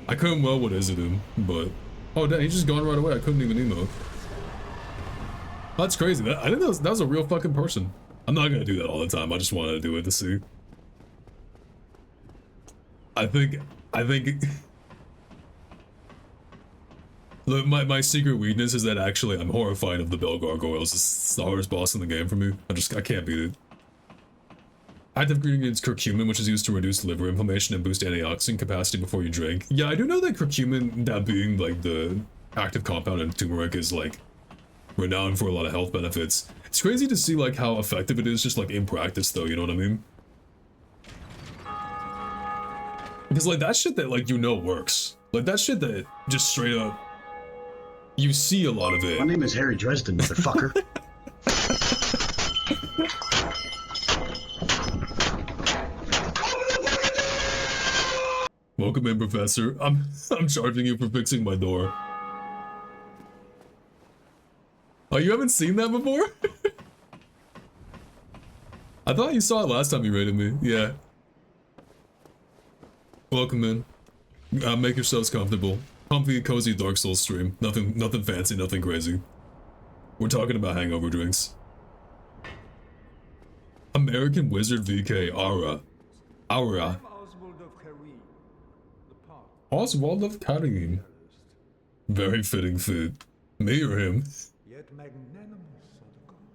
I couldn't well what is it him, but oh damn, he's just gone right away. I couldn't even emote. That's crazy. I think that was a real fucking person. I'm not gonna do that all the time. I just wanted to do it to see. I think, I think, look, my secret weakness is that actually I'm horrified of the Bell Gargoyles. It's the hardest boss in the game for me. I can't beat it. Active ingredient is curcumin, which is used to reduce liver inflammation and boost antioxidant capacity before you drink. Yeah, I do know that curcumin, that being like the active compound in turmeric, is like renowned for a lot of health benefits. It's crazy to see like how effective it is just like in practice though, you know what I mean? Because like that shit that like you know works. Like that shit that just straight up you see a lot of it. My name is Harry Dresden, motherfucker. Welcome in, Professor. I'm charging you for fixing my door. Oh, you haven't seen that before? I thought you saw it last time you raided me. Yeah. Welcome in. Make yourselves comfortable. Comfy, cozy Dark Souls stream. Nothing fancy, nothing crazy. We're talking about hangover drinks. American Wizard VK Aura. Aura. Oswald of Karin. Very fitting fit. Me or him?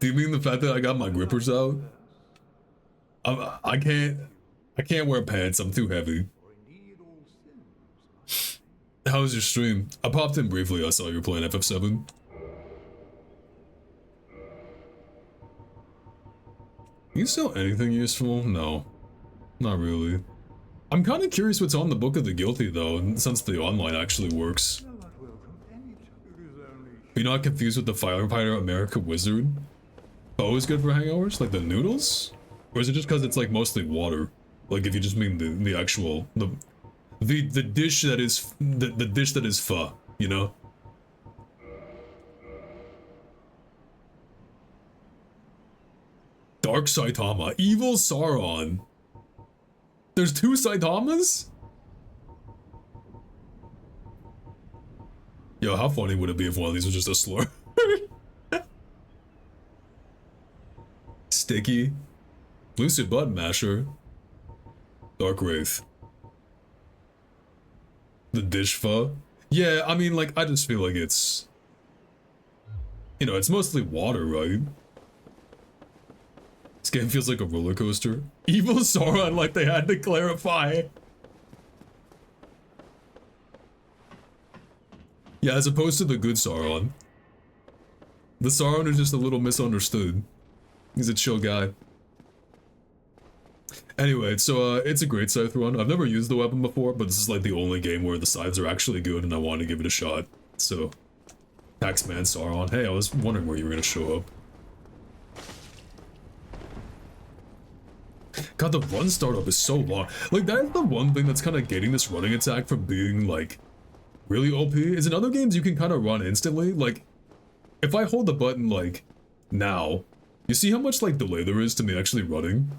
Do you mean the fact that I got my grippers out? I can't wear pants, I'm too heavy. How was your stream? I popped in briefly, I saw you were playing FF7. You sell anything useful? No. Not really. I'm kind of curious what's on the Book of the Guilty though, since the online actually works. You're not confused with the Firefighter America Wizard? Oh, is good for hangovers? Like the noodles? Or is it just because it's like mostly water? Like if you just mean the actual the dish that is the dish that is pho, you know? Dark Saitama, Evil Sauron. There's two Saitamas? Yo, how funny would it be if one of these was just a slur? Sticky. Lucid Bud Masher. Dark Wraith. The dish pho. Yeah, I mean, like, I just feel like it's... You know, it's mostly water, right? This game feels like a roller coaster. Evil Sauron, like they had to clarify. Yeah, as opposed to the good Sauron. The Sauron is just a little misunderstood. He's a chill guy. Anyway, so it's a great scythe run. I've never used the weapon before, but this is like the only game where the scythes are actually good and I want to give it a shot. So, Taxman Sauron. Hey, I was wondering where you were going to show up. God, the run startup is so long. Like, that's the one thing that's kind of getting this running attack from being, like, really OP, is in other games you can kind of run instantly. Like, if I hold the button, like, now, you see how much, like, delay there is to me actually running?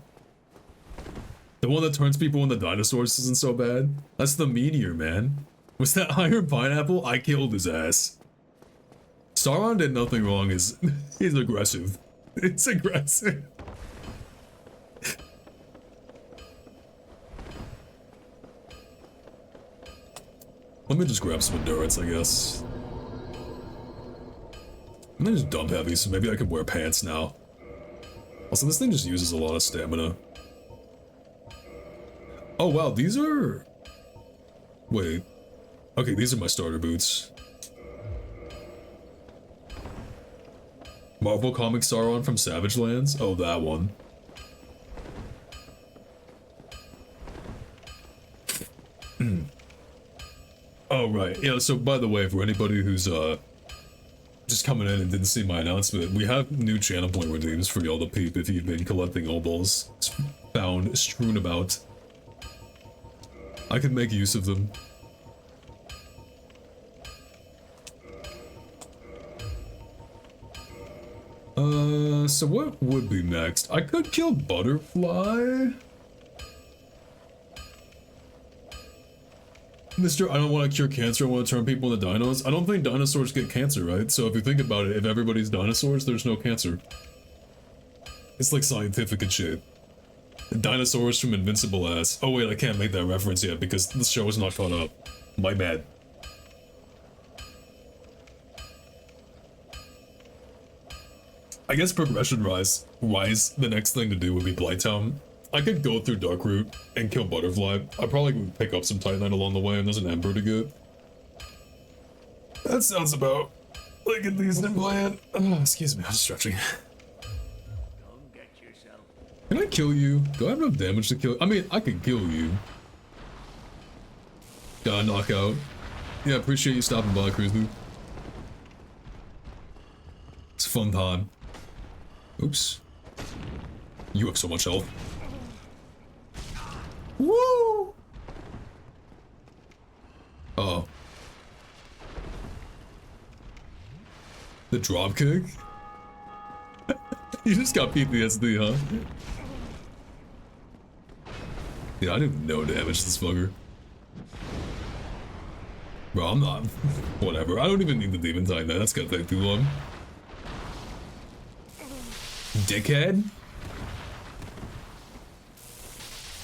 The one that turns people into dinosaurs isn't so bad. That's the meteor, man. Was that Iron Pineapple? I killed his ass. Sauron did nothing wrong, he's aggressive. It's aggressive. Let me just grab some endurance, I guess. I'm gonna just dump heavy, so maybe I can wear pants now. Also, this thing just uses a lot of stamina. Oh wow, these are... Wait. Okay, these are my starter boots. Marvel Comics Sauron from Savage Lands? Oh, that one. Oh, right. Yeah, so by the way, for anybody who's just coming in and didn't see my announcement, we have new channel point redeems for y'all to peep if you've been collecting obols found strewn about. I can make use of them. So what would be next? I could kill Butterfly. Mister, I don't want to cure cancer, I want to turn people into dinos. I don't think dinosaurs get cancer, right? So if you think about it, if everybody's dinosaurs, there's no cancer. It's like scientific and shit. Dinosaurs from Invincible Ass. Oh wait, I can't make that reference yet because the show is not caught up. My bad. I guess progression-wise, the next thing to do would be Blighttown. I could go through Darkroot and kill Butterfly. I probably would pick up some Titanite along the way and there's an Ember to get. That sounds about like a decent plan. Excuse me, I'm stretching. Come get yourself. Can I kill you? Do I have enough damage to kill? I mean, I could kill you. Got a knockout. Yeah, appreciate you stopping by, Cruisley. It's a fun time. Oops. You have so much health. Woo! Oh. The dropkick? You just got PTSD, huh? Yeah, I didn't know damage this fucker. Bro, I'm not. Whatever. I don't even need the demon time there. That's gonna take too long. Dickhead?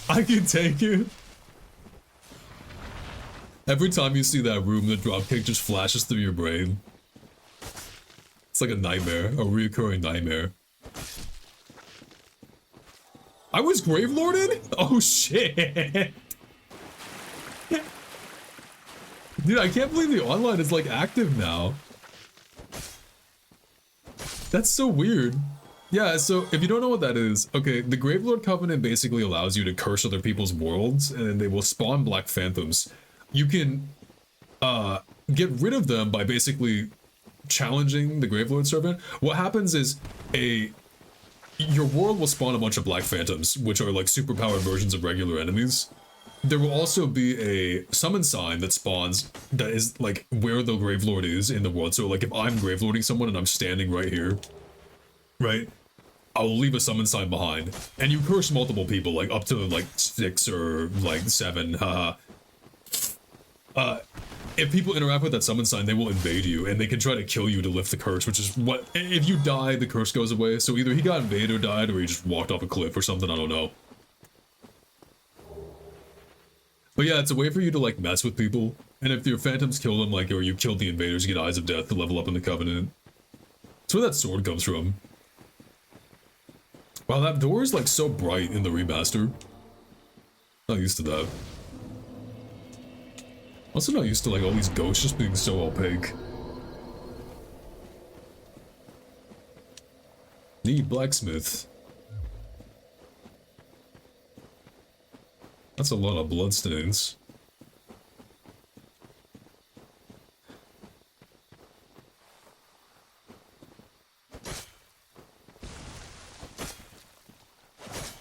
I can take it. Every time you see that room, the dropkick just flashes through your brain. It's like a nightmare, a recurring nightmare. I was Gravelorded? Oh shit! Dude, I can't believe the online is like active now. That's so weird. Yeah, so if you don't know what that is, okay, the Gravelord Covenant basically allows you to curse other people's worlds and they will spawn Black Phantoms. You can get rid of them by basically challenging the Gravelord Servant. What happens is your world will spawn a bunch of Black Phantoms, which are like superpowered versions of regular enemies. There will also be a summon sign that spawns that is like where the Gravelord is in the world. So like if I'm Gravelording someone and I'm standing right here, right? I'll leave a summon sign behind. And you curse multiple people, like up to like 6 or like 7, haha. If people interact with that summon sign, they will invade you, and they can try to kill you to lift the curse, which is what... If you die, the curse goes away. So either he got invaded or died, or he just walked off a cliff or something, I don't know. But yeah, it's a way for you to, like, mess with people. And if your phantoms kill them, like, or you killed the invaders, you get Eyes of Death to level up in the Covenant. That's where that sword comes from. Wow, that door is, like, so bright in the remaster. Not used to that. Also not used to, like, all these ghosts just being so opaque. Need blacksmith. That's a lot of bloodstains.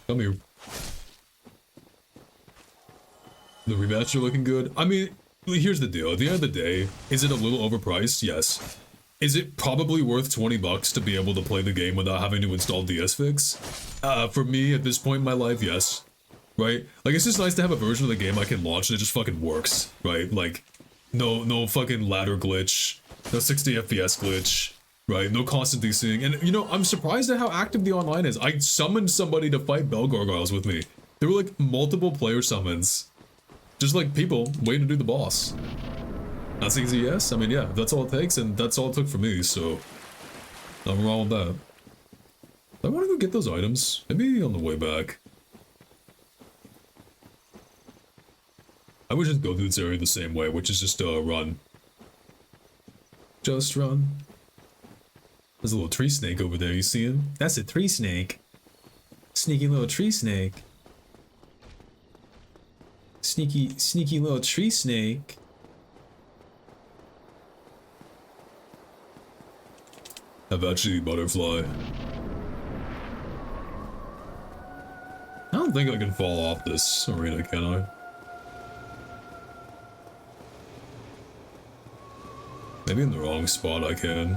Come here. The remaster looking good. I mean, here's the deal. At the end of the day, is it a little overpriced? Yes. Is it probably worth 20 bucks to be able to play the game without having to install DSFix? For me, at this point in my life, yes. Right? Like, it's just nice to have a version of the game I can launch and it just fucking works. Right? Like, no fucking ladder glitch. No 60 FPS glitch. Right? No constant DCing. And, you know, I'm surprised at how active the online is. I summoned somebody to fight Bell Gargoyles with me. There were, like, multiple player summons. Just like people waiting to do the boss. That's easy, yes? I mean, yeah, that's all it takes, and that's all it took for me, so... nothing wrong with that. I want to go get those items. Maybe on the way back. I would just go through this area the same way, which is just, run. Just run. There's a little tree snake over there, you see him? That's a tree snake. Sneaky little tree snake. Sneaky little tree snake. Have actually butterfly. I don't think I can fall off this arena, can I? Maybe in the wrong spot I can.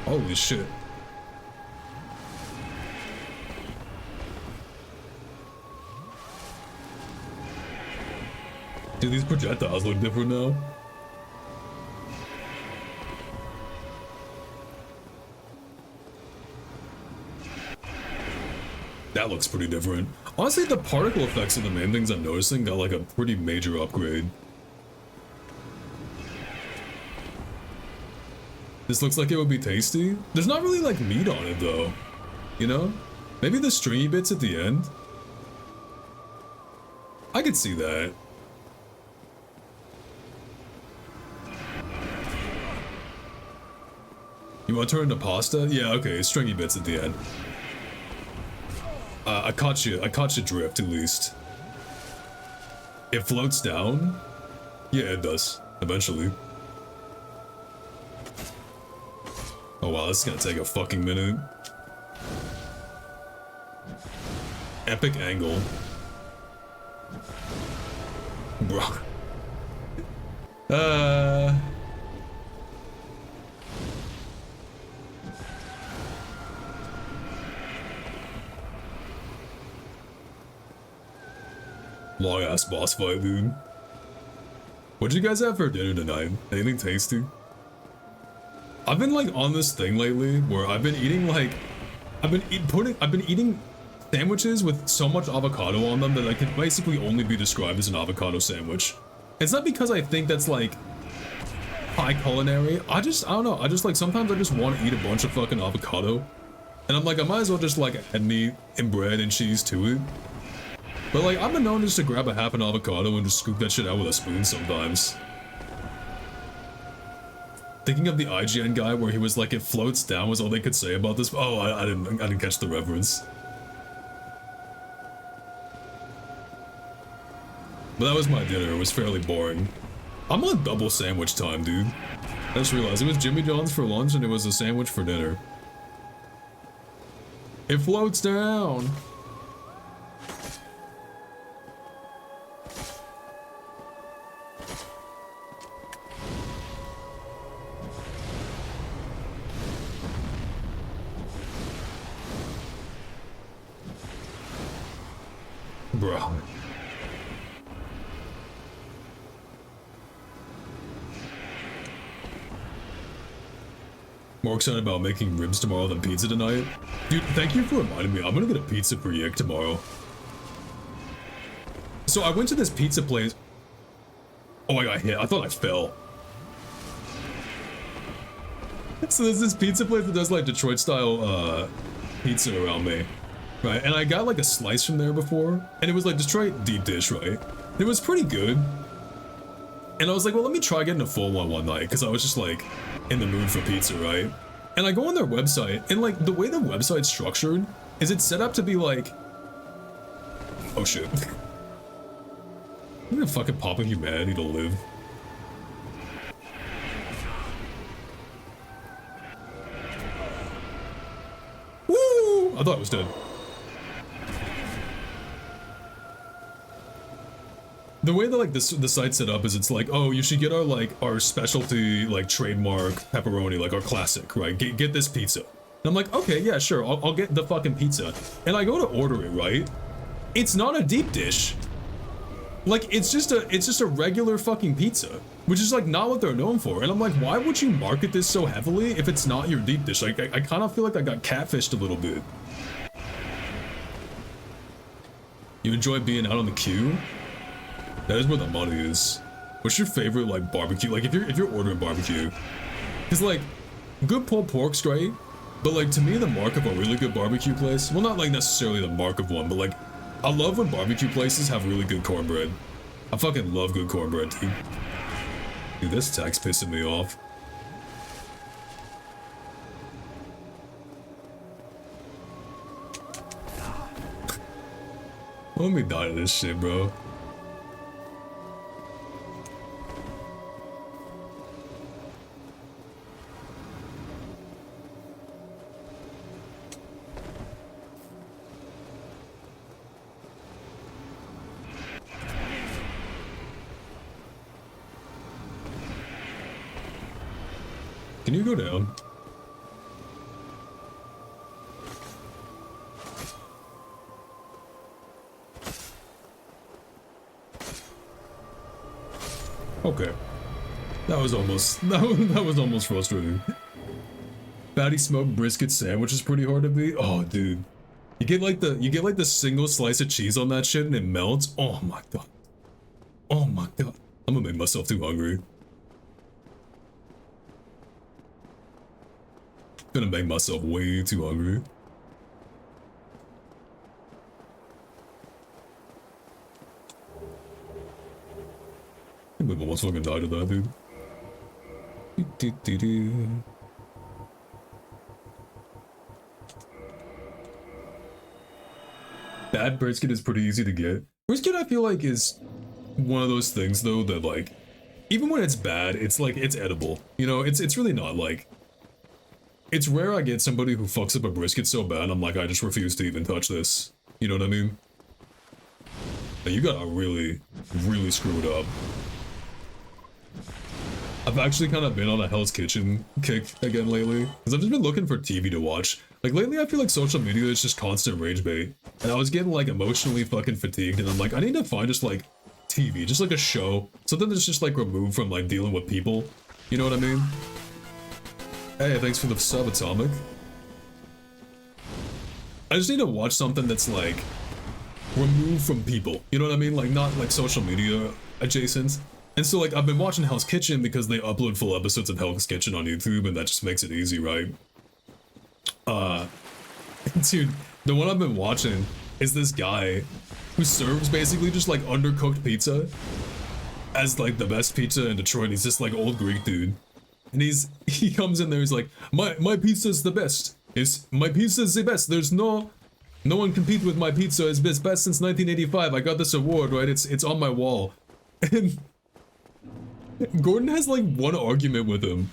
Holy shit. Dude, these projectiles look different now. that looks pretty different. Honestly, the particle effects are the main things I'm noticing got like a pretty major upgrade. This looks like it would be tasty. There's not really like meat on it though, you know? Maybe the stringy bits at the end. I could see that. You want to turn into pasta? Yeah, okay, stringy bits at the end. I caught you drift at least. It floats down? Yeah, it does, eventually. Oh wow, this is gonna take a fucking minute. Epic angle. Bro. Long ass boss fight, dude. What'd you guys have for dinner tonight? Anything tasty? I've been like on this thing lately where I've been eating like I've been eating sandwiches with so much avocado on them that I can basically only be described as an avocado sandwich. It's not because I think that's like high culinary. I don't know. I just like sometimes I just want to eat a bunch of fucking avocado. And I'm like, I might as well just like add meat and bread and cheese to it. But like, I've been known just to grab a half an avocado and just scoop that shit out with a spoon sometimes. Thinking of the IGN guy where he was like, it floats down was all they could say about this. Oh, I didn't catch the reference. But that was my dinner. It was fairly boring. I'm on double sandwich time, dude. I just realized it was Jimmy John's for lunch and it was a sandwich for dinner. It floats down. Bro. More excited about making ribs tomorrow than pizza tonight. Dude, thank you for reminding me. I'm gonna get a pizza for Yik tomorrow. So I went to this pizza place. Oh, I got hit. I thought I fell. So there's this pizza place that does like Detroit style pizza around me. Right, and I got like a slice from there before, and it was like Detroit deep dish, right? It was pretty good. And I was like, well, let me try getting a full one night, because I was just like in the mood for pizza, right? And I go on their website, and like the way the website's structured is it's set up to be like, oh shit. I'm gonna fucking pop a humanity to live. Woo! I thought I was dead. The way that like the site's set up is it's like, oh, you should get our specialty like trademark pepperoni, like our classic, right? Get this pizza. And I'm like, okay, yeah, sure, I'll get the fucking pizza. And I go to order it, right? It's not a deep dish. Like it's just a regular fucking pizza, which is like not what they're known for. And I'm like, why would you market this so heavily if it's not your deep dish? Like I kind of feel like I got catfished a little bit. You enjoy being out on the queue? That is where the money is. What's your favorite like barbecue? Like if you're ordering barbecue, because like good pulled pork's great, but like to me the mark of a really good barbecue place, well not like necessarily the mark of one, but like I love when barbecue places have really good cornbread. I fucking love good cornbread, dude. Dude, this attack's pissing me off. Let me die to this shit, bro. Can you go down? Okay. That was almost frustrating. Fatty smoked brisket sandwich is pretty hard to beat. Oh, dude. You get like the single slice of cheese on that shit and it melts. Oh my god. Oh my god. I'm gonna make myself too hungry. Gonna make myself way too hungry. I can't believe I almost fucking died of that, dude. Bad brisket is pretty easy to get. Brisket, I feel like, is one of those things, though, that, like, even when it's bad, it's, like, it's edible. You know, it's really not, like... It's rare I get somebody who fucks up a brisket so bad, I'm like, I just refuse to even touch this. You know what I mean? Now, you gotta really, really screw it up. I've actually kind of been on a Hell's Kitchen kick again lately, because I've just been looking for TV to watch. Like, lately I feel like social media is just constant rage bait, and I was getting, like, emotionally fucking fatigued, and I'm like, I need to find just, like, TV, just, like, a show, something that's just, like, removed from, like, dealing with people. You know what I mean? Hey, thanks for the sub, Atomic. I just need to watch something that's, like, removed from people. You know what I mean? Like, not, like, social media adjacent. And so, like, I've been watching Hell's Kitchen because they upload full episodes of Hell's Kitchen on YouTube, and that just makes it easy, right? Dude, the one I've been watching is this guy who serves basically just, like, undercooked pizza as, like, the best pizza in Detroit. He's this, like, old Greek dude. And he comes in there, he's like, my pizza's the best. My pizza's the best. There's no one compete with my pizza. It's best since 1985. I got this award, right? It's on my wall. And Gordon has, like, one argument with him,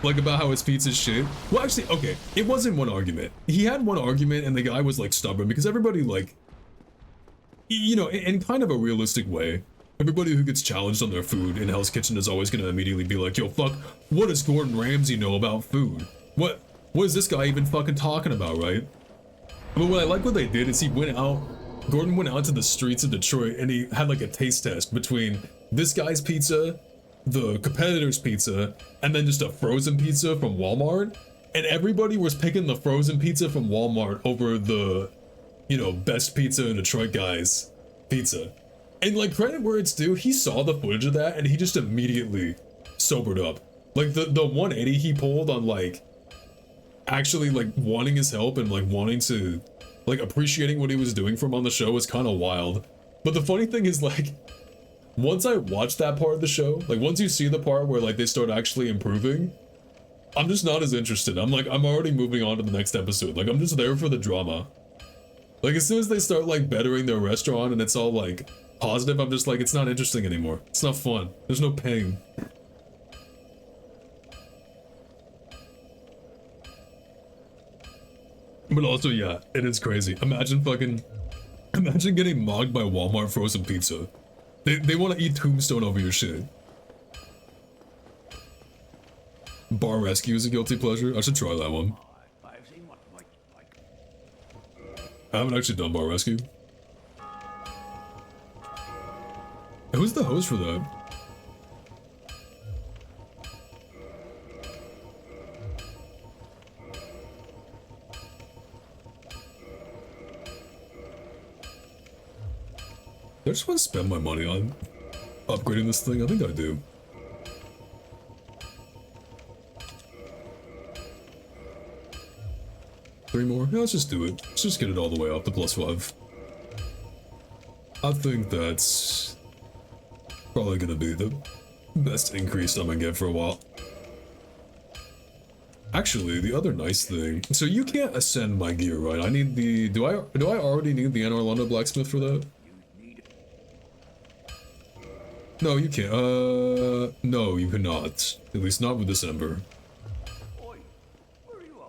like, about how his pizza's shit. Well, actually, okay, it wasn't one argument. He had one argument, and the guy was, like, stubborn, because everybody, like, you know, in kind of a realistic way, everybody who gets challenged on their food in Hell's Kitchen is always gonna immediately be like, yo, fuck, what does Gordon Ramsay know about food? What is this guy even fucking talking about, right? But what I like what they did is Gordon went out to the streets of Detroit, and he had, like, a taste test between this guy's pizza, the competitor's pizza, and then just a frozen pizza from Walmart, and everybody was picking the frozen pizza from Walmart over the, you know, best pizza in Detroit guy's pizza. And, like, credit where it's due, he saw the footage of that and he just immediately sobered up. Like, the 180 he pulled on, like, actually, like, wanting his help and, like, wanting to, like, appreciating what he was doing for him on the show was kind of wild. But the funny thing is, like, once I watched that part of the show, like, once you see the part where, like, they start actually improving, I'm just not as interested. I'm like, I'm already moving on to the next episode. Like, I'm just there for the drama. Like, as soon as they start, like, bettering their restaurant and it's all, like, positive, I'm just like, it's not interesting anymore. It's not fun. There's no pain. But also, yeah, it is crazy. Imagine getting mocked by Walmart frozen pizza. They want to eat Tombstone over your shit. Bar Rescue is a guilty pleasure. I should try that one. I've seen what might like. I haven't actually done Bar Rescue. Who's the host for that? I just want to spend my money on upgrading this thing. I think I do. Three more? Yeah, let's just do it. Let's just get it all the way up to +5. I think that's probably gonna be the best increase I'm gonna get for a while. Actually, the other nice thing... So you can't ascend my gear, right? I need the... Do I already need the Anne Orlando blacksmith for that? No, you can't. No, you cannot. At least not with this ember.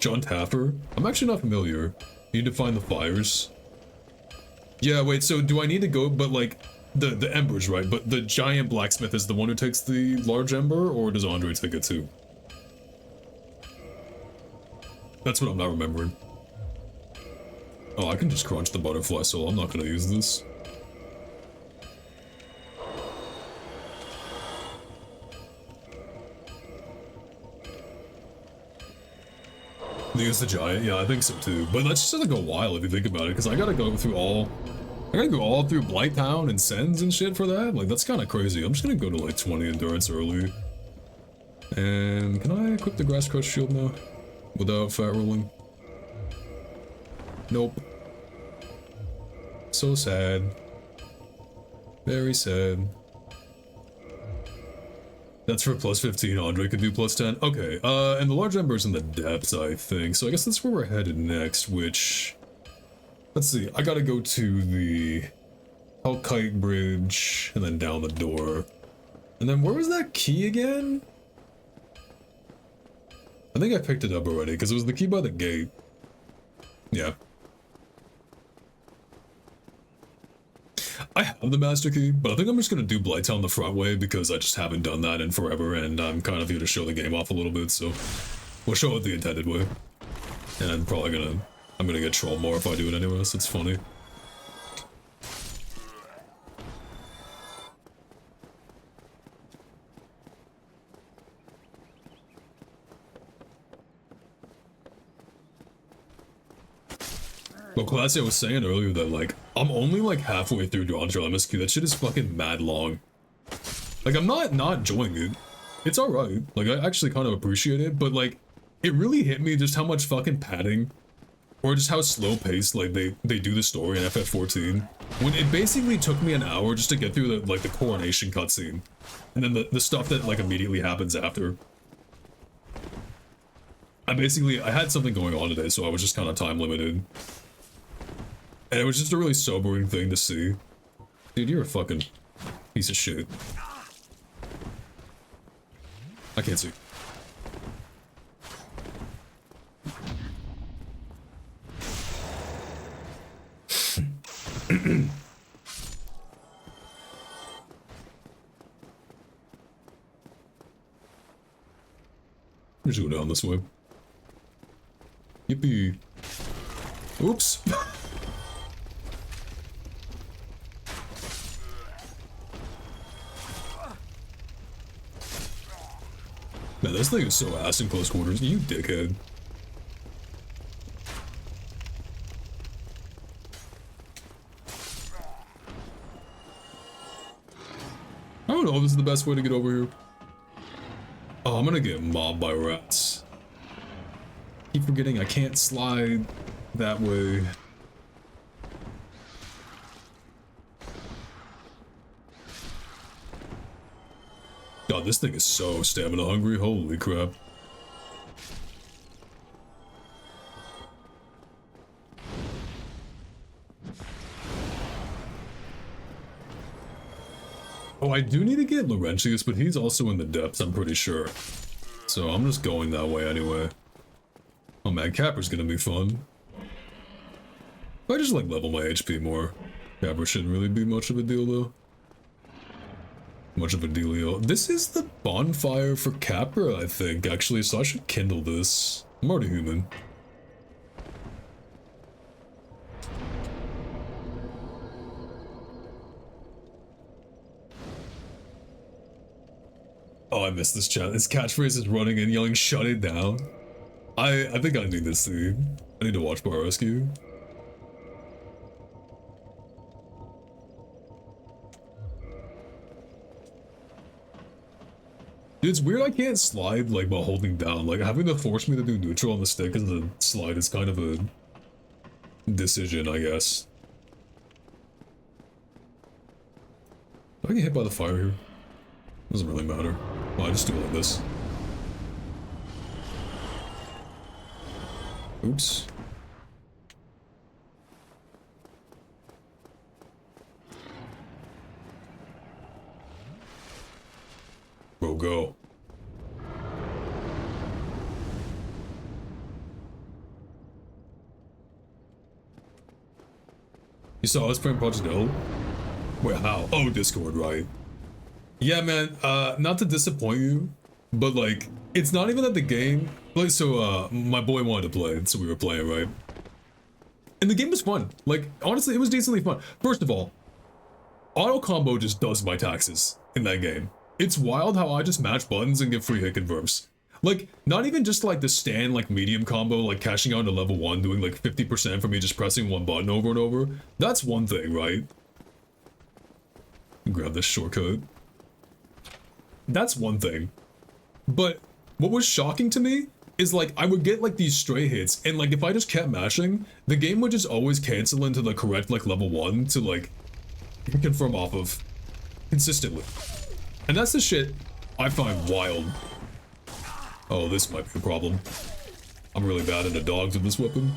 John Taffer? I'm actually not familiar. You need to find the fires. Yeah, wait, so do I need to go, but like, the embers, right? But the giant blacksmith is the one who takes the large ember, or does Andre take it too? That's what I'm not remembering. Oh, I can just crunch the butterfly soul. I'm not gonna use this. The Use the Giant, yeah, I think so too. But that's just like a while if you think about it, because I gotta go through all through Blighttown and Sens and shit for that. Like, that's kind of crazy. I'm just gonna go to like 20 endurance early. And can I equip the Grass Crush shield now? Without fat rolling? Nope. So sad. Very sad. That's for plus 15, Andre could do plus 10. Okay, and the large ember's in the depths, I think. So I guess that's where we're headed next, which... Let's see, I gotta go to the Kite Bridge, and then down the door. And then where was that key again? I think I picked it up already, because it was the key by the gate. Yeah. I have the master key, but I think I'm just gonna do Blighttown the front way because I just haven't done that in forever, and I'm kind of here to show the game off a little bit, so we'll show it the intended way. And I'm gonna get troll more if I do it anyway, so it's funny. Well, Classy, I was saying earlier that, like, I'm only, like, halfway through Dronjo MSQ. That shit is fucking mad long. Like, I'm not enjoying it. It's alright. Like, I actually kind of appreciate it, but, like, it really hit me just how much fucking padding, or just how slow-paced, like, they do the story in FF14. When it basically took me an hour just to get through, the, like, the coronation cutscene. And then the stuff that, like, immediately happens after. I had something going on today, so I was just kind of time-limited. And it was just a really sobering thing to see. Dude, you're a fucking piece of shit. I can't see. Just go down this way. Yippee. Oops. Man, this thing is so ass in close quarters. You dickhead. I don't know if this is the best way to get over here. Oh, I'm gonna get mobbed by rats. Keep forgetting I can't slide that way. God, this thing is so stamina hungry, holy crap. Oh, I do need to get Laurentius, but he's also in the depths, I'm pretty sure. So I'm just going that way anyway. Oh man, Capper's gonna be fun. If I just like level my HP more, Capper shouldn't really be much of a deal though. Much of a dealio. This is the bonfire for Capra, I think, actually, so I should kindle this. I'm already human. Oh, I missed this chat. This catchphrase is running and yelling, "Shut it down." I think I need this scene. I need to watch Bar Rescue. Dude, it's weird I can't slide, like, while holding down. Like, having to force me to do neutral on the stick as a slide is kind of a decision, I guess. Do I get hit by the fire here? Doesn't really matter. Well, I just do it like this. Oops. Bro, go. You saw us playing Project L? Wait, how? Oh, Discord, right. Yeah, man, not to disappoint you, but, like, it's not even that the game... Like, so, my boy wanted to play, so we were playing, right? And the game was fun. Like, honestly, it was decently fun. First of all, auto combo just does my taxes in that game. It's wild how I just match buttons and get free hit confirms. Like, not even just like the stand, like medium combo, like cashing out to level 1, doing like 50% for me just pressing one button over and over. That's one thing, right? Grab this shortcut. That's one thing. But what was shocking to me is like I would get like these stray hits, and like if I just kept mashing, the game would just always cancel into the correct like level 1 to like confirm off of consistently. And that's the shit I find wild. Oh, this might be a problem. I'm really bad into dogs with this weapon.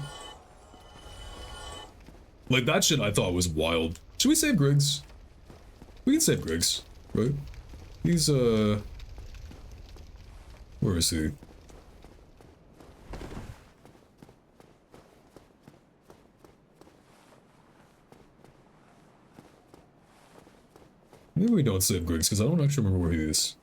Like that shit I thought was wild. Should we save Griggs? We can save Griggs, right? He's where is he? Maybe we don't save Griggs, because I don't actually remember where he is.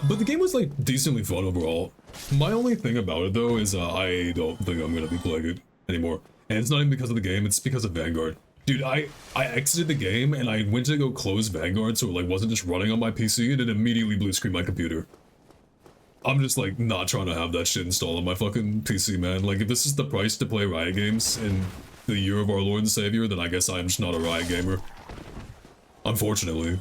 But the game was like decently fun overall. My only thing about it though is I don't think I'm gonna be playing it anymore. And it's not even because of the game, it's because of Vanguard. Dude, I exited the game and I went to go close Vanguard so it like wasn't just running on my PC and it immediately blue screened my computer. I'm just like not trying to have that shit installed on my fucking PC, man. Like if this is the price to play Riot games in the year of our Lord and Savior, then I guess I'm just not a Riot gamer. Unfortunately.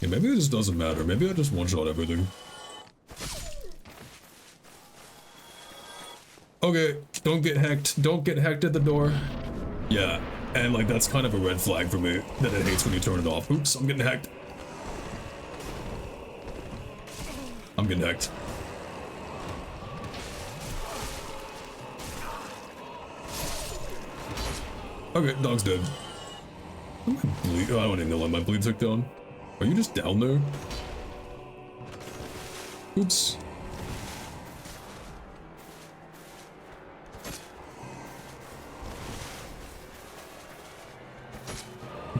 Yeah, maybe it just doesn't matter. Maybe I just one-shot everything. Okay, don't get hacked. Don't get hacked at the door. Yeah, and like that's kind of a red flag for me that it hates when you turn it off. Oops, I'm getting hacked. I'm getting hacked. Okay, dog's dead. Oh, I don't even know why my bleed took down. Are you just down there? Oops.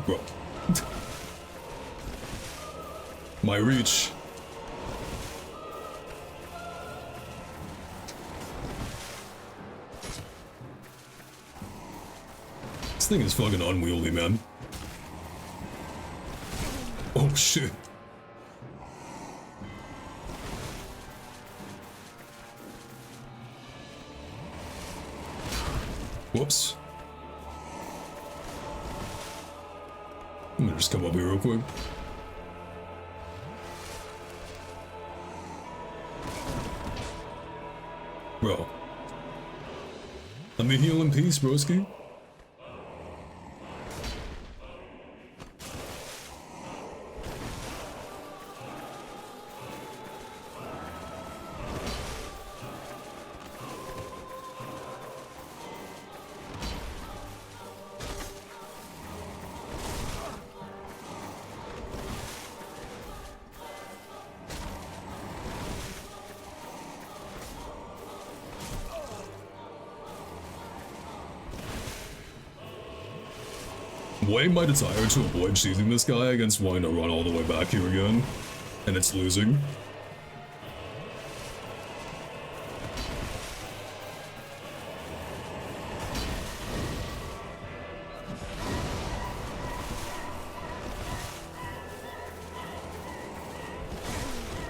Bro. My reach. This thing is fucking unwieldy, man. Oh shit. Whoops. I'm gonna just come up here real quick. Bro. Let me heal in peace, broski. Weighing my desire to avoid cheesing this guy against wanting to run all the way back here again, and it's losing.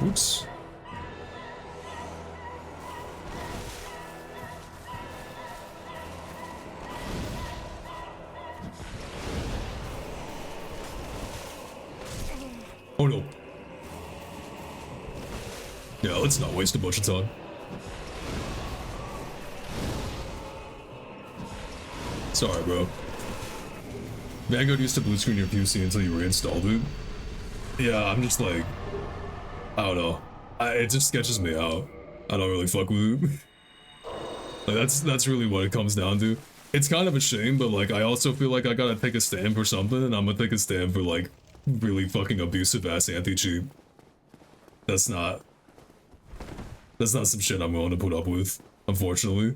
Oops. Oh no. Yeah, let's not waste a bunch of time. Sorry, bro. Vanguard used to blue screen your PC until you reinstalled it. Yeah, I'm just like... I don't know. It just sketches me out. I don't really fuck with it. Like, that's really what it comes down to. It's kind of a shame, but like, I also feel like I gotta take a stand for something, and I'm gonna take a stand for like, really fucking abusive ass anti-cheat. That's not some shit I'm willing to put up with, unfortunately.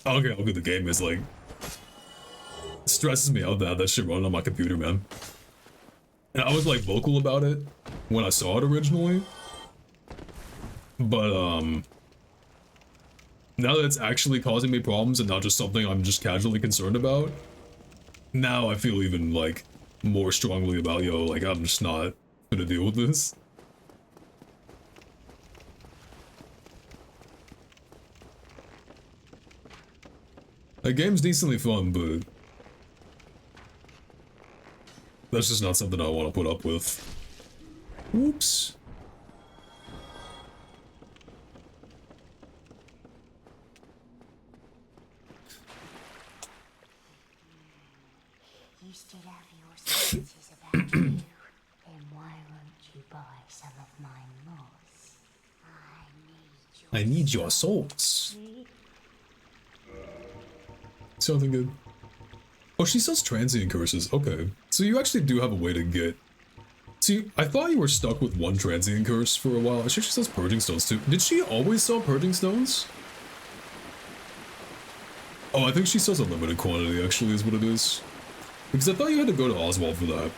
I don't care how good the game is, like, it stresses me out that shit running on my computer, man. And I was like vocal about it when I saw it originally. But now that it's actually causing me problems and not just something I'm just casually concerned about, now I feel even like more strongly about, yo, like I'm just not gonna deal with this. The game's decently fun, but that's just not something I want to put up with. Whoops. You still have your senses about you. Then why won't you buy some of my moss? I need your souls. Something good. Oh, she sells transient curses. Okay. So you actually do have a way to get... See, I thought you were stuck with one transient curse for a while. I sure she sells purging stones too. Did she always sell purging stones? Oh, I think she sells a limited quantity, actually, is what it is. Because I thought you had to go to Oswald for that.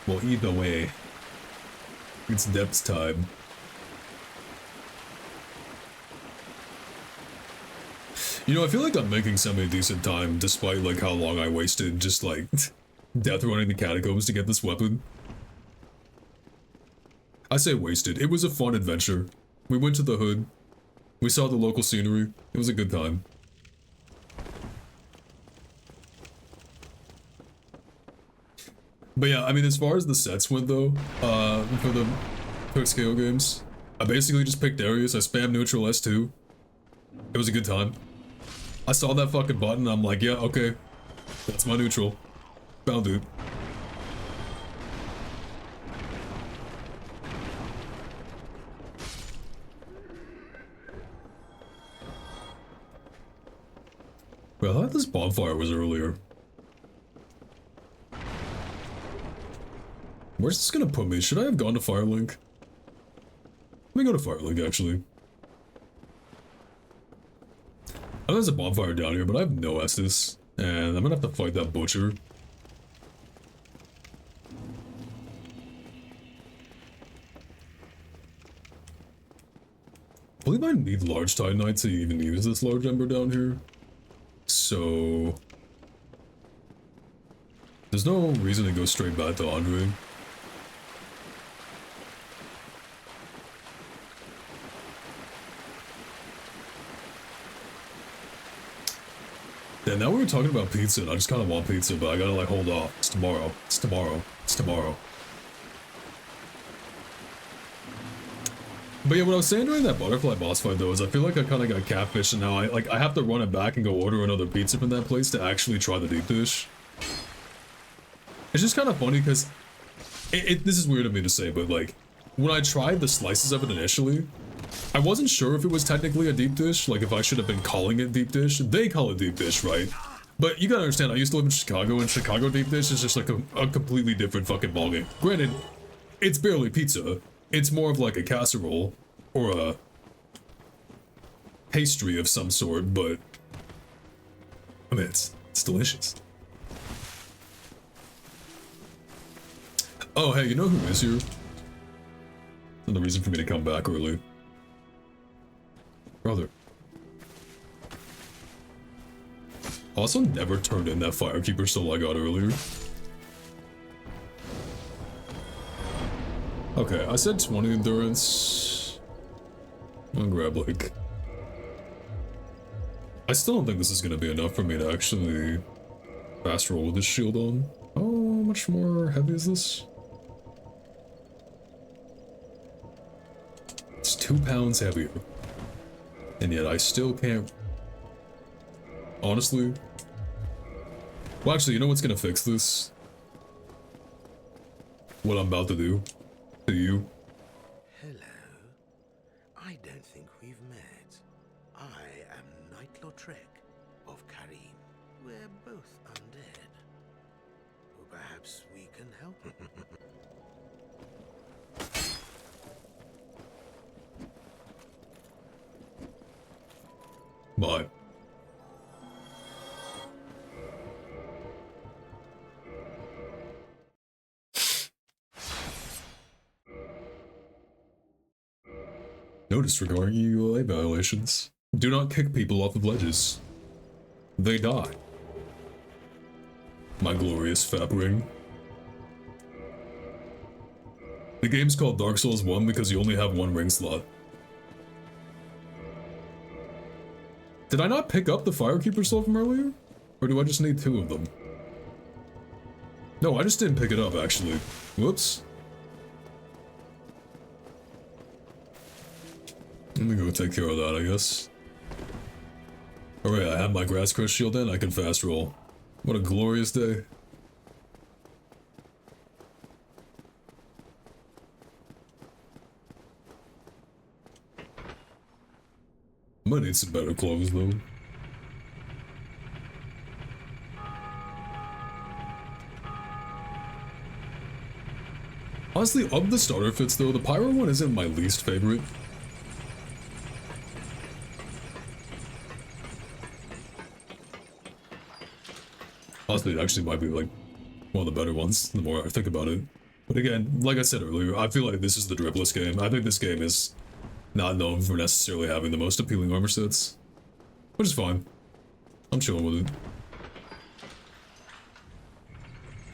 Well, either way, it's depth time. You know, I feel like I'm making semi-decent time despite like how long I wasted just like death running the catacombs to get this weapon. I say wasted. It was a fun adventure. We went to the hood. We saw the local scenery. It was a good time. But yeah, I mean, as far as the sets went though, for the quick scale games, I basically just picked Darius. I spammed neutral S2. It was a good time. I saw that fucking button, I'm like, yeah, okay. That's my neutral. Found it. Well, I thought this bonfire was earlier. Where's this gonna put me? Should I have gone to Firelink? Let me go to Firelink, actually. I know there's a bonfire down here, but I have no Estus. And I'm gonna have to fight that butcher. I believe I need large titanite to even use this large ember down here. So... there's no reason to go straight back to Andre. Yeah, now we were talking about pizza, and I just kind of want pizza, but I gotta like hold off. It's tomorrow. It's tomorrow. It's tomorrow. But yeah, what I was saying during that butterfly boss fight though is I feel like I kind of got catfished, and now I have to run it back and go order another pizza from that place to actually try the deep dish. It's just kind of funny because this is weird of me to say, but like when I tried the slices of it initially, I wasn't sure if it was technically a deep dish, like if I should have been calling it deep dish. They call it deep dish, right? But you gotta understand, I used to live in Chicago, and Chicago deep dish is just like a completely different fucking ballgame. Granted, it's barely pizza. It's more of like a casserole, or a pastry of some sort, but I mean, it's delicious. Oh, hey, you know who is here? And the reason for me to come back early. Brother. Also never turned in that firekeeper soul I got earlier. Okay, I said 20 endurance. I'll grab like... I still don't think this is gonna be enough for me to actually fast roll with this shield on. How much more heavy is this? It's 2 pounds heavier. And yet I still can't... Honestly... Well, actually, you know what's gonna fix this? What I'm about to do to you. Hello. I don't think we've met. I am Knight Lautrec of Karim. We're both undead. Or perhaps we can help. Bye. Notice regarding EULA violations. Do not kick people off of ledges. They die. My glorious fap ring. The game's called Dark Souls 1 because you only have one ring slot. Did I not pick up the Firekeeper Soul from earlier? Or do I just need 2 of them? No, I just didn't pick it up, actually. Whoops. Let me go take care of that, I guess. Alright, I have my Grass Crest shield in, I can fast roll. What a glorious day. I might need some better clothes, though. Honestly, of the starter fits, though, the Pyro one isn't my least favorite. Honestly, it actually might be, like, one of the better ones, the more I think about it. But again, like I said earlier, I feel like this is the dripless game. I think this game is not known for necessarily having the most appealing armor sets. Which is fine. I'm chilling with it.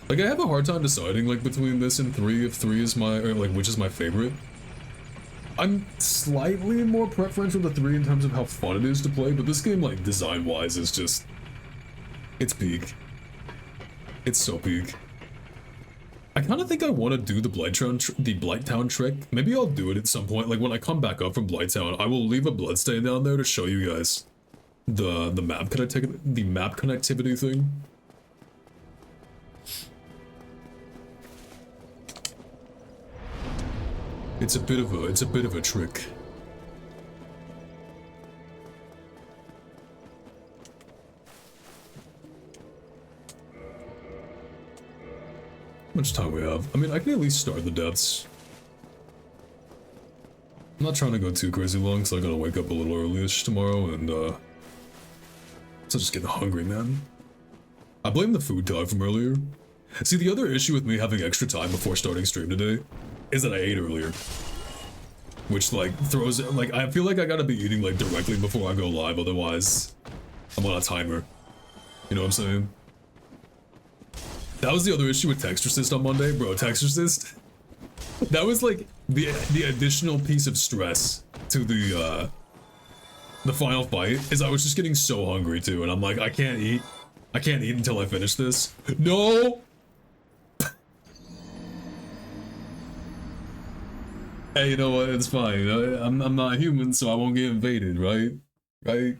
Like, I have a hard time deciding, like, between this and 3, if 3 is my, or, like, which is my favorite. I'm slightly more preferential to 3 in terms of how fun it is to play, but this game, like, design-wise is just... it's peak. It's so peak. I kind of think I want to do the Blighttown trick. Maybe I'll do it at some point. Like, when I come back up from Blighttown, I will leave a bloodstain down there to show you guys the map connectivity thing. It's a bit of a trick. How much time we have? I mean, I can at least start the depths. I'm not trying to go too crazy long, so I gotta wake up a little early-ish tomorrow, and, so just getting hungry, man. I blame the food talk from earlier. See, the other issue with me having extra time before starting stream today is that I ate earlier. Which, like, throws... like, I feel like I gotta be eating, like, directly before I go live, otherwise I'm on a timer. You know what I'm saying? That was the other issue with Text Assist on Monday, bro. Text Assist, that was like the additional piece of stress to the final fight, is I was just getting so hungry too, and I'm like, I can't eat until I finish this. No. Hey, you know what? It's fine. I'm not human, so I won't get invaded, right? Right?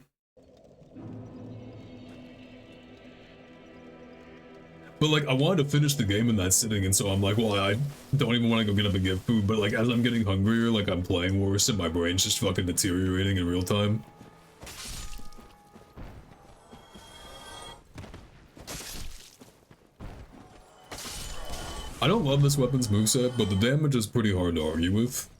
But, like, I wanted to finish the game in that sitting, and so I'm like, well, I don't even want to go get up and get food, but, like, as I'm getting hungrier, like, I'm playing worse, and my brain's just fucking deteriorating in real time. I don't love this weapon's moveset, but the damage is pretty hard to argue with.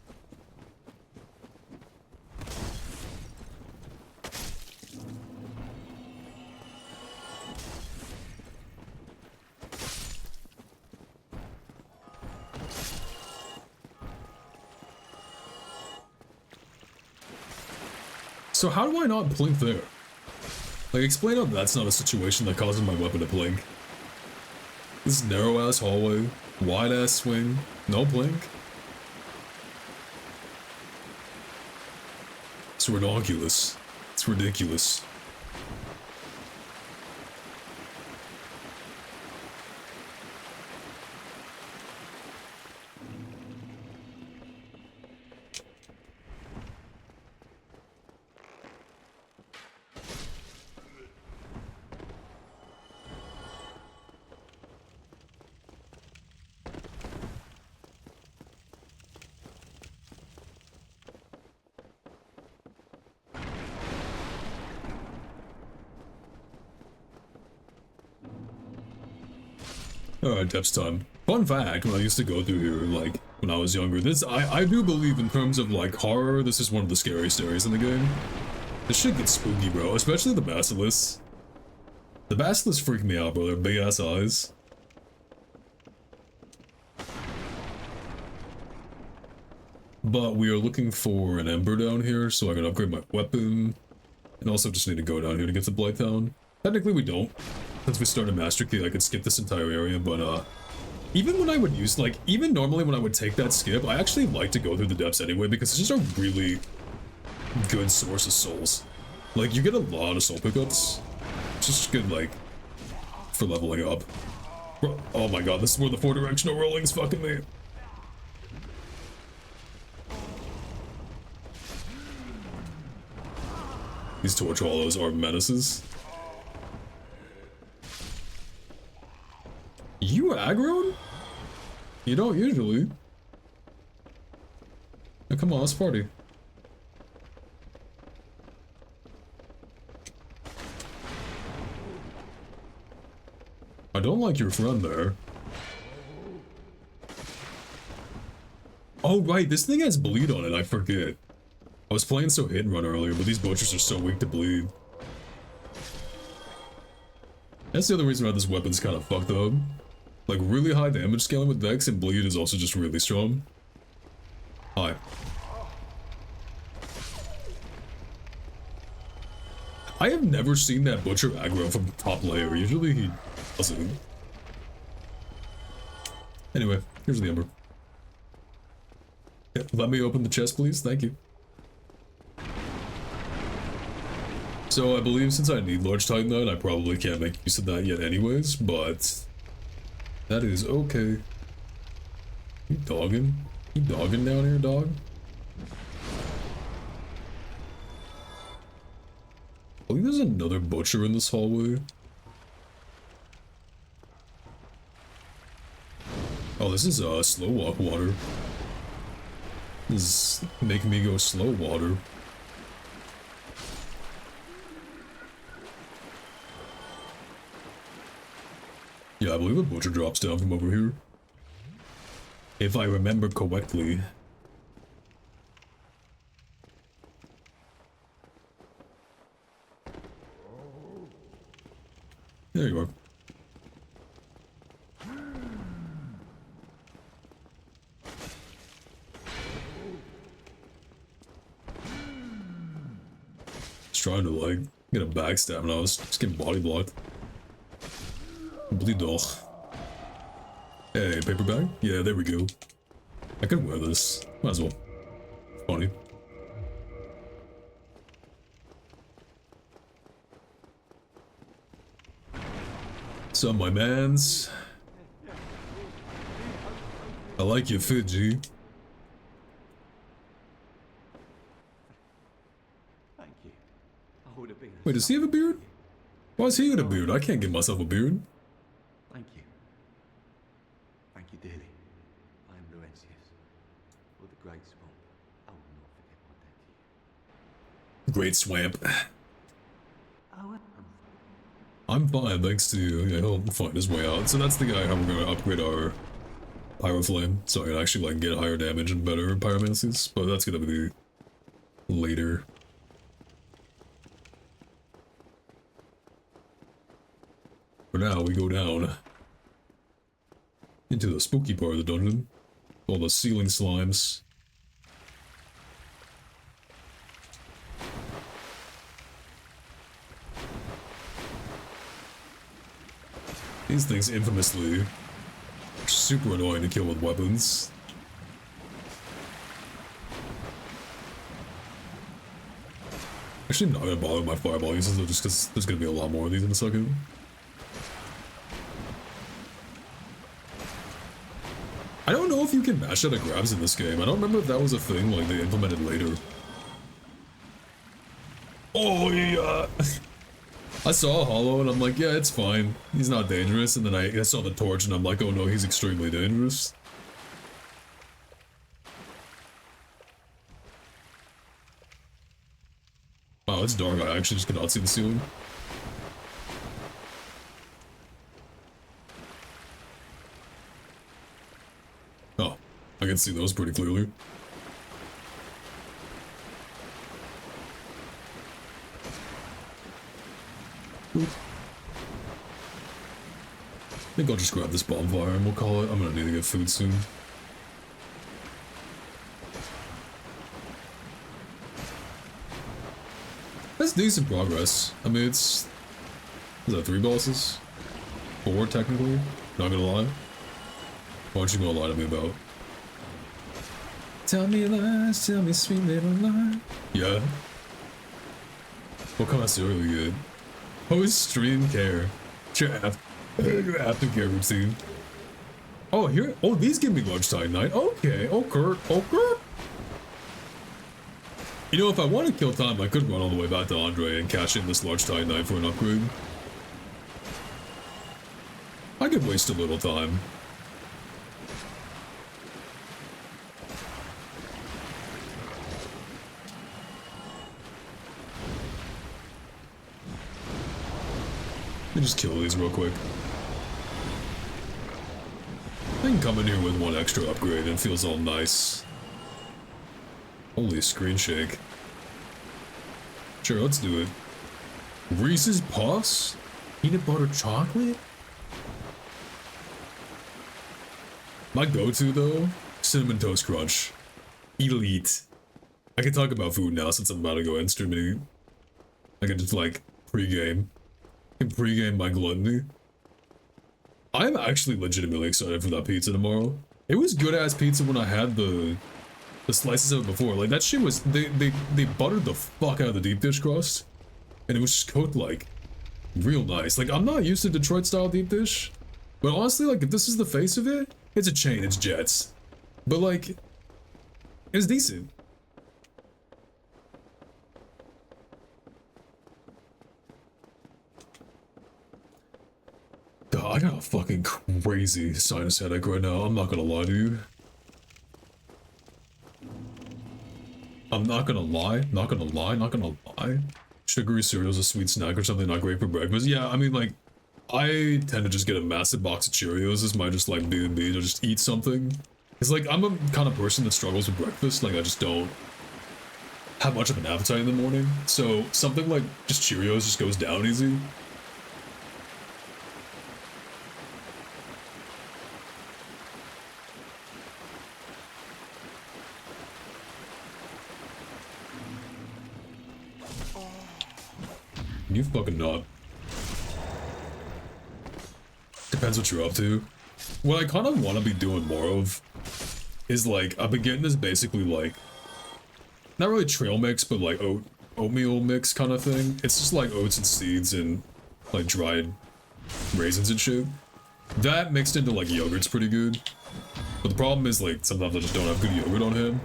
So how do I not blink there? Like, explain how that's not a situation that causes my weapon to blink. This narrow-ass hallway, wide-ass swing, no blink. It's ridiculous. It's ridiculous. Alright, depths time. Fun fact, when I used to go through here, like, when I was younger, I do believe in terms of, like, horror, this is one of the scariest areas in the game. This shit gets spooky, bro, especially the basilisks. The basilisks freak me out, bro, their big-ass eyes. But we are looking for an Ember down here, so I can upgrade my weapon. And also just need to go down here to get to Blighttown. Technically we don't. Since we started Master Key, I could skip this entire area, but even when I would use, like, even normally when I would take that skip, I actually like to go through the depths anyway, because it's just a really good source of souls. Like, you get a lot of soul pickups. It's just good, like, for leveling up. Oh my god, this is where the 4-directional rolling's fucking me. These torch hollows are menaces. You aggroed? You don't usually. Now come on, let's party. I don't like your friend there. Oh right, this thing has bleed on it, I forget. I was playing so hit and run earlier, but these butchers are so weak to bleed. That's the other reason why this weapon's kind of fucked up. Like, really high damage scaling with Dex, and bleed is also just really strong. Hi. I have never seen that butcher aggro from top layer. Usually he doesn't. Anyway, here's the Ember. Yeah, let me open the chest, please. Thank you. So I believe since I need Large Titanite, I probably can't make use of that yet anyways, but that is okay. You dogging? You dogging down here, dog? I believe there's another butcher in this hallway. Oh, this is slow walk water. This is making me go slow water. Yeah, I believe a butcher drops down from over here. If I remember correctly. There you are. Just trying to, like, get a backstab and I was just getting body blocked. Bleed doch. Hey, paper bag? Yeah, there we go. I could wear this. Might as well. Funny. What's up, my mans? I like your fit, G. Thank you. I would have been. Wait, does he have a beard? Why is he got a beard? I can't get myself a beard. Thank you. Thank you dearly. I am Laurentius, or the Great Swamp. I will not forget my debt to you. Great Swamp. Oh, I'm fine, thanks to you. Yeah, he'll find his way out. So that's the guy how we're gonna upgrade our Pyroflame, so I can actually like get higher damage and better pyromancies, but that's gonna be later. For now, we go down into the spooky part of the dungeon. All the ceiling slimes. These things infamously are super annoying to kill with weapons. Actually, I'm not gonna bother with my fireball uses though, just because there's gonna be a lot more of these in a second. I don't know if you can mash out of grabs in this game. I don't remember if that was a thing like they implemented later. Oh yeah! I saw a hollow and I'm like, yeah, it's fine. He's not dangerous. And then I saw the torch and I'm like, oh no, he's extremely dangerous. Wow, it's dark. I actually just cannot see the ceiling. Oh, I can see those pretty clearly. I think I'll just grab this bonfire and we'll call it. I'm gonna need to get food soon. That's decent progress. I mean, is that 3 bosses? 4 technically? Not gonna lie. What you gonna lie to me about? Tell me lies, tell me sweet little lie. Yeah. What kind of cereal you get? Post stream care. Your aftercare routine. Oh, here. Oh, these give me lunchtime night. Okay, okay. You know, if I want to kill time, I could run all the way back to Andre and cash in this large tie knife for an upgrade. I could waste a little time. Let me just kill these real quick. I can come in here with 1 extra upgrade and it feels all nice. Holy screen shake. Sure, let's do it. Reese's Puffs? Peanut butter chocolate? My go-to though, Cinnamon Toast Crunch. Elite. I can talk about food now since I'm about to go in stream and eat. I can just like pre-game. I can pre-game my gluttony. I'm actually legitimately excited for that pizza tomorrow. It was good ass pizza when I had the slices of it before. Like that shit was they buttered the fuck out of the deep dish crust. And it was just cooked like real nice. Like I'm not used to Detroit style deep dish. But honestly, like if this is the face of it, it's a chain, it's Jets. But like it's decent. God, I got a fucking crazy sinus headache right now. I'm not gonna lie to you. I'm not gonna lie, not gonna lie. Sugary cereal is a sweet snack or something not great for breakfast. Yeah, I mean, like, I tend to just get a massive box of Cheerios as my just, like, B&B to just eat something. It's like, I'm a kind of person that struggles with breakfast. Like, I just don't have much of an appetite in the morning. So, something like just Cheerios just goes down easy. You fucking not. Depends what you're up to. What I kind of want to be doing more of is like, I've been getting this basically like, not really trail mix, but like oatmeal mix kind of thing. It's just like oats and seeds and like dried raisins and shit. That mixed into like yogurt's pretty good. But the problem is like, sometimes I just don't have good yogurt on hand.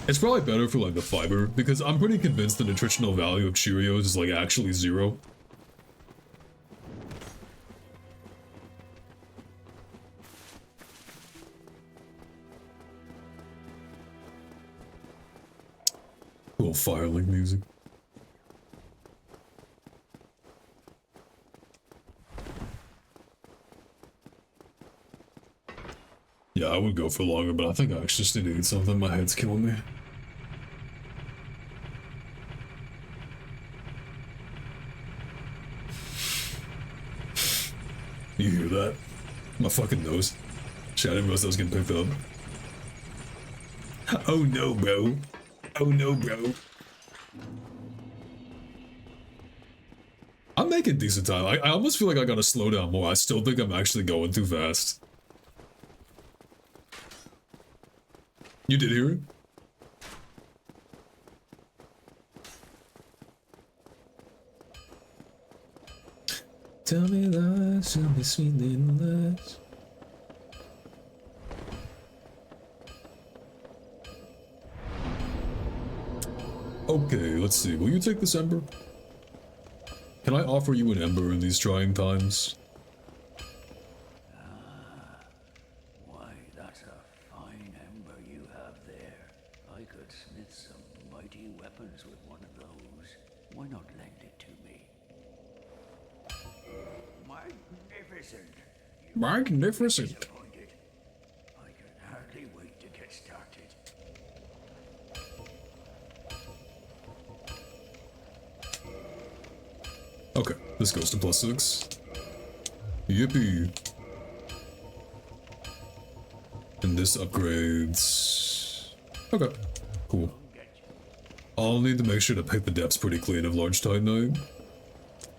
It's probably better for like the fiber, because I'm pretty convinced the nutritional value of Cheerios is like actually 0. Little Firelink music. Yeah, I would go for longer, but I think I actually just need to eat something. My head's killing me. You hear that? My fucking nose. Shit, I didn't realize that was getting picked up. Oh no, bro. Oh no, bro. I'm making decent time. I almost feel like I gotta slow down more. I still think I'm actually going too fast. You did hear it? Tell me lies, tell me sweet little lies. Okay, let's see. Will you take this ember? Can I offer you an ember in these trying times? Why, that's a fine ember you have there. I could smith some mighty weapons with one of those. Why not lend it to me? Magnificent! Magnificent. Disappointed. I can hardly wait to get started. Okay, this goes to +6. Yippee. And this upgrades... Okay, cool. I'll need to make sure to pick the depths pretty clean of Large Titanite.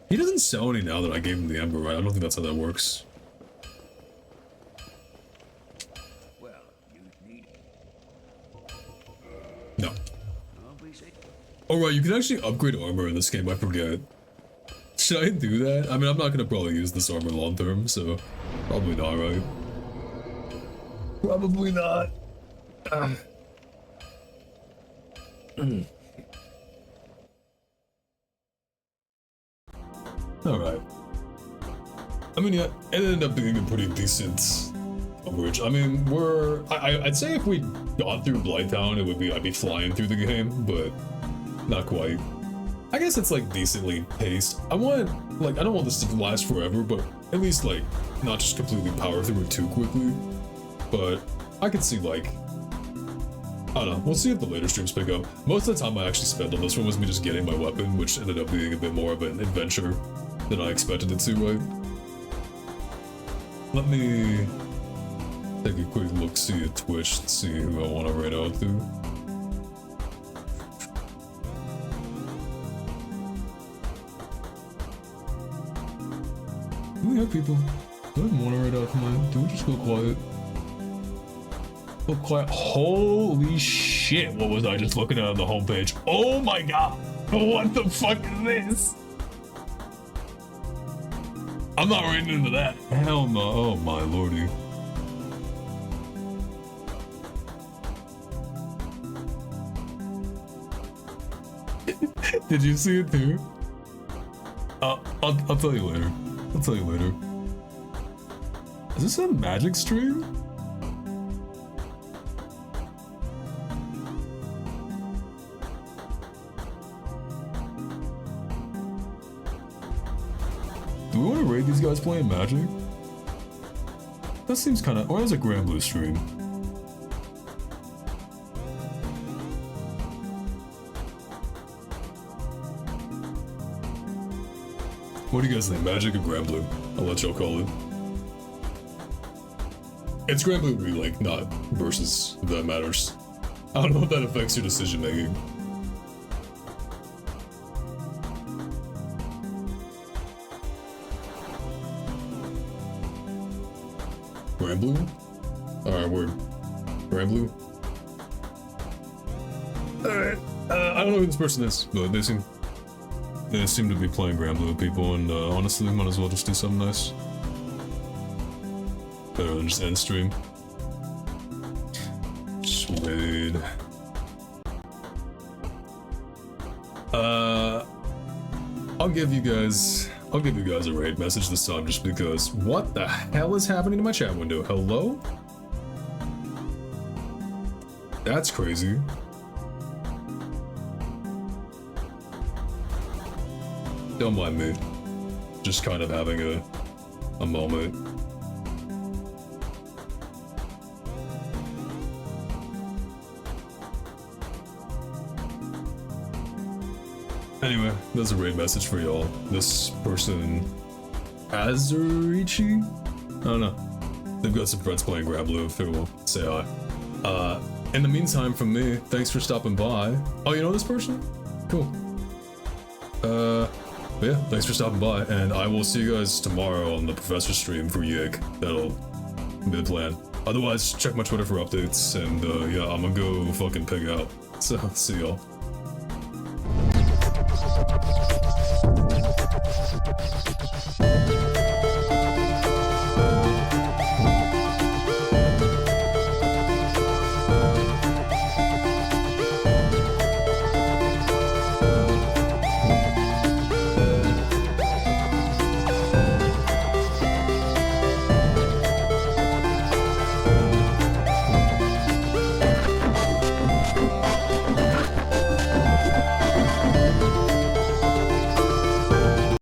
He doesn't sell any now that I gave him the Ember, right? I don't think that's how that works. Well, you need. No. I'll be safe. Alright, you can actually upgrade armor in this game, I forget. Should I do that? I mean, I'm not gonna probably use this armor long term, so probably not, right? Probably not. Alright. I mean, yeah, it ended up being a pretty decent coverage. I mean, I'd say if we got through Blighttown, I'd be flying through the game, but not quite. I guess it's like decently paced. I don't want this to last forever, but at least like, not just completely power through it too quickly. But I could see like, I don't know, we'll see if the later streams pick up. Most of the time I actually spent on this one was me just getting my weapon, which ended up being a bit more of an adventure than I expected it to, right? Let me take a quick look-see at Twitch and see who I want to raid out to. Do we have people? Do I want to raid out tonight? Do we just go quiet? Go quiet. Holy shit, what was I just looking at on the homepage? Oh my god! What the fuck is this? I'm not reading into that. Hell no. Oh my lordy. Did you see it too? I'll tell you later. I'll tell you later. Is this a magic stream? Do we want to raid these guys playing Magic? That seems kind of... Oh, that's a Grand Blue stream. What do you guys think? Magic or Grand Blue? I'll let y'all call it. It's Grand Blue Relink, not versus, if that matters. I don't know if that affects your decision making. Grand Blue? Alright, word. Grand Blue? Alright. I don't know who this person is, but they seem to be playing Grand Blue with people, and honestly, might as well just do something nice. Better than just end stream. Sweet. I'll give you guys a raid message this time just because what the hell is happening to my chat window? Hello? That's crazy. Don't mind me. Just kind of having a moment. Anyway, there's a raid message for y'all. This person, Azurichi? I don't know. They've got some friends playing Grand Blue, if they will say hi. In the meantime, from me, thanks for stopping by. Oh, you know this person? Cool. But yeah, thanks for stopping by, and I will see you guys tomorrow on the Professor stream for Yig. That'll be the plan. Otherwise, check my Twitter for updates, and yeah, I'm gonna go fucking pig out. So, see y'all.